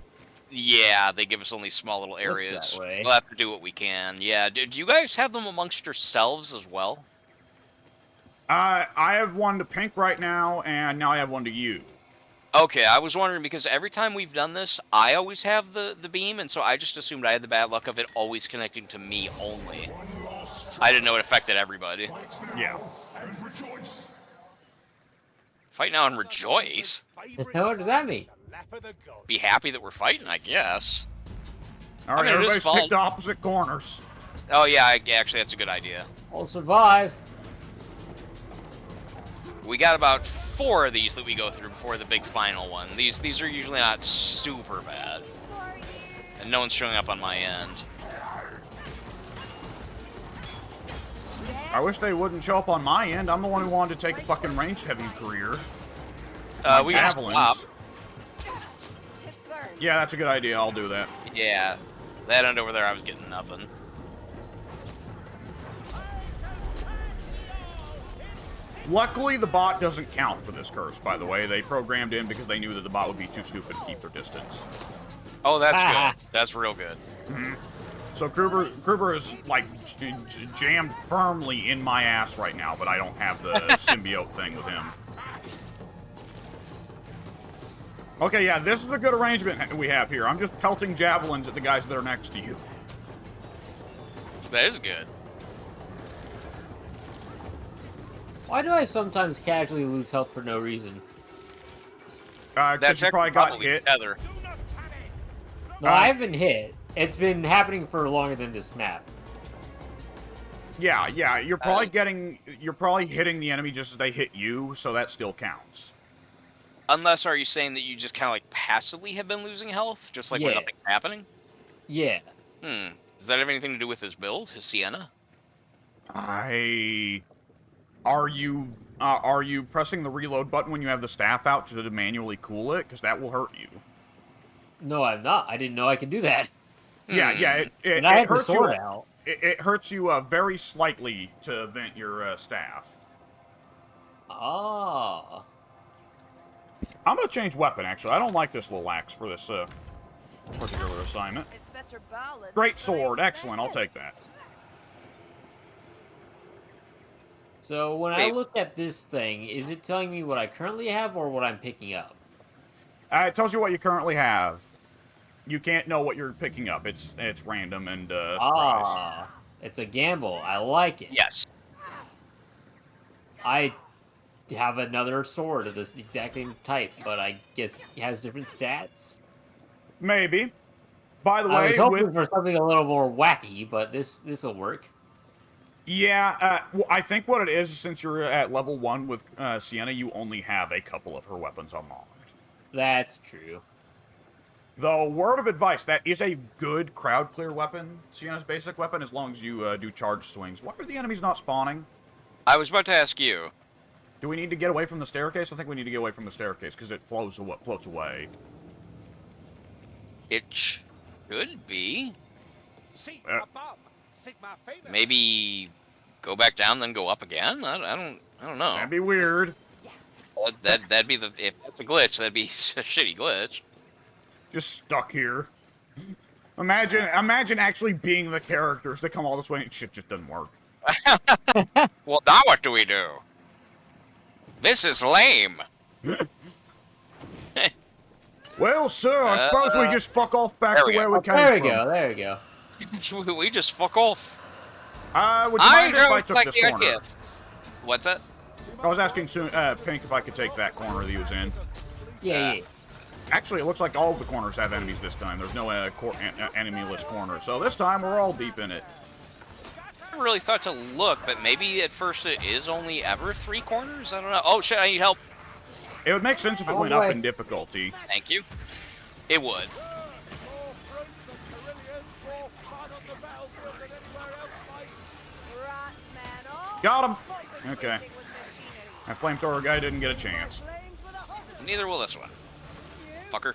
yeah, they give us only small little Looks areas. that way. We'll have to do what we can. Yeah, do you guys have them amongst yourselves as well? I have one to Pink right now, and now I have one to you. Okay, I was wondering because every time we've done this, I always have the beam, and so I just assumed I had the bad luck of it always connecting to me only. I didn't know it affected everybody. Yeah. Fight now and rejoice. What does that mean? Lap of the gods. Be happy that we're fighting, I guess. All right, mean, it is everybody's fun. picked opposite corners. Oh yeah, actually that's a good idea. I'll survive. We got about 4 of these that we go through before the big final one. These are usually not super bad. And no one's showing up on my end. I wish they wouldn't show up on my end. I'm the one who wanted to take a fucking range heavy career. We can swap. It burns. Yeah, that's a good idea. I'll do that. Yeah. That end over there I was getting nothing. Luckily, the bot doesn't count for this curse, by the way. They programmed in because they knew that the bot would be too stupid to keep their distance. Oh, that's good. That's real good. So Kruber is, like, jammed firmly in my ass right now, but I don't have the symbiote thing with him. Okay, yeah, this is a good arrangement we have here. I'm just pelting javelins at the guys that are next to you. That is good. Why do I sometimes casually lose health for no reason? Because That's you probably got probably hit. Tether. No, I haven't hit. It's been happening for longer than this map. Yeah, you're probably hitting the enemy just as they hit you, so that still counts. Unless, are you saying that you just kind of like passively have been losing health, just like when Yeah. nothing's happening? Yeah. Does that have anything to do with his build, his Sienna? Are you pressing the reload button when you have the staff out to manually cool it? Because that will hurt you. No, I'm not. I didn't know I could do that. Yeah, And I had the hurts sword you. out. It hurts you very slightly to vent your staff. Ah. I'm gonna change weapon. Actually, I don't like this little axe for this particular assignment. It's better ballad. Great sword, excellent. I'll take that. So when I Wait. look at this thing, is it telling me what I currently have or what I'm picking up? It tells you what you currently have. You can't know what you're picking up. It's random and surprise. Ah. It's a gamble. I like it. Yes. I have another sword of this exact same type, but I guess it has different stats. Maybe. By the I was way, hoping for something a little more wacky, but this will work. yeah, well, I think what it is, since you're at level 1 with Sienna, you only have a couple of her weapons unlocked. That's true. Though, word of advice, that is a good crowd clear weapon, Sienna's basic weapon, as long as you do charge swings. Why are the enemies not spawning? I was about to ask you. Do we need to get away from the staircase? I think we need to get away from the staircase, because it floats away. It should be. Sigma bomb. Sigma famous. Maybe go back down, then go up again. I don't know. That'd be weird. That'd be the if that's a glitch. That'd be a shitty glitch. Just stuck here. Imagine actually being the characters that come all this way and shit just doesn't work. Well, now what do we do? This is lame. Well, sir, I suppose we just fuck off back there to we where go. we came There we from. go. There we go. We just fuck off. Would you mind if I don't took like this the corner? idea. What's that? I was asking Pink if I could take that corner that he was in. Yeah. Actually, it looks like all of the corners have enemies this time. There's no enemy-less corner. So this time, we're all deep in it. I never really thought to look, but maybe at first it is only ever 3 corners? I don't know. Oh, shit, I need help. It would make sense if it Oh, went up boy. in difficulty. Thank you. It would. More fruit than Carillions, more fun on the battlefield than anywhere else, mate. Right, man. Oh, Got him. fight Okay. with machinery. That flamethrower guy didn't get a chance. Playing for the hottest. Neither will this one. Fucker.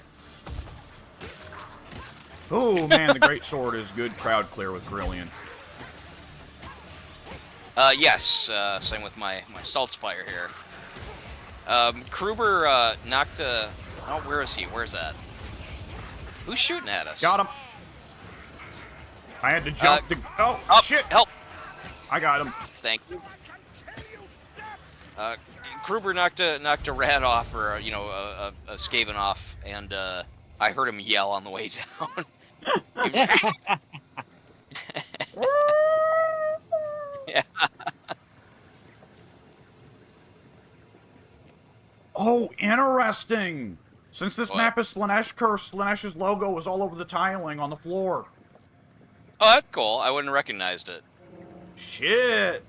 Oh, man, the great sword is good crowd clear with Grillion. Yes, same with my Salt Spire here. Kruber, knocked a... Oh, where is he? Where's that? Who's shooting at us? Got him. I had to jump to... Oh, Up, shit. help! I got him. Thank you. Kruber knocked a rat off, or, you know, a Skaven off, and, I heard him yell on the way down. He was- yeah. Oh, interesting. Since this What? map is Slanesh cursed, Slanesh's logo was all over the tiling on the floor. Oh, that's cool. I wouldn't have recognized it. Shit.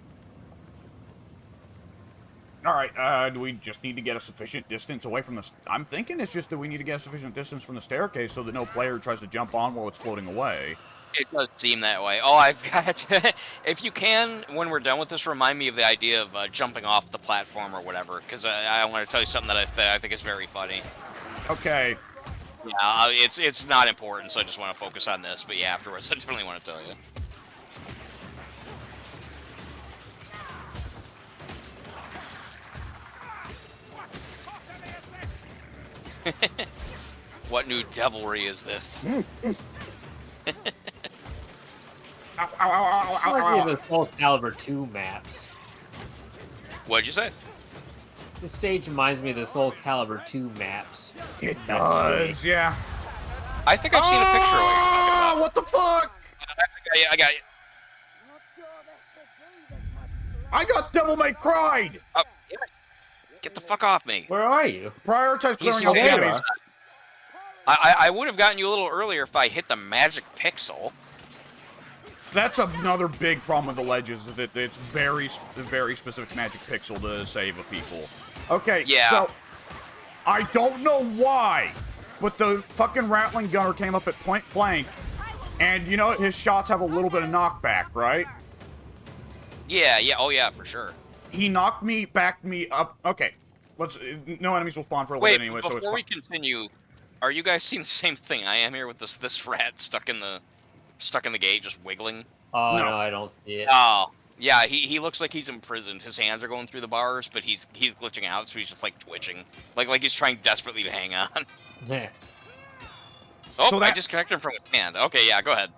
All right, do we just need to get a sufficient distance away from the... I'm thinking it's just that we need to get a sufficient distance from the staircase so that no player tries to jump on while it's floating away. It does seem that way. Oh, I've got... If you can, when we're done with this, remind me of the idea of jumping off the platform or whatever, because I want to tell you something that I think is very funny. Okay. Yeah, it's not important, so I just want to focus on this. But yeah, afterwards, I definitely want to tell you. What new devilry is this? Ow, ow, ow, ow, ow, I ow, the Soul Calibur 2 maps. What'd you say? This stage reminds me of the Soul Calibur 2 maps. It does, yeah. I think I've seen a picture of what you're talking Ah, about. what the fuck? I got you. I got Devil May Cried! Oh, yeah. Get the fuck off me. Where are you? Prioritize He's clearing out the there. enemies. I would have gotten you a little earlier if I hit the magic pixel. That's another big problem with the ledges, is that it's very specific magic pixel to save a people. Okay, Yeah. so... I don't know why, but the fucking Rattling Gunner came up at point blank, and you know his shots have a little bit of knockback, right? Yeah, oh yeah, for sure. He knocked me, backed me up. Okay, let's... No enemies will spawn for a little Wait, bit anyway, so it's before fine. we continue, are you guys seeing the same thing I am here with this rat stuck in the gate, just wiggling? Oh, No. no, I don't see it. Oh, yeah, he looks like he's imprisoned. His hands are going through the bars, but he's glitching out, so he's just like twitching, like he's trying desperately to hang on. Yeah. Oh, So I that- disconnected him from his hand. Okay, yeah, go ahead.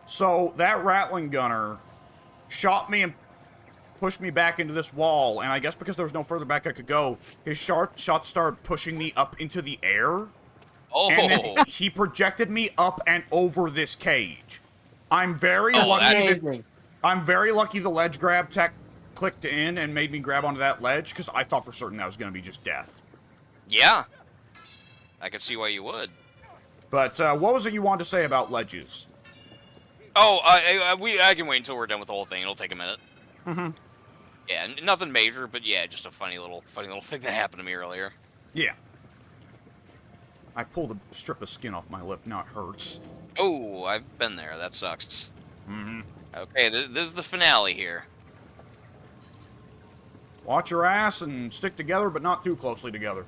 So that Rattling Gunner shot me and pushed me back into this wall, and I guess because there was no further back I could go, his shots started pushing me up into the air, Oh, and then he projected me up and over this cage. I'm very Oh, lucky. that- Amazing. I'm very lucky the ledge grab tech clicked in and made me grab onto that ledge, because I thought for certain that was going to be just death. yeah. I can see why you would. But what was it you wanted to say about ledges? Oh, I can wait until we're done with the whole thing. It'll take a minute. Mm-hmm. Yeah, nothing major, but yeah, just a funny little thing that happened to me earlier. Yeah. I pulled a strip of skin off my lip. Now it hurts. Oh, I've been there. That sucks. Mm-hmm. Okay, this is the finale here. Watch your ass and stick together, but not too closely together.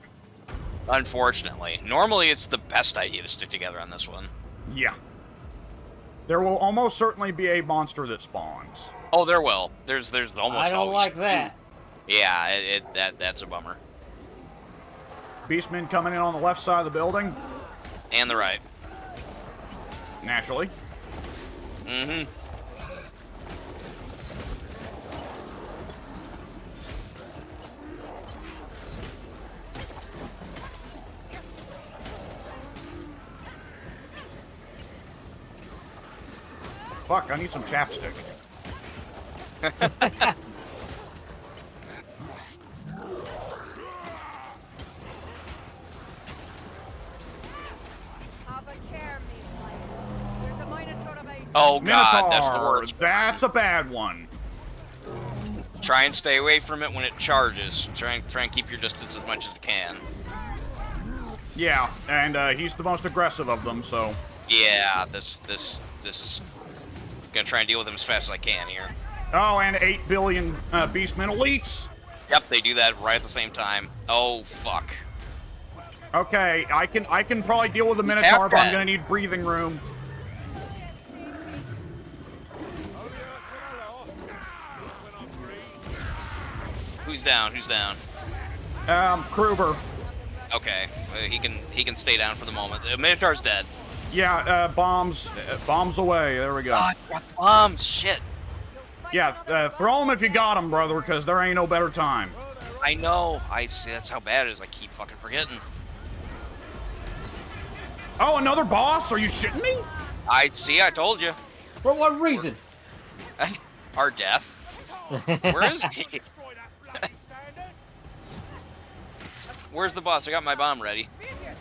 Unfortunately. Normally, it's the best idea to stick together on this one. Yeah. There will almost certainly be a monster that spawns. Oh, there will. There's almost I don't always like two. that. Yeah, that's a bummer. Beastmen coming in on the left side of the building. And the right. Naturally. Mm-hmm. Fuck, I need some chapstick. Oh god, Minotaur. that's the worst. That's a bad one. Try and stay away from it when it charges. Try and keep your distance as much as you can. Yeah, and he's the most aggressive of them, so. Yeah, this is gonna try and deal with him as fast as I can here. Oh, and 8 billion Beastmen elites. Yep, they do that right at the same time. Oh fuck. Okay, I can probably deal with the Tap Minotaur, but I'm that. gonna need breathing room. Who's down? Who's down? Kruber. Okay, he can stay down for the moment. The Minotaur's dead. Yeah, bombs away. There we go. Ah, bombs. Shit. Yeah, throw them if you got them, brother, because there ain't no better time. I know. I see. That's how bad it is. I keep fucking forgetting. Oh, another boss? Are you shitting me? I see. I told you. For what reason? Our death. Where is he? Where's the boss? I got my bomb ready.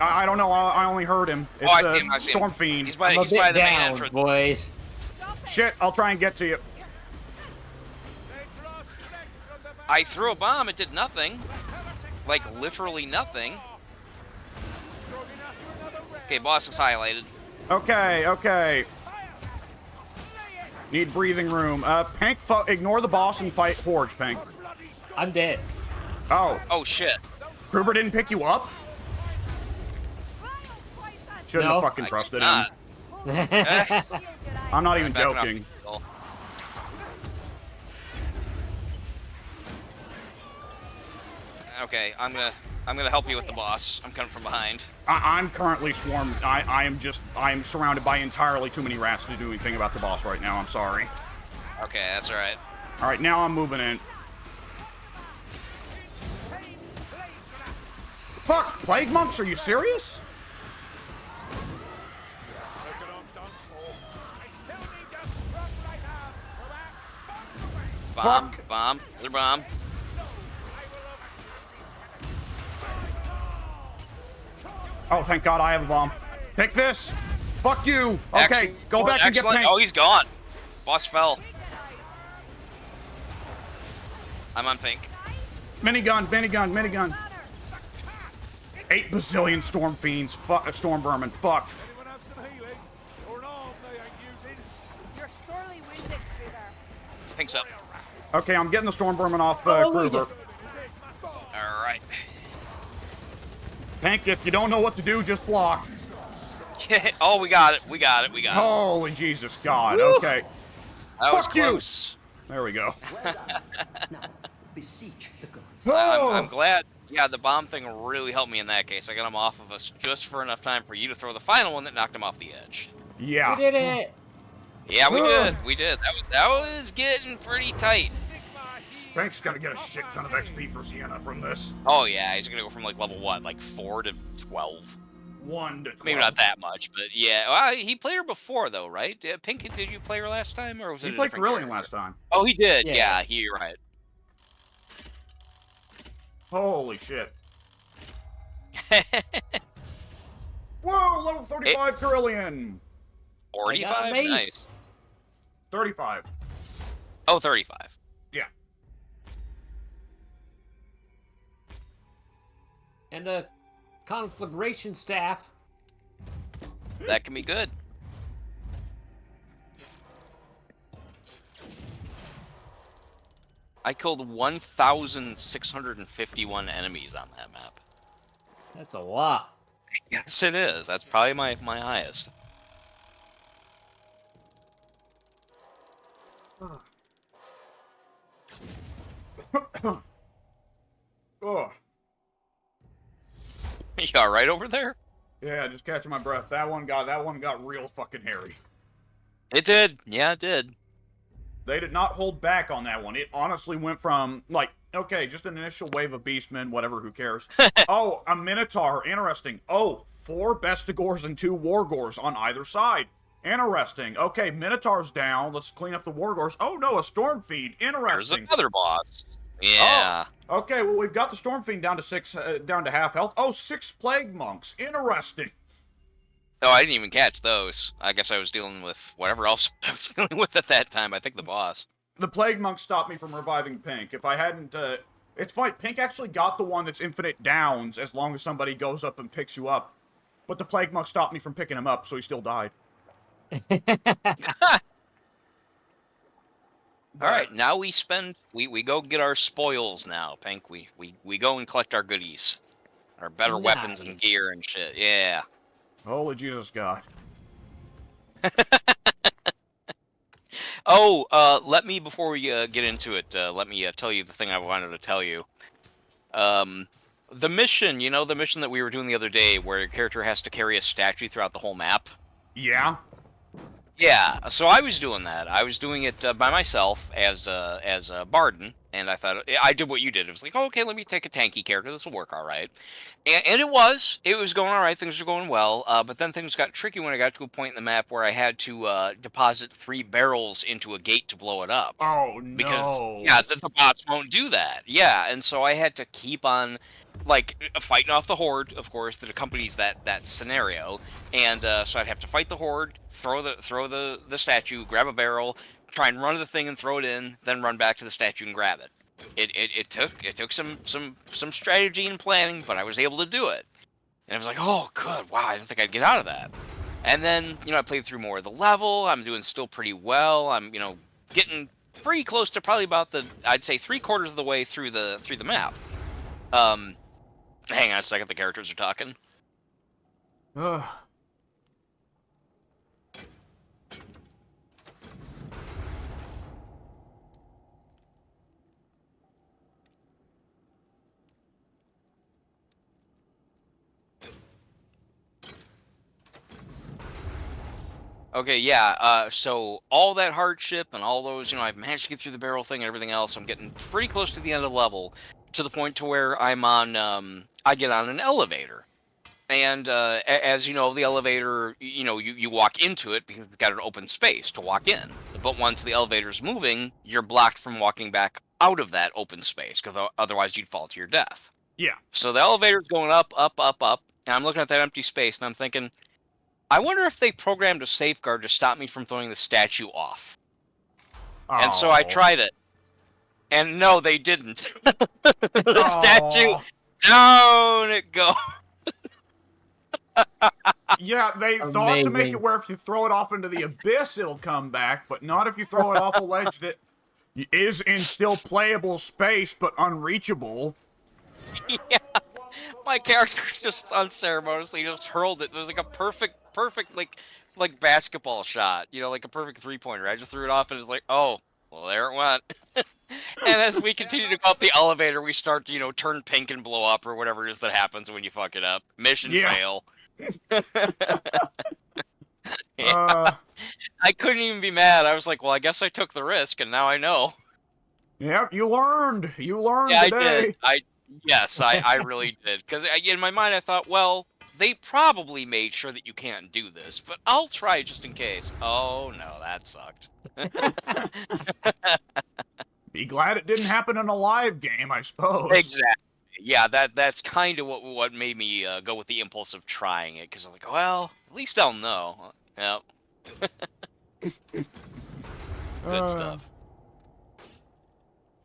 I don't know. I only heard him. It's I see him. I see him. Storm Fiend. He's by I'm a the main bit down, entrance. boys. Shit, I'll try and get to you. I threw a bomb. It did nothing. Like literally nothing. Okay, boss is highlighted. Okay. Need breathing room. Pink, ignore the boss and fight Forge, Pink. I'm dead. Oh, Oh shit. Kruber didn't pick you up? Shouldn't No. have fucking I trusted did not. him. I'm not even Backing up. joking. Okay, I'm gonna help you with the boss. I'm coming from behind. I'm currently swarmed. I am surrounded by entirely too many rats to do anything about the boss right now. I'm sorry. Okay, that's all right. All right, now I'm moving in. Fuck, plague monks? Are you serious? Bomb, Fuck. bomb, another bomb. Oh, thank God I have a bomb. Take this. Fuck you. Okay, go back and get Excellent. Pink. Oh, he's gone. Boss fell. I'm on Pink. Minigun. 8 bazillion storm fiends. Fuck, storm vermin. Fuck. Anyone have some healing? Or an arm they ain't using? You're sorely wounded through there. Pink's up. Okay, I'm getting the storm vermin off Hallelujah. Kruber. All right. Pink, if you don't know what to do, just block. Oh, we got it. We got it. Holy Jesus God. Woo. Okay. That was Fuck you. close. There we go. Now, beseech the gods. I'm glad. Yeah, the bomb thing really helped me in that case. I got him off of us just for enough time for you to throw the final one that knocked him off the edge. Yeah. We did it. Yeah, we Ugh. did. We did. That was getting pretty tight. Pink's gonna get a shit ton of XP for Sienna from this. Oh yeah, he's gonna go from like level what, like 4 to 12. 1 to 12. Maybe not that much, but yeah. Well, he played her before though, right? Pink, did you play her last time, or was it? He a played different Carillion character? last time. Oh, he did. Yeah. Yeah, you're right. Holy shit. Whoa, level 35 Carillion. 45. mace. Nice. 35. Oh, 35. Yeah. And the conflagration staff. That can be good. I killed 1,651 enemies on that map. That's a lot. Yes, it is. That's probably my highest. Ugh. You all right over there? Yeah, just catching my breath. That one got real fucking hairy. It did. Yeah, it did. They did not hold back on that one. It honestly went from, like, okay, just an initial wave of beastmen, whatever, who cares? Oh, a Minotaur, interesting. Oh, 4 Bestigors and 2 Wargors on either side. Interesting. Okay, Minotaur's down. Let's clean up the Wargors. Oh, no, a Storm Fiend. There's Interesting. another boss. Yeah. Oh, okay, well, we've got the Storm Fiend down to half health. Oh, 6 Plague Monks. Interesting. Oh, I didn't even catch those. I guess I was dealing with whatever else I was dealing with at that time. I think the boss. The Plague Monk stopped me from reviving Pink. If I hadn't, it's funny, Pink actually got the one that's infinite downs as long as somebody goes up and picks you up. But the Plague Monk stopped me from picking him up, so he still died. All right, now we go get our spoils now, Pink. We go and collect our goodies. Our better weapons and Nice. gear and shit. Yeah. Holy Jesus God. Oh, let me, before we get into it, let me tell you the thing I wanted to tell you. The mission, you know, the mission that we were doing the other day where your character has to carry a statue throughout the whole map? Yeah? Yeah, so I was doing that. I was doing it by myself as a Barden, and I thought I did what you did. It was like, oh, okay, let me take a tanky character. This will work all right, and it was going all right. Things were going well, but then things got tricky when I got to a point in the map where I had to deposit 3 barrels into a gate to blow it up. Oh, Because no. yeah, the bots won't do that. Yeah, and so I had to keep on like fighting off the horde, of course, that accompanies that scenario. And so I'd have to fight the horde, throw the statue, grab a barrel, try and run to the thing and throw it in, then run back to the statue and grab it. It took some strategy and planning, but I was able to do it. And I was like, oh, good, wow, I didn't think I'd get out of that. And then, I played through more of the level. I'm doing still pretty well. I'm, getting pretty close to probably about I'd say 3/4 of the way through the map. Hang on a second, the characters are talking. Ugh. Okay, yeah, so all that hardship and all those, I've managed to get through the barrel thing and everything else. I'm getting pretty close to the end of the level, to the point to where I'm on, I get on an elevator. And as you know, the elevator, you walk into it because it's got an open space to walk in. But once the elevator's moving, you're blocked from walking back out of that open space, because otherwise you'd fall to your death. Yeah. So the elevator's going up, up, up, up, and I'm looking at that empty space, and I'm thinking, I wonder if they programmed a safeguard to stop me from throwing the statue off. And so I Oh. tried it. And no, they didn't. The statue, Oh. down it goes. Yeah, they thought to make Amazing. it where if you throw it off into the abyss, it'll come back, but not if you throw it off a ledge that is in still playable space, but unreachable. Yeah. My character just unceremoniously just hurled it. It was like a perfect like basketball shot, like a perfect 3-pointer. I just threw it off and it's like, oh, well, there it went. And as we continue to go up the elevator, we start to, turn pink and blow up or whatever it is that happens when you fuck it up. Mission Yeah. fail. Yeah. I couldn't even be mad. I was like, well, I guess I took the risk and now I know. Yep, you learned. You learned Yeah, today. Yes, I really did. Because in my mind, I thought, well, they probably made sure that you can't do this, but I'll try just in case. Oh, no, that sucked. Be glad it didn't happen in a live game, I suppose. Exactly. Yeah, that's kind of what made me go with the impulse of trying it, because I'm like, well, at least I'll know. Yep. Good stuff.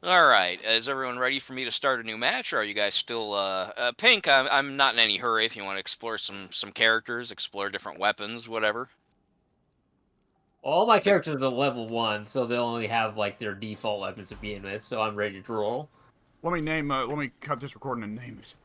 All right, is everyone ready for me to start a new match, or are you guys still Pink? I'm not in any hurry. If you want to explore some characters, explore different weapons, whatever. All my characters are level 1, so they only have like their default weapons to begin with. So I'm ready to roll. Let me cut this recording and name it.